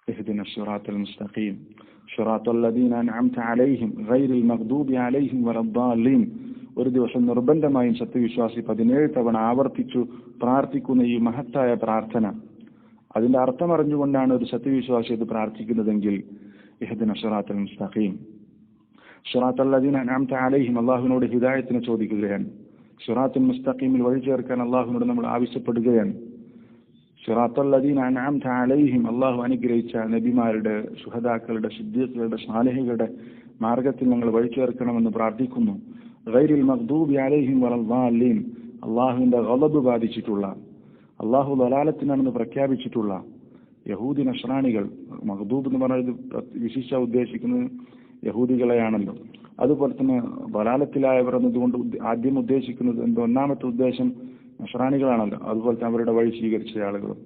اهدنا الصراط المستقيم صراط الذين أنعمت عليهم غير المغضوب عليهم ولا الضالين. ഒരു ദിവസം നിർബന്ധമായും സത്യവിശ്വാസി 17 തവണ ആവർത്തിച്ചു പ്രാർത്ഥിക്കുന്ന ഈ മഹത്തായ പ്രാർത്ഥന, അതിന്റെ അർത്ഥം അറിഞ്ഞുകൊണ്ടാണ് ഒരു സത്യവിശ്വാസി അത് പ്രാർത്ഥിക്കുന്നതെങ്കിൽ ഇഹ്ദിന സിറാത്തൽ മുസ്തഖീം, സിറാത്തൽ ലദീന അൻഅംത അലൈഹിം, അല്ലാഹുവിനോട് ഹിദായത്തിനെ ചോദിക്കുകയാണ്. സിറാത്തുൽ മുസ്തഖീമിൽ വഴി ചേർക്കാൻ അല്ലാഹുവിനോട് നമ്മൾ ആവശ്യപ്പെടുകയാണ്. സിറാത്തൽ ലദീന അൻഅംത അലൈഹിം, അല്ലാഹു അനുഗ്രഹിച്ച നബിമാരുടെ, ശുഹദാക്കളുടെ, സിദ്ദീഖുകളുടെ, സാലിഹുകളുടെ മാർഗത്തിൽ ഞങ്ങൾ വഴി ചേർക്കണമെന്ന് പ്രാർത്ഥിക്കുന്നു. ഗൈരിൽ മഗ്ദൂബി അലൈഹിം വലദ്ദാലീൻ, അല്ലാഹുവിന്റെ ഗളബ് ബാധിച്ചിട്ടുള്ള, അല്ലാഹു ദലാലത്തിനാണെന്ന് പ്രഖ്യാപിച്ചിട്ടുള്ള യഹൂദി നസ്രാണികൾ. മഗ്ദൂബ് എന്ന് പറഞ്ഞത് വിശിഷ്ട ഉദ്ദേശിക്കുന്നത് യഹൂദികളെയാണല്ലോ. അതുപോലെ തന്നെ ദലാലത്തിലായവർ എന്നതുകൊണ്ട് ആദ്യം ഉദ്ദേശിക്കുന്നത് ഒന്നാമത്തെ ഉദ്ദേശം നസ്രാണികളാണല്ലോ. അതുപോലെ തന്നെ അവരുടെ വഴി സ്വീകരിച്ച ആളുകളും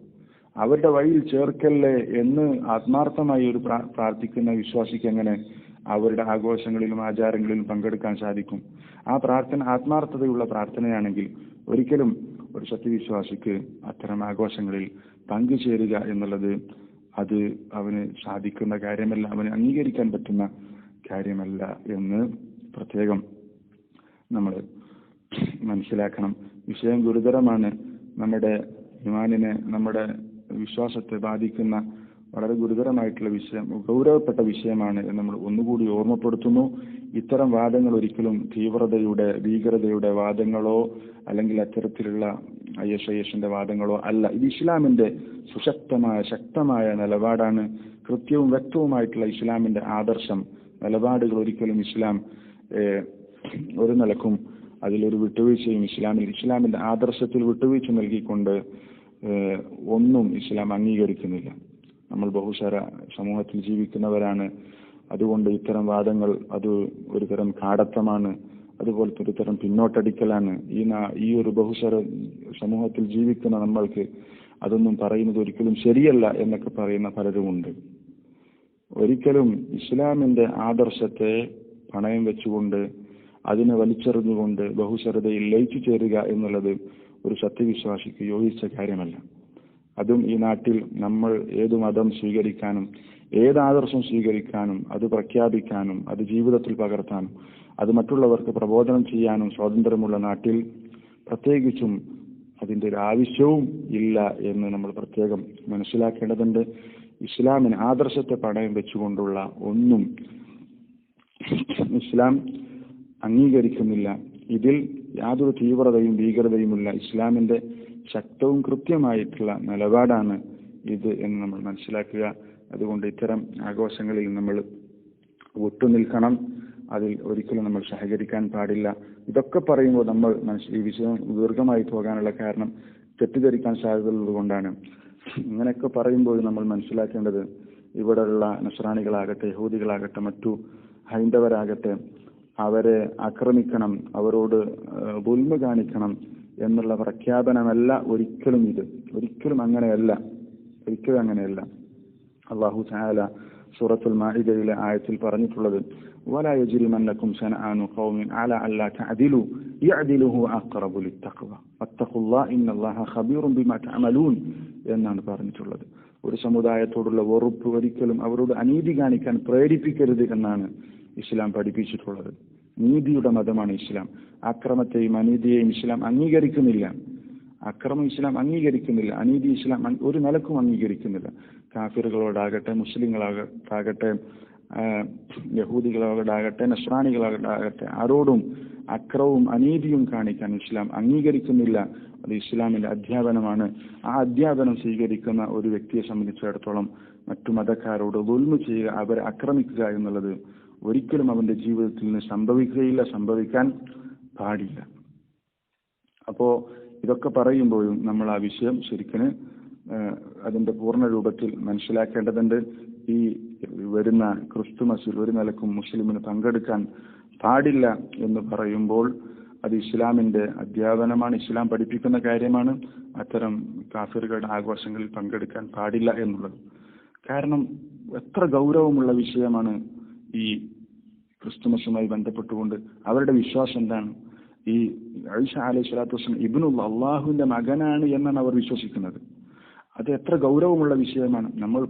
അവരുടെ വഴിയിൽ ചേർക്കല്ലേ എന്ന് ആത്മാർത്ഥമായി ഒരു പ്രാർത്ഥിക്കുന്ന വിശ്വാസിക്ക് എങ്ങനെ അവരുടെ ആഘോഷങ്ങളിലും ആചാരങ്ങളിലും പങ്കെടുക്കാൻ സാധിക്കും? ആ പ്രാർത്ഥന ആത്മാർത്ഥതയുള്ള പ്രാർത്ഥനയാണെങ്കിൽ ഒരിക്കലും ഒരു സത്യവിശ്വാസിക്ക് അത്തരം ആഘോഷങ്ങളിൽ പങ്കുചേരുക എന്നുള്ളത് അത് അവന് സാധിക്കുന്ന കാര്യമല്ല, അവന് അംഗീകരിക്കാൻ പറ്റുന്ന കാര്യമല്ല എന്ന് പ്രത്യേകം നമ്മൾ മനസ്സിലാക്കണം. വിഷയം ഗുരുതരമാണ്. നമ്മുടെ ഈമാനിനെ, നമ്മുടെ വിശ്വാസത്തെ ബാധിക്കുന്ന വളരെ ഗുരുതരമായിട്ടുള്ള വിഷയം, ഗൗരവപ്പെട്ട വിഷയമാണ് എന്ന് നമ്മൾ ഒന്നുകൂടി ഓർമ്മപ്പെടുത്തുന്നു. ഇത്തരം വാദങ്ങൾ ഒരിക്കലും തീവ്രതയുടെ, ഭീകരതയുടെ വാദങ്ങളോ അല്ലെങ്കിൽ അത്തരത്തിലുള്ള ISISന്റെ വാദങ്ങളോ അല്ല. ഇത് ഇസ്ലാമിന്റെ സുശക്തമായ, ശക്തമായ നിലപാടാണ്. കൃത്യവും വ്യക്തവുമായിട്ടുള്ള ഇസ്ലാമിന്റെ ആദർശം, നിലപാടുകൾ ഒരിക്കലും ഇസ്ലാം ഒരു നിലക്കും അതിലൊരു വിട്ടുവീഴ്ചയും ഇസ്ലാമിന്റെ ആദർശത്തിൽ വിട്ടുവീഴ്ച നൽകിക്കൊണ്ട് ഒന്നും ഇസ്ലാം അംഗീകരിക്കുന്നില്ല. നമ്മൾ ബഹുശര സമൂഹത്തിൽ ജീവിക്കുന്നവരാണ്. അതുകൊണ്ട് ഇത്തരം വാദങ്ങൾ അത് ഒരു തരം കാടത്തമാണ്, അതുപോലത്തെ ഒരു തരം പിന്നോട്ടടിക്കലാണ്. ഈ ഒരു ബഹുശര സമൂഹത്തിൽ ജീവിക്കുന്ന നമ്മൾക്ക് അതൊന്നും പറയുന്നത് ഒരിക്കലും ശരിയല്ല എന്നൊക്കെ പറയുന്ന പലരുമുണ്ട്. ഒരിക്കലും ഇസ്ലാമിന്റെ ആദർശത്തെ പണയം വെച്ചുകൊണ്ട് അതിനെ വലിച്ചെറിഞ്ഞുകൊണ്ട് ബഹുശരതയിൽ ലയിച്ചു ചേരുക എന്നുള്ളത് ഒരു സത്യവിശ്വാസിക്ക് യോജിച്ച കാര്യമല്ല. അതും ഈ നാട്ടിൽ നമ്മൾ ഏതു മതം സ്വീകരിക്കാനും ഏത് ആദർശം സ്വീകരിക്കാനും അത് പ്രഖ്യാപിക്കാനും അത് ജീവിതത്തിൽ പകർത്താനും അത് മറ്റുള്ളവർക്ക് പ്രബോധനം ചെയ്യാനും സ്വാതന്ത്ര്യമുള്ള നാട്ടിൽ പ്രത്യേകിച്ചും അതിന്റെ ഒരു ആവശ്യവും ഇല്ല എന്ന് നമ്മൾ പ്രത്യേകം മനസ്സിലാക്കേണ്ടതുണ്ട്. ഇസ്ലാമിന് ആദർശത്തെ പണയം വെച്ചുകൊണ്ടുള്ള ഒന്നും ഇസ്ലാം അംഗീകരിക്കുന്നില്ല. ഇതിൽ യാതൊരു തീവ്രതയും ഭീകരതയുമില്ല. ഇസ്ലാമിന്റെ ശക്തവും കൃത്യമായിട്ടുള്ള നിലപാടാണ് ഇത് എന്ന് നമ്മൾ മനസ്സിലാക്കുക. അതുകൊണ്ട് ഇത്തരം ആഘോഷങ്ങളിൽ നമ്മൾ വിട്ടുനിൽക്കണം. അതിൽ ഒരിക്കലും നമ്മൾ സഹകരിക്കാൻ പാടില്ല. ഇതൊക്കെ പറയുമ്പോൾ നമ്മൾ ഈ വിഷയം ദീർഘമായി പോകാനുള്ള കാരണം തെറ്റിദ്ധരിക്കാൻ സാധ്യതയുള്ളത് കൊണ്ടാണ്. ഇങ്ങനെയൊക്കെ പറയുമ്പോൾ നമ്മൾ മനസ്സിലാക്കേണ്ടത് ഇവിടെയുള്ള നസ്രാണികളാകട്ടെ, യഹൂദികളാകട്ടെ, മറ്റു ഹൈന്ദവരാകട്ടെ, അവരെ ആക്രമിക്കണം, അവരോട് ദുൽമ കാണിക്കണം എന്നുള്ള പ്രഖ്യാപനമല്ല ഒരിക്കലും ഇത്. ഒരിക്കലും അങ്ങനെയല്ല. അല്ലാഹു തആല സൂറത്തുൽ മാഇദയിലെ ആയത്തിൽ പറഞ്ഞിട്ടുള്ളത് വലാ യജ്രിമന്നകും ശനആനു ഖൗമിൻ അലാ അല്ലാ തഅദിലു യഅദിലു ഹുവ അഖറബു ലിത്തഖ്വ വത്തഖുല്ലാഹ ഇന്നല്ലാഹ ഖബീറുൻ ബിമാ തഅമലൂൻ എന്നാണ് പറഞ്ഞിട്ടുള്ളത്. ഒരു സമുദായത്തോടുള്ള വെറുപ്പ് ഒരിക്കലും അവരോട് അനീതി കാണിക്കാൻ പ്രേരിപ്പിക്കരുത് എന്നാണ് ഇസ്ലാം പഠിപ്പിച്ചിട്ടുള്ളത്. നീതിയുടെ മതമാണ് ഇസ്ലാം. അക്രമത്തെയും അനീതിയെയും ഇസ്ലാം അംഗീകരിക്കുന്നില്ല. അക്രമം ഇസ്ലാം അംഗീകരിക്കുന്നില്ല, അനീതി ഇസ്ലാം ഒരു നിലക്കും അംഗീകരിക്കുന്നില്ല. കാഫിറുകളോടാകട്ടെ, മുസ്ലിങ്ങളാകട്ടെ, യഹൂദികളോടാകട്ടെ, നസ്രാനികളോടാകട്ടെ, ആരോടും അക്രമവും അനീതിയും കാണിക്കാൻ ഇസ്ലാം അംഗീകരിക്കുന്നില്ല. അത് ഇസ്ലാമിന്റെ അധ്യാപനമാണ്. ആ അധ്യാപനം സ്വീകരിക്കുന്ന ഒരു വ്യക്തിയെ സംബന്ധിച്ചിടത്തോളം മറ്റു മതക്കാരോട് ദുൽമ ചെയ്യുക, അവരെ ആക്രമിക്കുക എന്നുള്ളത് ഒരിക്കലും അവന്റെ ജീവിതത്തിൽ നിന്ന് സംഭവിക്കുകയില്ല, സംഭവിക്കാൻ പാടില്ല. അപ്പോ ഇതൊക്കെ പറയുമ്പോഴും നമ്മൾ ആ വിഷയം ശരിക്കും അതിന്റെ പൂർണ്ണ രൂപത്തിൽ മനസ്സിലാക്കേണ്ടതുണ്ട്. ഈ വരുന്ന ക്രിസ്തുമസിൽ ഒരു നിലക്കും മുസ്ലിമിന് പങ്കെടുക്കാൻ പാടില്ല എന്ന് പറയുമ്പോൾ അത് ഇസ്ലാമിന്റെ അധ്യാപനമാണ്, ഇസ്ലാം പഠിപ്പിക്കുന്ന കാര്യമാണ്. അത്തരം കാഫിറുകളുടെ ആഘോഷങ്ങളിൽ പങ്കെടുക്കാൻ പാടില്ല എന്നുള്ളത്. കാരണം എത്ര ഗൗരവമുള്ള വിഷയമാണ് ഈ ക്രിസ്തുമസുമായി ബന്ധപ്പെട്ടുകൊണ്ട്. അവരുടെ വിശ്വാസം എന്താണ്? ഈ ഈസ അലൈഹി സ്വലാത്തു വസ്സലാം ഇബ്നുല്ലാഹ്, അള്ളാഹുവിന്റെ മകനാണ് എന്നാണ് അവർ വിശ്വസിക്കുന്നത്. അത് എത്ര ഗൗരവമുള്ള വിഷയമാണ്. നമ്മൾ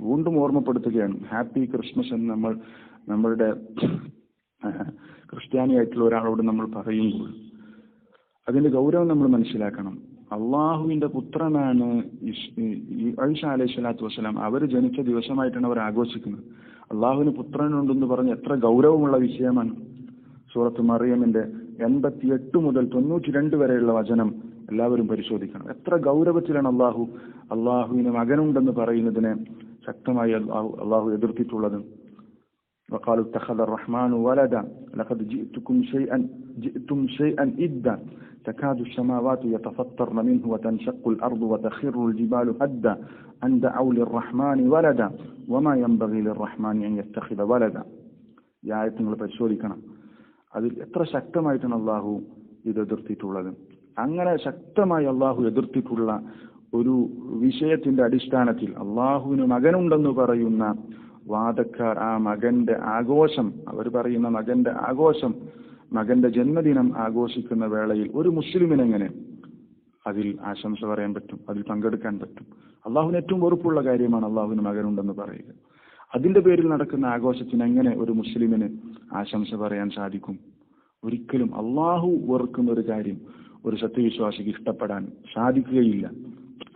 വീണ്ടും ഓർമ്മപ്പെടുത്തുകയാണ്, ഹാപ്പി ക്രിസ്മസ് എന്ന് നമ്മൾ നമ്മളുടെ ക്രിസ്ത്യാനിയായിട്ടുള്ള ഒരാളോട് നമ്മൾ പറയുമ്പോൾ അതിന്റെ ഗൗരവം നമ്മൾ മനസ്സിലാക്കണം. അള്ളാഹുവിന്റെ പുത്രനാണ് ഈസ അലൈഹി സ്വലാത്തു വസ്സലാം. അവർ ജനിച്ച ദിവസമായിട്ടാണ് അവർ ആഘോഷിക്കുന്നത്. അള്ളാഹുവിന് പുത്രനുണ്ടെന്ന് പറഞ്ഞ് എത്ര ഗൗരവമുള്ള വിഷയമാണ്. സൂറത്ത് മറിയമിന്റെ 88 മുതൽ 92 വരെയുള്ള വചനം എല്ലാവരും പരിശോധിക്കണം. എത്ര ഗൗരവത്തിലാണ് അള്ളാഹുവിന് മകനുണ്ടെന്ന് പറയുന്നതിനെ ശക്തമായി അള്ളാഹു എതിർത്തിട്ടുള്ളത്. وقالوا اتخذ الرحمن ولدا لقد جئتم شيئا إدا تكاد السماوات يتفطرن منه وتنشق الأرض وتخر الجبال هدا أن دعوا للرحمن ولدا وما ينبغي للرحمن أن يتخذ ولدا. ഈ ആയത്ത് നിങ്ങൾ പരിശോധിക്കണം. അതിൽ എത്ര ശക്തമായിട്ടാണ് അള്ളാഹു ഇത് എതിർത്തിട്ടുള്ളത്. അങ്ങനെ ശക്തമായി അള്ളാഹു എതിർത്തിട്ടുള്ള ഒരു വിഷയത്തിന്റെ അടിസ്ഥാനത്തിൽ അള്ളാഹുവിന് മകനുണ്ടെന്ന് പറയുന്ന വാദക്കാർ ആ മകന്റെ ആഘോഷം, അവർ പറയുന്ന മകന്റെ ആഘോഷം, മകന്റെ ജന്മദിനം ആഘോഷിക്കുന്ന വേളയിൽ ഒരു മുസ്ലിമിനെങ്ങനെ അതിൽ ആശംസ പറയാൻ പറ്റും, അതിൽ പങ്കെടുക്കാൻ പറ്റും? അള്ളാഹുവിന് ഏറ്റവും വെറുപ്പുള്ള കാര്യമാണ് അള്ളാഹുവിന് മകനുണ്ടെന്ന് പറയുക. അതിന്റെ പേരിൽ നടക്കുന്ന ആഘോഷത്തിന് എങ്ങനെ ഒരു മുസ്ലിമിന് ആശംസ പറയാൻ സാധിക്കും? ഒരിക്കലും അള്ളാഹു വെറുക്കുന്ന ഒരു കാര്യം ഒരു സത്യവിശ്വാസിക്ക് ഇഷ്ടപ്പെടാൻ സാധിക്കുകയില്ല.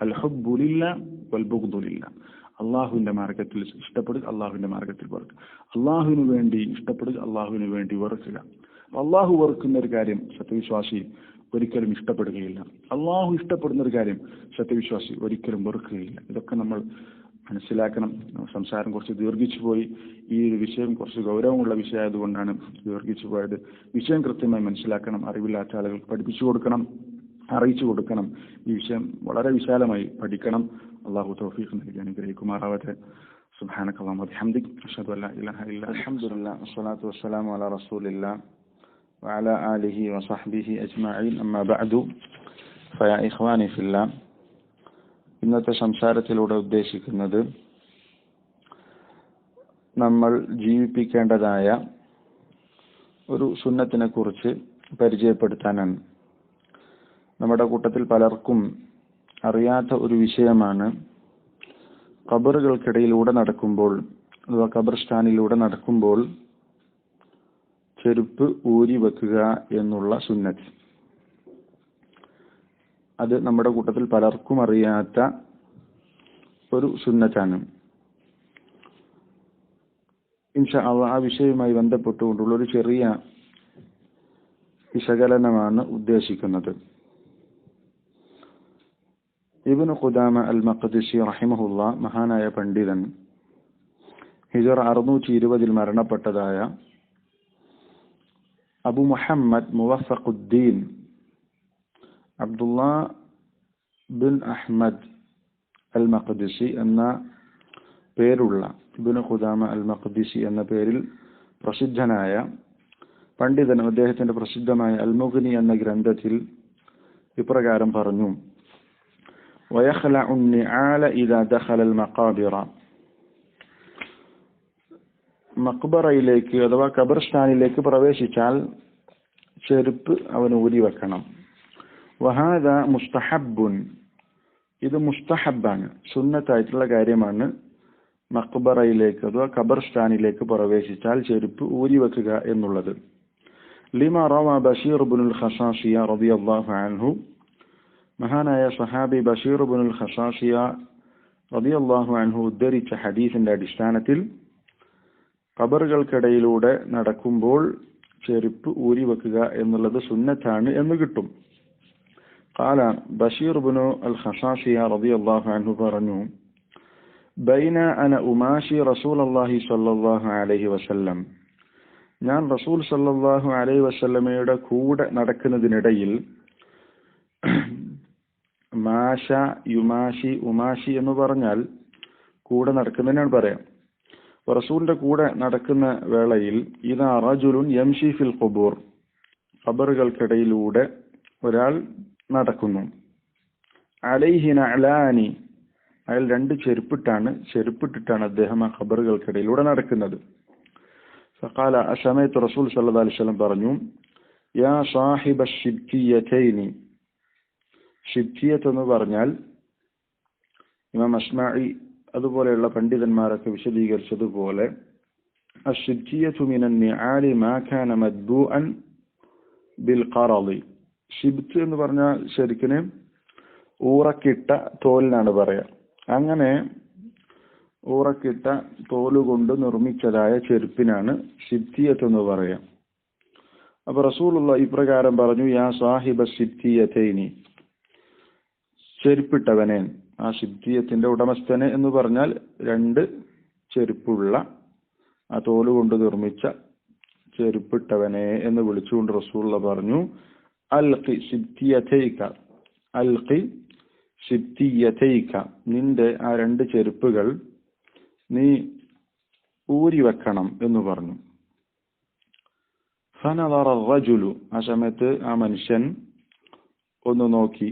അൽ ഹുബ്ബു ലില്ലാ വൽ ബുഗ്ദു ലില്ലാ. അള്ളാഹുവിന്റെ മാർഗത്തിൽ ഇഷ്ടപ്പെടുക, അള്ളാഹുവിന്റെ മാർഗത്തിൽ വെറുക്കുക. അള്ളാഹുവിന് വേണ്ടി ഇഷ്ടപ്പെടുക, അള്ളാഹുവിന് വേണ്ടി വെറുക്കുക. അള്ളാഹു വെറുക്കുന്ന ഒരു കാര്യം സത്യവിശ്വാസി ഒരിക്കലും ഇഷ്ടപ്പെടുകയില്ല. അള്ളാഹു ഇഷ്ടപ്പെടുന്ന ഒരു കാര്യം സത്യവിശ്വാസി ഒരിക്കലും വെറുക്കുകയില്ല. ഇതൊക്കെ നമ്മൾ മനസ്സിലാക്കണം. സംസാരം കുറച്ച് ദീർഘിച്ചു പോയി. ഈ ഒരു വിഷയം കുറച്ച് ഗൗരവമുള്ള വിഷയമായതുകൊണ്ടാണ് ദീർഘിച്ചു പോയത്. വിഷയം കൃത്യമായി മനസ്സിലാക്കണം. അറിവില്ലാത്ത ആളുകൾക്ക് പഠിപ്പിച്ചു കൊടുക്കണം, അറിയിച്ചു കൊടുക്കണം. ഈ വിഷയം വളരെ വിശാലമായി പഠിക്കണം. അള്ളാഹു തൗഫീഖ് നൽകി അനുഗ്രഹിക്കുമാറാവട്ടെ. സുബ്ഹാനകല്ലാഹു വബിഹംദിക അഷ്ഹദു അല്ലാ ഇലാഹ ഇല്ലാ അൻത അൽഹംദുലില്ലാഹി വസ്സലാത്തു വസ്സലാമു അലാ റസൂലില്ലാഹി വഅലാ ആലിഹി വസഹ്ബിഹി അജ്മഈൻ. അമ്മാ ബഅദു ഫയാ ഇഖ്വാനി ഫില്ലാഹ്. ഇന്നത്തെ സംസാരത്തിലൂടെ ഉദ്ദേശിക്കുന്നത് നമ്മൾ ജീവിപ്പിക്കേണ്ടതായ ഒരു സുന്നത്തിനെ കുറിച്ച് പരിചയപ്പെടുത്താനാണ്. നമ്മുടെ കൂട്ടത്തിൽ പലർക്കും അറിയാത്ത ഒരു വിഷയമാണ് ഖബറുകൾക്കിടയിലൂടെ നടക്കുമ്പോൾ അഥവാ ഖബർസ്ഥാനിലൂടെ നടക്കുമ്പോൾ ചെരുപ്പ് ഊരി വെക്കുക എന്നുള്ള സുന്നത്ത്. അത് നമ്മുടെ കൂട്ടത്തിൽ പലർക്കും അറിയാത്ത ഒരു സുന്നത്താണ്. ഇൻഷാ അല്ലാഹ് ആ വിഷയവുമായി ബന്ധപ്പെട്ടുകൊണ്ടുള്ള ഒരു ചെറിയ വിശകലനമാണ് ഉദ്ദേശിക്കുന്നത്. ഇബ്നു ഖുദാമ അൽ മഖ്ദിസി റഹിമഹുല്ലാഹ്, മഹാനായ പണ്ഡിതൻ, ഹിജ്റ 620 മരണപ്പെട്ടതായ Abu Muhammad Muwaffaquddin Abdullah bin Ahmad al Maqdisi എന്ന പേരുള്ള, ഇബ്നു ഖുദാമ അൽ മഖ്ദിസി എന്ന പേരിൽ പ്രസിദ്ധനായ പണ്ഡിതൻ അദ്ദേഹത്തിന്റെ പ്രസിദ്ധമായ അൽ മുഗ്നി എന്ന ഗ്രന്ഥത്തിൽ ഇപ്രകാരം പറഞ്ഞു: ويخلع النعال إذا دخل المقابر. മക്ബറയിലേക്ക് അഥവാ ഖബർസ്ഥാനിലേക്ക് പ്രവേശിച്ചാൽ ചെരുപ്പ് അവൻ ഊരി വെക്കണം. വഹാദ മുസ്തഹബ്ബുൻ, ഇത് മുസ്തഹബാണ്, സുന്നത്തായിട്ടുള്ള കാര്യമാണ്. മക്ബറയിലേക്ക് അഥവാ ഖബർസ്ഥാനിലേക്ക് പ്രവേശിച്ചാൽ ചെരുപ്പ് ഊരി വെക്കുക എന്നുള്ളത്. ലിമ റവ ബഷീർ ഇബ്നുൽ ഖസാസിയ റളിയല്ലാഹു അൻഹു, മഹാനായ സഹാബി ബഷീർ ഇബ്നുൽ ഖസാസിയ റളിയല്ലാഹു അൻഹു ഉദ്ധരിച്ച ഹദീസിന്റെ അടിസ്ഥാനത്തിൽ ഖബറുകൾക്കിടയിലൂടെ നടക്കുമ്പോൾ ചെരുപ്പ് ഊരി വെക്കുക എന്നുള്ളത് സുന്നത്താണ് എന്ന് കിട്ടും. ഖാല ബഷീർ ഇബ്നു അൽ ഖസാസിയ റളിയല്ലാഹു അൻഹു പറഞ്ഞു, ബൈന അന ഉമാശി റസൂലുള്ളാഹി സ്വല്ലല്ലാഹു അലൈഹി വസല്ലം, ഞാൻ റസൂൽ സല്ലല്ലാഹു അലൈഹി വസല്ലമയുടെ കൂടെ നടക്കുന്നതിനിടയിൽ, മാഷ യുമാഷി ഉമാഷി എന്ന് പറഞ്ഞാൽ കൂടെ നടക്കുന്നതിനാണ് പറയാം. റസൂലിന്റെ കൂടെ നടക്കുന്ന വേളയിൽ ഇദാ റജുലുൻ യംശി ഫിൽ ഖുബൂർ, ഖബറുകൾക്കിടയിലൂടെ ഒരാൾ നടക്കുന്നു. അലൈഹി നഅലാനി, അയാൾ രണ്ട് ചെരുപ്പിട്ടിട്ടാണ് അദ്ദേഹം ആ ഖബറുകൾക്കിടയിലൂടെ നടക്കുന്നത്. ഫഖാല, ആ സമയത്ത് റസൂൽ സല്ലല്ലാഹു അലൈഹി വസല്ലം പറഞ്ഞു, യാ സാഹിബ ശിബ്കിയതൈനി, ഷിബ്കിയത്ത് എന്ന് പറഞ്ഞാൽ ഇമാം അസ്മാഇ അതുപോലെയുള്ള പണ്ഡിതന്മാരൊക്കെ വിശദീകരിച്ചതുപോലെ അശ്ശിബ്കിയതു മിനൻ നിആലി മാ കാന മദ്ബൂഅൻ ബിൽ ഖറളി, ഷിബ്ക് എന്ന് പറഞ്ഞാൽ ശരിക്കും ഊറക്കിട്ട തോലിനാണ് പറയാ. അങ്ങനെ ഊറക്കിട്ട തോലുകൊണ്ട് നിർമ്മിച്ചതായ ചെരുപ്പിനാണ് ഷിബ്കിയത്ത് എന്ന് പറയാം. അപ്പൊ റസൂലുള്ളാഹി ഇപ്രകാരം പറഞ്ഞു, യാ സാഹിബ ഷിബ്കിയതൈനി, ചെരുപ്പിട്ടവനെ, ആ ഷിബ്കിയത്തിന്റെ ഉടമസ്ഥനെ എന്ന് പറഞ്ഞാൽ രണ്ട് ചെരുപ്പുള്ള ആ തോലുകൊണ്ട് നിർമ്മിച്ച ചെരുപ്പിട്ടവനെ എന്ന് വിളിച്ചുകൊണ്ട് റസൂലുള്ളാഹി പറഞ്ഞു, അൽഖി ഷിബ്കിയതൈക, അൽഖി ഷിബ്കിയതൈക, നിന്റെ ആ രണ്ട് ചെരുപ്പുകൾ നീ ഊരി വെക്കണം എന്ന് പറഞ്ഞു. ഫനദറ റജുലു, ആ സമയത്ത് ആ മനുഷ്യൻ ഒന്ന് നോക്കി.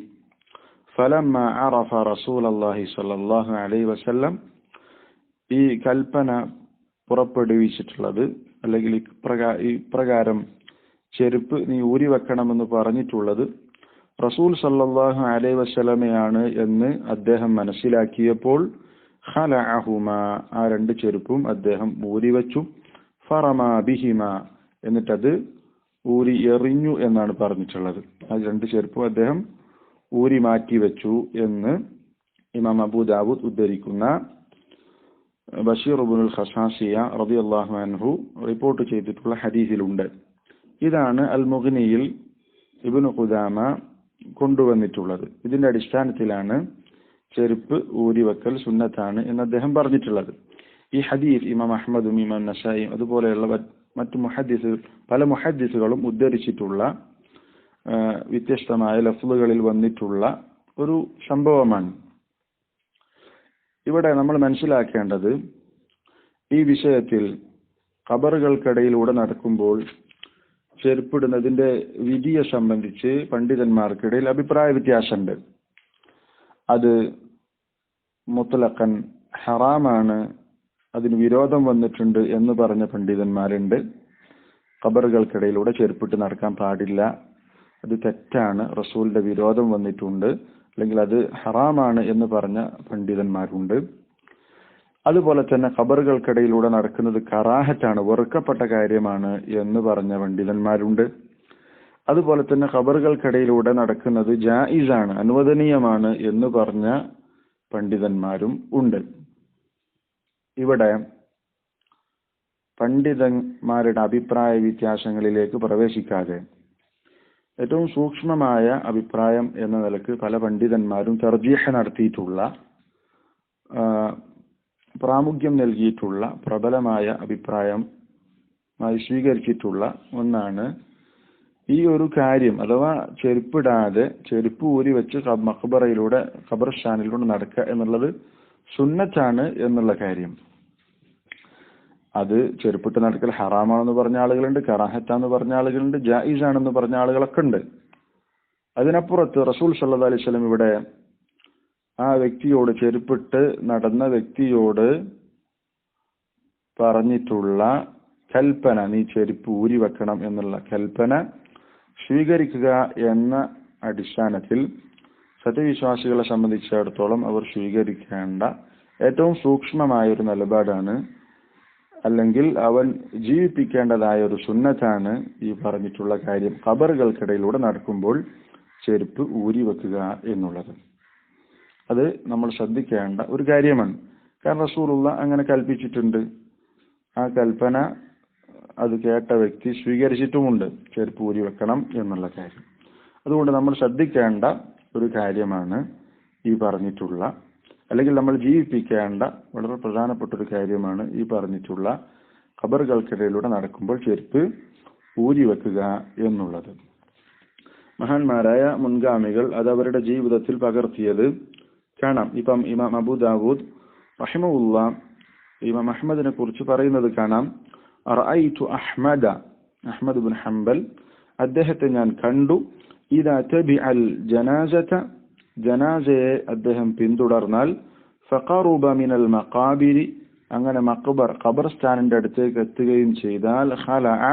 ഫലമ്മ അറഫ റസൂലുള്ളാഹി സ്വല്ലല്ലാഹു അലൈഹി വസല്ലം, ഈ കൽപ്പന പുറപ്പെടുവിച്ചിട്ടുള്ളത് അല്ലെങ്കിൽ ഇപ്രകാരം ചെരുപ്പ് നീ ഊരി വെക്കണമെന്ന് പറഞ്ഞിട്ടുള്ളത് റസൂൽ സല്ലല്ലാഹു അലൈഹി വസല്ലമയാണ് എന്ന് അദ്ദേഹം മനസ്സിലാക്കിയപ്പോൾ ഖലഅഹുമ, ആ രണ്ട് ചെരുപ്പും അദ്ദേഹം ഊരി വെച്ചു. ഫറമാ ബിഹിമ, എന്നിട്ടത് ഊരി എറിഞ്ഞു എന്നാണ് പറഞ്ഞിട്ടുള്ളത്. ആ രണ്ട് ചെരുപ്പും അദ്ദേഹം ഊരി മാറ്റി വെച്ചു എന്ന് ഇമാം അബൂ ദാവൂദ് ഉദ്ധരിക്കുന്ന ബഷീർ ഇബ്നുൽ ഖസാസിയ റളിയല്ലാഹു അൻഹു റിപ്പോർട്ട് ചെയ്തിട്ടുള്ള ഹദീസിലുണ്ട്. ഇതാണ് അൽ മുഗ്നിയിൽ ഇബ്നു ഖുദാമ കൊണ്ടുവന്നിട്ടുള്ളത്. ഇതിന്റെ അടിസ്ഥാനത്തിലാണ് ചെരുപ്പ് ഊരി വെക്കൽ സുന്നത്താണ് എന്ന് അദ്ദേഹം പറഞ്ഞിട്ടുള്ളത്. ഈ ഹദീസ് ഇമാം അഹ്മദും ഇമാം നസായി അതുപോലെയുള്ള മറ്റു പല മുഹദ്ദിസുകളും ഉദ്ധരിച്ചിട്ടുള്ള വ്യത്യസ്തമായ ലഫ്ളുകളിൽ വന്നിട്ടുള്ള ഒരു സംഭവമാണ്. ഇവിടെ നമ്മൾ മനസ്സിലാക്കേണ്ടത്, ഈ വിഷയത്തിൽ ഖബറുകൾക്കിടയിലൂടെ നടക്കുമ്പോൾ ചെരുപ്പിടുന്നതിന്റെ വിധിയെ സംബന്ധിച്ച് പണ്ഡിതന്മാർക്കിടയിൽ അഭിപ്രായ വ്യത്യാസമുണ്ട്. അത് മുത്ലഖൻ ഹറാമാണ്, അതിന് വിരോധം വന്നിട്ടുണ്ട് എന്ന് പറഞ്ഞ പണ്ഡിതന്മാരുണ്ട്. ഖബറുകൾക്കിടയിലൂടെ ചെരുപ്പിട്ട് നടക്കാൻ പാടില്ല, അത് തെറ്റാണ്, റസൂലിന്റെ വിരോധം വന്നിട്ടുണ്ട്, അല്ലെങ്കിൽ അത് ഹറാമാണ് എന്ന് പറഞ്ഞ പണ്ഡിതന്മാരുണ്ട്. അതുപോലെ തന്നെ ഖബറുകൾക്കിടയിലൂടെ നടക്കുന്നത് കറാഹത്താണ്, വെറുക്കപ്പെട്ട കാര്യമാണ് എന്ന് പറഞ്ഞ പണ്ഡിതന്മാരുണ്ട്. അതുപോലെ തന്നെ ഖബറുകൾക്കിടയിലൂടെ നടക്കുന്നത് ജായിസാണ്, അനുവദനീയമാണ് എന്ന് പറഞ്ഞ പണ്ഡിതന്മാരും ഉണ്ട്. ഇവിടെ പണ്ഡിതന്മാരുടെ അഭിപ്രായ വ്യത്യാസങ്ങളിലേക്ക് പ്രവേശിക്കാതെ ഏറ്റവും സൂക്ഷ്മമായ അഭിപ്രായം എന്ന നിലക്ക് പല പണ്ഡിതന്മാരും തർജീഹ് നടത്തിയിട്ടുള്ള, പ്രാമുഖ്യം നൽകിയിട്ടുള്ള, പ്രബലമായ അഭിപ്രായമായി സ്വീകരിച്ചിട്ടുള്ള ഒന്നാണ് ഈ ഒരു കാര്യം, അഥവാ ചെരുപ്പിടാതെ ചെരുപ്പ് ഊരി വെച്ച് മഖ്ബറയിലൂടെ ഖബർസ്ഥാനിലൂടെ നടക്കുക എന്നുള്ളത് സുന്നത്താണ് എന്നുള്ള കാര്യം. അത് ചെരുപ്പിട്ട് നടക്കൽ ഹറാമാണെന്ന് പറഞ്ഞ ആളുകളുണ്ട്, കറാഹത്താന്ന് പറഞ്ഞ ആളുകളുണ്ട്, ജായിസ് ആണെന്ന് പറഞ്ഞ ആളുകളൊക്കെ ഉണ്ട്. അതിനപ്പുറത്ത് റസൂൽ സല്ലല്ലാഹു അലൈഹി വസല്ലം ഇവിടെ ആ വ്യക്തിയോട്, ചെരുപ്പിട്ട് നടന്ന വ്യക്തിയോട് പറഞ്ഞിട്ടുള്ള കൽപ്പന, നീ ചെരുപ്പ് ഊരി വെക്കണം എന്നുള്ള കൽപ്പന സ്വീകരിക്കുക എന്ന അടിസ്ഥാനത്തിൽ സത്യവിശ്വാസികളെ സംബന്ധിച്ചിടത്തോളം അവർ സ്വീകരിക്കേണ്ട ഏറ്റവും സൂക്ഷ്മമായ ഒരു നിലപാടാണ്, അല്ലെങ്കിൽ അവൻ ജീവിപ്പിക്കേണ്ടതായ ഒരു സുന്നത്താണ് ഈ പറഞ്ഞിട്ടുള്ള കാര്യം. ഖബറുകൾക്കിടയിലൂടെ നടക്കുമ്പോൾ ചെരുപ്പ് ഊരി വെക്കുക എന്നുള്ളത് അത് നമ്മൾ ശ്രദ്ധിക്കേണ്ട ഒരു കാര്യമാണ്. കാരണം റസൂലുള്ള അങ്ങനെ കൽപ്പിച്ചിട്ടുണ്ട്. ആ കൽപ്പന അത് കേട്ട വ്യക്തി സ്വീകരിച്ചിട്ടുമുണ്ട്, ചെരുപ്പ് ഊരി വെക്കണം എന്നുള്ള കാര്യം. അതുകൊണ്ട് നമ്മൾ ശ്രദ്ധിക്കേണ്ട ഒരു കാര്യമാണ് ഈ പറഞ്ഞിട്ടുള്ള, അല്ലെങ്കിൽ നമ്മൾ ജീവിപ്പിക്കേണ്ട വളരെ പ്രധാനപ്പെട്ട ഒരു കാര്യമാണ് ഈ പറഞ്ഞിട്ടുള്ള ഖബറുകൾക്കിടയിലൂടെ നടക്കുമ്പോൾ ചെരുപ്പ് ഊരി വെക്കുക എന്നുള്ളത്. മഹാന്മാരായ മുൻഗാമികൾ അത് അവരുടെ ജീവിതത്തിൽ പകർത്തിയത് കാണാം. ഇപ്പം ഇമാം അബൂ ദാവൂദ് റഹിമഹുല്ലാ ഇമാം അഹ്മദിനെ കുറിച്ച് പറയുന്നത് കാണാം. റഅയ്തു അഹ്മദ് ഇബ്നു ഹംബൽ, അദ്ദേഹത്തെ ഞാൻ കണ്ടു, ഇദാ തബിഅൽ ജനാസത, ജനാസയെ അദ്ദേഹം പിന്തുടർന്നാൽ, ഫഖറുബ മിനൽ മഖാബിരി, അങ്ങനെ ഖബർസ്ഥാനിന്റെ അടുത്തേക്ക് എത്തുകയും ചെയ്താൽ, ഖലഅ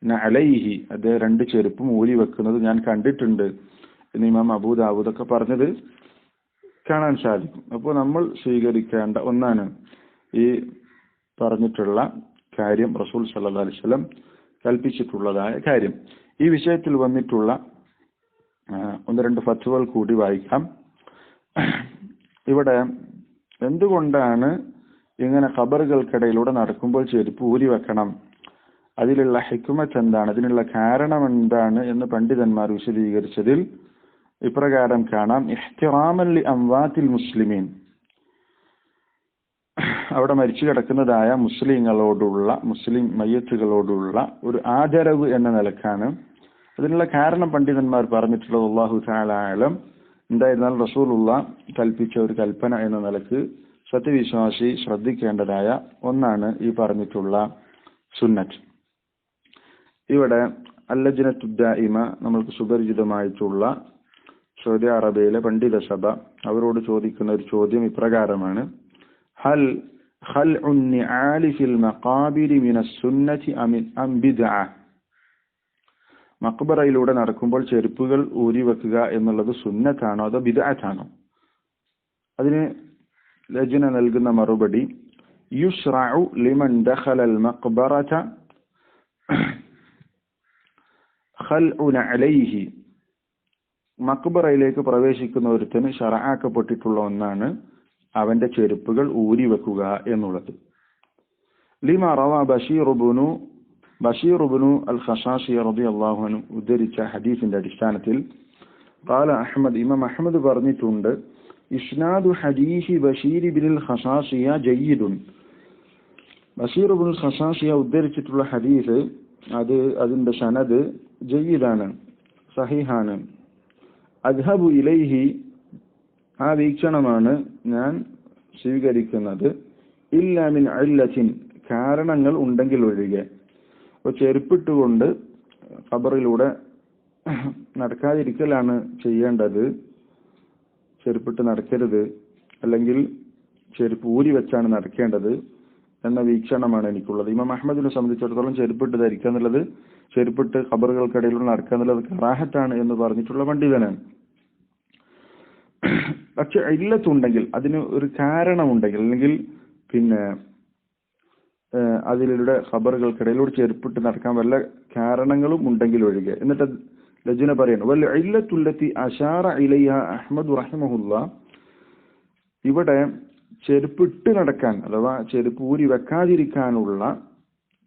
നഅലൈഹി, അദ്ദേഹം 2 ചെരുപ്പും ഊരി വെക്കുന്നത് ഞാൻ കണ്ടിട്ടുണ്ട് എന്ന് ഇമാം അബൂ ദാവൂദ് ഒക്കെ പറഞ്ഞത് കാണാൻ സാധിക്കും. അപ്പോൾ നമ്മൾ സ്വീകരിക്കേണ്ട ഒന്നാണ് ഈ പറഞ്ഞിട്ടുള്ള കാര്യം, റസൂൽ സല്ലല്ലാഹു അലൈഹി വസല്ലം കൽപ്പിച്ചിട്ടുള്ളതായ കാര്യം. ഈ വിഷയത്തിൽ വന്നിട്ടുള്ള 1-2 ഫത്വകൾ കൂടി വായിക്കാം. ഇവിടെ എന്തുകൊണ്ടാണ് ഇങ്ങനെ ഖബറുകൾക്കിടയിലൂടെ നടക്കുമ്പോൾ ചെരുപ്പ് ഊരി വെക്കണം, അതിലുള്ള ഹിക്മത്ത് എന്താണ്, അതിനുള്ള കാരണം എന്താണ് എന്ന് പണ്ഡിതന്മാർ വിശദീകരിച്ചതിൽ ഇപ്രകാരം കാണാം. ഇഹ്തിറാമൻ ലി അംവാതിൽ മുസ്ലിമീൻ, അവിടെ മരിച്ചു കിടക്കുന്നതായ മുസ്ലിം മയ്യത്തുകളോടുള്ള ഒരു ആദരവ് എന്ന നിലക്കാണ്. അതിനുള്ള കാരണം പണ്ഡിതന്മാർ പറഞ്ഞിട്ടുള്ളത് അല്ലാഹു തആല അഅലം. എന്തായിരുന്നാൽ റസൂലുള്ള കൽപ്പിച്ച ഒരു കൽപ്പന എന്ന നിലക്ക് സത്യവിശ്വാസി ശ്രദ്ധിക്കേണ്ടതായ ഒന്നാണ് ഈ പറഞ്ഞിട്ടുള്ള സുന്നത്ത്. ഇവിടെ അല്ലജ്നത്തു ദായിമ, നമ്മൾക്ക് സുപരിചിതമായിട്ടുള്ള സൗദി അറേബ്യയിലെ പണ്ഡിത സഭ, അവരോട് ചോദിക്കുന്ന ഒരു ചോദ്യം ഇപ്രകാരമാണ്. ഹൽ ഖൽഉ നിആലി ഫിൽ മഖാബിരി മിനസ് സുന്നതി അം ബിദ്അ, മഖ്ബറയിലൂടെ നടക്കുമ്പോൾ ചെരുപ്പുകൾ ഊരി വെക്കുക എന്നുള്ളത് സുന്നത്താണോ അതോ ബിദ്അത്താണോ? അതിന് ലജ്ന നൽകുന്ന മറുപടി, യുശ്റഉ ലിമൻ ദഖലൽ മഖ്ബറത ഖൽഉ നഅലൈഹി, മഖ്ബറയിലേക്ക് പ്രവേശിക്കുന്ന ഒരുത്തന് ശറഅക്കപ്പെട്ടിട്ടുള്ള ഒന്നാണ് അവന്റെ ചെരുപ്പുകൾ ഊരി വെക്കുക എന്നുള്ളത്. ലിമാ റവാ ബശീർ ഇബ്നു അൽ ഖസാസി റളിയല്ലാഹു അൻഹു ഉദ്ധരിച്ച ഹദീസിന്റെ അടിസ്ഥാനത്തിൽ ഖാല അഹ്മദ്, ഇമാം അഹ്മദ് പറഞ്ഞിട്ടുണ്ട്, ഇസ്നാദു ഹദീസി ബശീർ ഇബ്നുൽ ഖസാസിയ ജയ്യിദുൻ, ബശീർ ഇബ്നുൽ ഖസാസിയ ഉദ്ധരിച്ചിട്ടുള്ള ഹദീസ് അതിന്റെ സനദ് ജയ്യിദാണ്, സഹീഹാണ്. അദ്ഹബു ഇലൈഹി, ആ വീക്ഷണമാണ് ഞാൻ സ്വീകരിക്കുന്നത്. ഇല്ലാ മിൻ ഇല്ലത്തിൻ, കാരണങ്ങൾ ഉണ്ടെങ്കിൽ ഒഴികെ. അപ്പോൾ ചെരുപ്പിട്ടുകൊണ്ട് ഖബറിലൂടെ നടക്കാതിരിക്കലാണ് ചെയ്യേണ്ടത്, ചെരുപ്പിട്ട് നടക്കരുത്, അല്ലെങ്കിൽ ചെരുപ്പ് ഊരി വെച്ചാണ് നടക്കേണ്ടത് എന്ന വീക്ഷണമാണ് എനിക്കുള്ളത്. ഇമാം അഹ്മദിനെ സംബന്ധിച്ചിടത്തോളം ചെരുപ്പിട്ട് ധരിക്കുക എന്നുള്ളത്, ചെരുപ്പിട്ട് ഖബറുകൾക്കിടയിലൂടെ നടക്കുക എന്നുള്ളത് കറാഹത്താണ് എന്ന് പറഞ്ഞിട്ടുള്ള പണ്ഡിതനാണ്. പക്ഷെ ഇല്ലത്തുണ്ടെങ്കിൽ, അതിന് ഒരു കാരണമുണ്ടെങ്കിൽ, അല്ലെങ്കിൽ അതിലൂടെ ഖബറുകൾക്കിടയിലൂടെ ചെരുപ്പിട്ട് നടക്കാൻ വല്ല കാരണങ്ങളും ഉണ്ടെങ്കിൽ ഒഴികെ. എന്നിട്ട് ലജ്ന പറയുന്നു, വല്ല ഇല്ലത്തുല്ലത്തി അശാറ ഇലൈഹ അഹ്മദ് റഹിമഹുല്ലാ, ഇവിടെ ചെരുപ്പിട്ട് നടക്കാൻ അഥവാ ചെരുപ്പ് ഊരി വെക്കാതിരിക്കാനുള്ള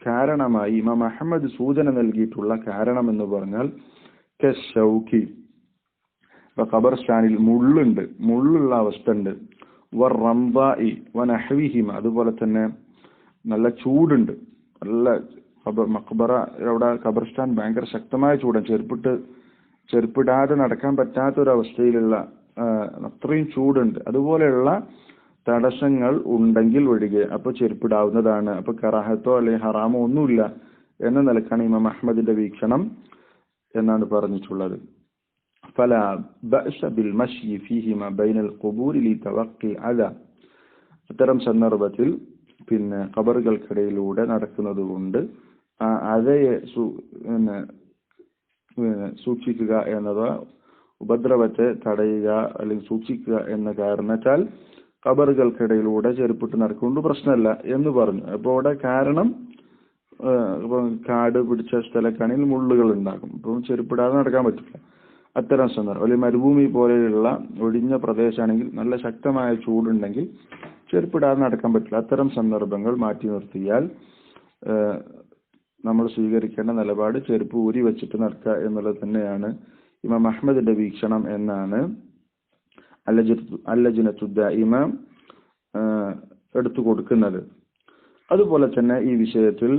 കാരണമായി ഇമാം അഹ്മദ് സൂചന നൽകിയിട്ടുള്ള കാരണം എന്ന് പറഞ്ഞാൽ കശൗക്കി, ഖബർസ്ഥാനിൽ മുള്ളുള്ള അവസ്ഥ ഉണ്ട്, വറംബായി വനഹ്വിഹിമ, അതുപോലെ തന്നെ നല്ല ചൂടുണ്ട്, നല്ല മഖ്ബറ അവിടെ ഖബർസ്ഥാൻ ഭയങ്കര ശക്തമായ ചൂടാണ്, ചെരുപ്പിടാതെ നടക്കാൻ പറ്റാത്തൊരവസ്ഥയിലുള്ള അത്രയും ചൂടുണ്ട്. അതുപോലെയുള്ള തടസ്സങ്ങൾ ഉണ്ടെങ്കിൽ ഒഴികെ അപ്പൊ ചെരുപ്പിടാവുന്നതാണ്. അപ്പൊ കറാഹത്തോ അല്ലെങ്കിൽ ഹറാമോ ഒന്നുമില്ല എന്ന നിലക്കാണ് ഇമാം അഹ്മദിന്റെ വീക്ഷണം എന്നാണ് പറഞ്ഞിട്ടുള്ളത്. ഫലാ ബഅസ ബിൽ മശ്യി ഫീഹിമ ബൈനൽ ഖുബൂരി ലിതവഖി അദാ, അത്തരം സന്ദർഭത്തിൽ പിന്നെ ഖബറുകൾക്കിടയിലൂടെ നടക്കുന്നത് കൊണ്ട് ആ അഴയെ സൂക്ഷിക്കുക എന്നത് ഉപദ്രവത്തെ തടയുക അല്ലെങ്കിൽ സൂക്ഷിക്കുക എന്ന കാരണത്താൽ ഖബറുകൾക്കിടയിലൂടെ ചെരുപ്പിട്ട് നടക്കുന്നത് പ്രശ്നമല്ല എന്ന് പറഞ്ഞു. അപ്പോൾ അവിടെ കാരണം കാട് പിടിച്ച സ്ഥലക്കാണെങ്കിൽ മുള്ളുകൾ ഉണ്ടാകും, അപ്പം ചെരുപ്പിടാതെ നടക്കാൻ പറ്റില്ല. അത്തരം സന്ദർഭം അല്ലെങ്കിൽ മരുഭൂമി പോലെയുള്ള ഒഴിഞ്ഞ പ്രദേശമാണെങ്കിൽ നല്ല ശക്തമായ ചൂടുണ്ടെങ്കിൽ ചെരുപ്പിടാതെ നടക്കാൻ പറ്റില്ല. അത്തരം സന്ദർഭങ്ങൾ മാറ്റി നിർത്തിയാൽ നമ്മൾ സ്വീകരിക്കേണ്ട നിലപാട് ചെരുപ്പ് ഊരി വെച്ചിട്ട് നടക്കുക എന്നുള്ളത് തന്നെയാണ് ഇമാം അഹ്മദിന്റെ വീക്ഷണം എന്നാണ് അല്ലജ്നത്തു ദായിമ എടുത്തു കൊടുക്കുന്നത്. അതുപോലെ തന്നെ ഈ വിഷയത്തിൽ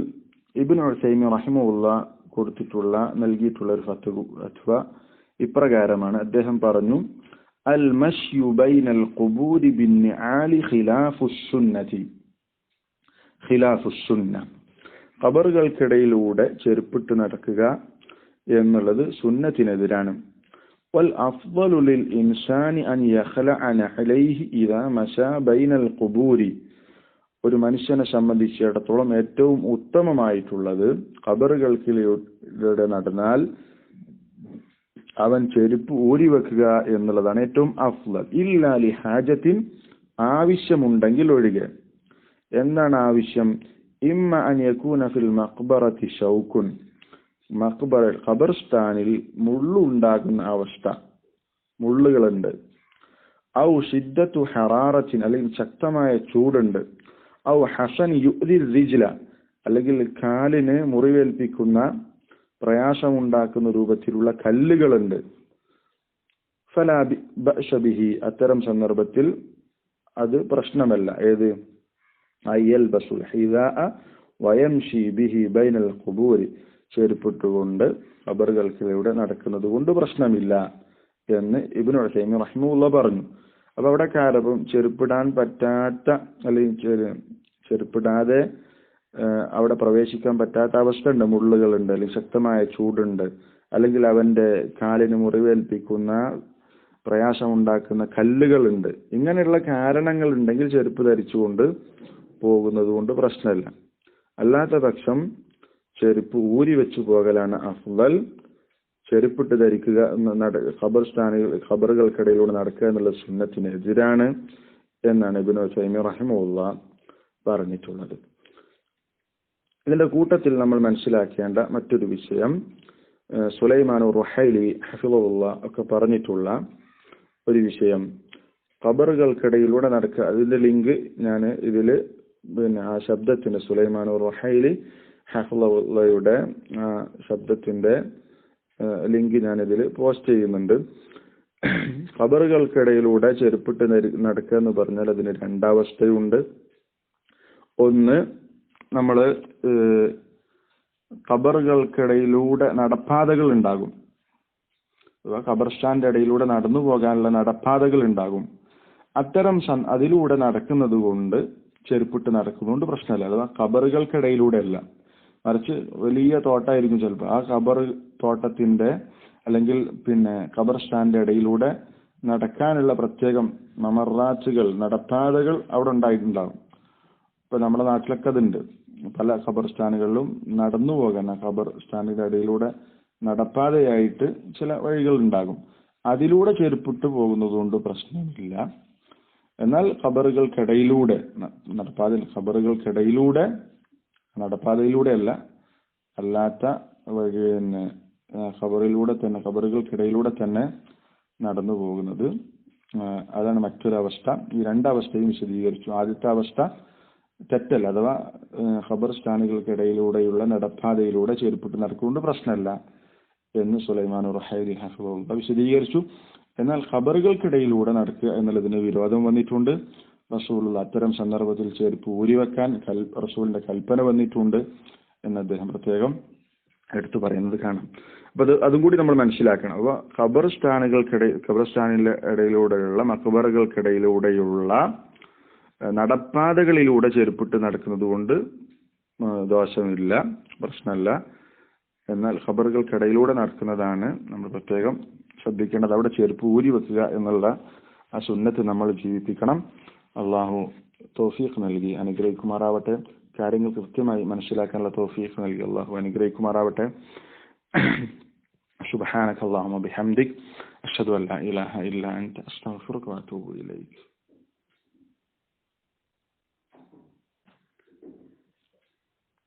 ഇബ്നു ഉസൈമീൻ റഹിമഹുല്ലാഹ് നൽകിയിട്ടുള്ള ഒരു ഫത്വ ഇപ്രകാരമാണ്. അദ്ദേഹം പറഞ്ഞു, അൽ മശ്യു ബൈനൽ ഖുബൂരി ബിന്നിആലി ഖിലാഫുസ് സുന്ന. ഖബറുകൾക്കിടയിലൂടെ ചെരുപ്പിട്ട് നടക്കുക എന്നുള്ളത് സുന്നത്തിനെതിരാണ്. വൽ അഫ്ളലു ലിൽ ഇൻസാനി അൻ യഖ്ലഅ നഅലൈഹി ഇദാ മശാ ബൈനൽ ഖുബൂരി. ഒരു മനുഷ്യനെ സംബന്ധിച്ചിടത്തോളം ഏറ്റവും ഉത്തമമായിട്ടുള്ളത് ഖബറുകൾക്കിലൂടെ നടന്നാൽ അവൻ ചെരുപ്പ് ഊരി വെക്കുക എന്നുള്ളതാണ് ഏറ്റവും അഫ്ളൽ. ഇല്ലാ ലി ഹാജത്തിൻ, ആവശ്യമുണ്ടെങ്കിൽ ഒഴികെ. എന്താണ് ആവശ്യം? ഇമ്മ അൻ യകൂന ഫിൽ മഖ്ബറത്തി ഷൗകുൻ, ഖബർസ്ഥാനിൽ മുള്ളുണ്ടാകുന്ന അവസ്ഥ, മുള്ളുകളുണ്ട്. ഔ ഷിദ്ദത്തു ഹറാറത്തിൻ, അല്ലെങ്കിൽ ശക്തമായ ചൂടുണ്ട്. ഔ ഹസൻ യുഅ്ദി റിജ്ല, അല്ലെങ്കിൽ കാലിന് മുറിവേൽപ്പിക്കുന്ന പ്രയാസമുണ്ടാക്കുന്ന രൂപത്തിലുള്ള കല്ലുകളുണ്ട്. ഫലാ ബഅസ ബിഹി, അത്തരം സന്ദർഭത്തിൽ അത് പ്രശ്നമല്ല. ഏത്? അയൽബസുൽ ഹിദാഅ വയംശി ബിഹി ബൈനൽ ഖുബൂരി, ചെരുപ്പിട്ടുകൊണ്ട് ഖബറുകൾക്കിലൂടെ നടക്കുന്നത് കൊണ്ട് പ്രശ്നമില്ല എന്ന് ഇബ്നു ഉസൈമീൻ റഹിമഹുല്ലാഹ് പറഞ്ഞു. അപ്പൊ അവിടെ കാരണം ചെരുപ്പിടാൻ പറ്റാത്ത, അല്ലെങ്കിൽ ചെരുപ്പിടാതെ അവിടെ പ്രവേശിക്കാൻ പറ്റാത്ത അവസ്ഥ ഉണ്ട്, മുള്ളുകളുണ്ട്, അല്ലെങ്കിൽ ശക്തമായ ചൂടുണ്ട്, അല്ലെങ്കിൽ അവന്റെ കാലിന് മുറിവേൽപ്പിക്കുന്ന പ്രയാസമുണ്ടാക്കുന്ന കല്ലുകളുണ്ട്. ഇങ്ങനെയുള്ള കാരണങ്ങൾ ഉണ്ടെങ്കിൽ ചെരുപ്പ് ധരിച്ചുകൊണ്ട് പോകുന്നത് കൊണ്ട് പ്രശ്നമില്ല. അല്ലാത്ത പക്ഷം ചെരുപ്പ് ഊരി വെച്ചു പോകലാണ് അഫ്ളൽ. ചെരുപ്പിട്ട് ധരിക്കുക, ഖബറുകൾക്കിടയിലൂടെ നടക്കുക എന്നുള്ള സുന്നത്തിന് എതിരാണ് എന്നാണ് ഇബ്നു ഉസൈമീൻ റഹിമഹുല്ലാഹ് പറഞ്ഞിട്ടുള്ളത്. ഇതിന്റെ കൂട്ടത്തിൽ നമ്മൾ മനസ്സിലാക്കേണ്ട മറ്റൊരു വിഷയം, സുലൈമാൻ റുഹൈലി ഹഫിളഹുല്ലാഹ് ഒക്കെ പറഞ്ഞിട്ടുള്ള ഒരു വിഷയം, ഖബറുകൾക്കിടയിലൂടെ നടക്കുക. അതിന്റെ ലിങ്ക് ഞാൻ ഇതില് ആ ശബ്ദത്തിന്റെ, സുലൈമാൻ റുഹൈലി ഹഫിളഹുല്ലാഹയുടെ ശബ്ദത്തിന്റെ ലിങ്ക് ഞാൻ ഇതിൽ പോസ്റ്റ് ചെയ്യുന്നുണ്ട്. ഖബറുകൾക്കിടയിലൂടെ ചെരുപ്പിട്ട് നടക്കുക എന്ന് പറഞ്ഞാൽ അതിന് രണ്ടവസ്ഥയുണ്ട്. ഒന്ന്, നമ്മള് ഖബറുകൾക്കിടയിലൂടെ നടപ്പാതകൾ ഉണ്ടാകും, ഖബർസ്ഥാന്റെ ഇടയിലൂടെ നടന്നു പോകാനുള്ള നടപ്പാതകൾ ഉണ്ടാകും. അത്തരം അതിലൂടെ നടക്കുന്നത് കൊണ്ട് ചെരുപ്പിട്ട് നടക്കുന്നതുകൊണ്ട് പ്രശ്നമില്ല. അഥവാ ഖബറുകൾക്കിടയിലൂടെ അല്ല, മറിച്ച് വലിയ തോട്ടായിരിക്കും ചിലപ്പോൾ. ആ ഖബർ തോട്ടത്തിന്റെ അല്ലെങ്കിൽ ഖബർസ്ഥാന്റെ ഇടയിലൂടെ നടക്കാനുള്ള പ്രത്യേകം മമറാച്ചുകൾ, നടപ്പാതകൾ അവിടെ ഉണ്ടായിട്ടുണ്ടാകും. ഇപ്പൊ നമ്മുടെ നാട്ടിലൊക്കെ അതുണ്ട്. പല ഖബർസ്ഥാനുകളിലും നടന്നു പോകാൻ ഖബർസ്ഥാനിന്റെ ഇടയിലൂടെ നടപ്പാതയായിട്ട് ചില വഴികൾ ഉണ്ടാകും. അതിലൂടെ ചെരുപ്പിട്ട് പോകുന്നത് കൊണ്ട് പ്രശ്നമില്ല. എന്നാൽ ഖബറുകൾക്കിടയിലൂടെ ഖബറുകൾക്കിടയിലൂടെ, നടപ്പാതയിലൂടെ അല്ല, അല്ലാത്ത ഖബറുകൾക്കിടയിലൂടെ തന്നെ നടന്നു പോകുന്നത്, അതാണ് മറ്റൊരവസ്ഥ. ഈ രണ്ടവസ്ഥയും വിശദീകരിച്ചു. ആദ്യത്തെ അവസ്ഥ തെറ്റല്ല, അഥവാ ഖബർ സ്ഥാനുകൾക്കിടയിലൂടെയുള്ള നടപ്പാതയിലൂടെ ചെരുപ്പിട്ട് നടക്കുകൊണ്ട് പ്രശ്നമല്ല എന്ന് സുലൈമാൻ റുഹൈലി ഹഫിളഹുല്ലാഹ് വിശദീകരിച്ചു. എന്നാൽ ഖബറുകൾക്കിടയിലൂടെ നടക്കുക എന്നുള്ളതിന് വിരോധം വന്നിട്ടുണ്ട്. റസൂലുള്ളാഹി അത്തരം സന്ദർഭത്തിൽ ചെരുപ്പ് ഊരിവെക്കാൻ റസൂലിന്റെ കൽപ്പന വന്നിട്ടുണ്ട് എന്ന് അദ്ദേഹം പ്രത്യേകം എടുത്തു പറയുന്നത് കാണാം. അപ്പൊ അതും കൂടി നമ്മൾ മനസ്സിലാക്കണം. അപ്പൊ ഖബർസ്ഥാനിലെ ഇടയിലൂടെയുള്ള മഖബറുകൾക്കിടയിലൂടെയുള്ള നടപ്പാതകളിലൂടെ ചെരുപ്പിട്ട് നടക്കുന്നത് കൊണ്ട് ദോഷമില്ല, പ്രശ്നമല്ല. എന്നാൽ ഖബറുകൾക്കിടയിലൂടെ നടക്കുന്നതാണ് നമ്മൾ പ്രത്യേകം ശ്രദ്ധിക്കേണ്ടത്. അവിടെ ചെരുപ്പ് ഊരി വെക്കുക എന്നുള്ള ആ സുന്നത്ത് നമ്മൾ ജീവിപ്പിക്കണം. അള്ളാഹു തൗഫീഖ് നൽകി അനുഗ്രഹിക്കുമാറാവട്ടെ. കാര്യങ്ങൾ കൃത്യമായി മനസ്സിലാക്കാനുള്ള തൗഫീഖ് നൽകി അള്ളാഹു അനുഗ്രഹിക്കുമാറാവട്ടെ. സുബ്ഹാനക അല്ലാഹുമ്മ ബിഹംദിക് അഷ്ഹദു അൻ ലാ ഇലാഹ ഇല്ലാ അൻത അസ്തഗ്ഫിറുക വഅതൂബു ഇലൈക്.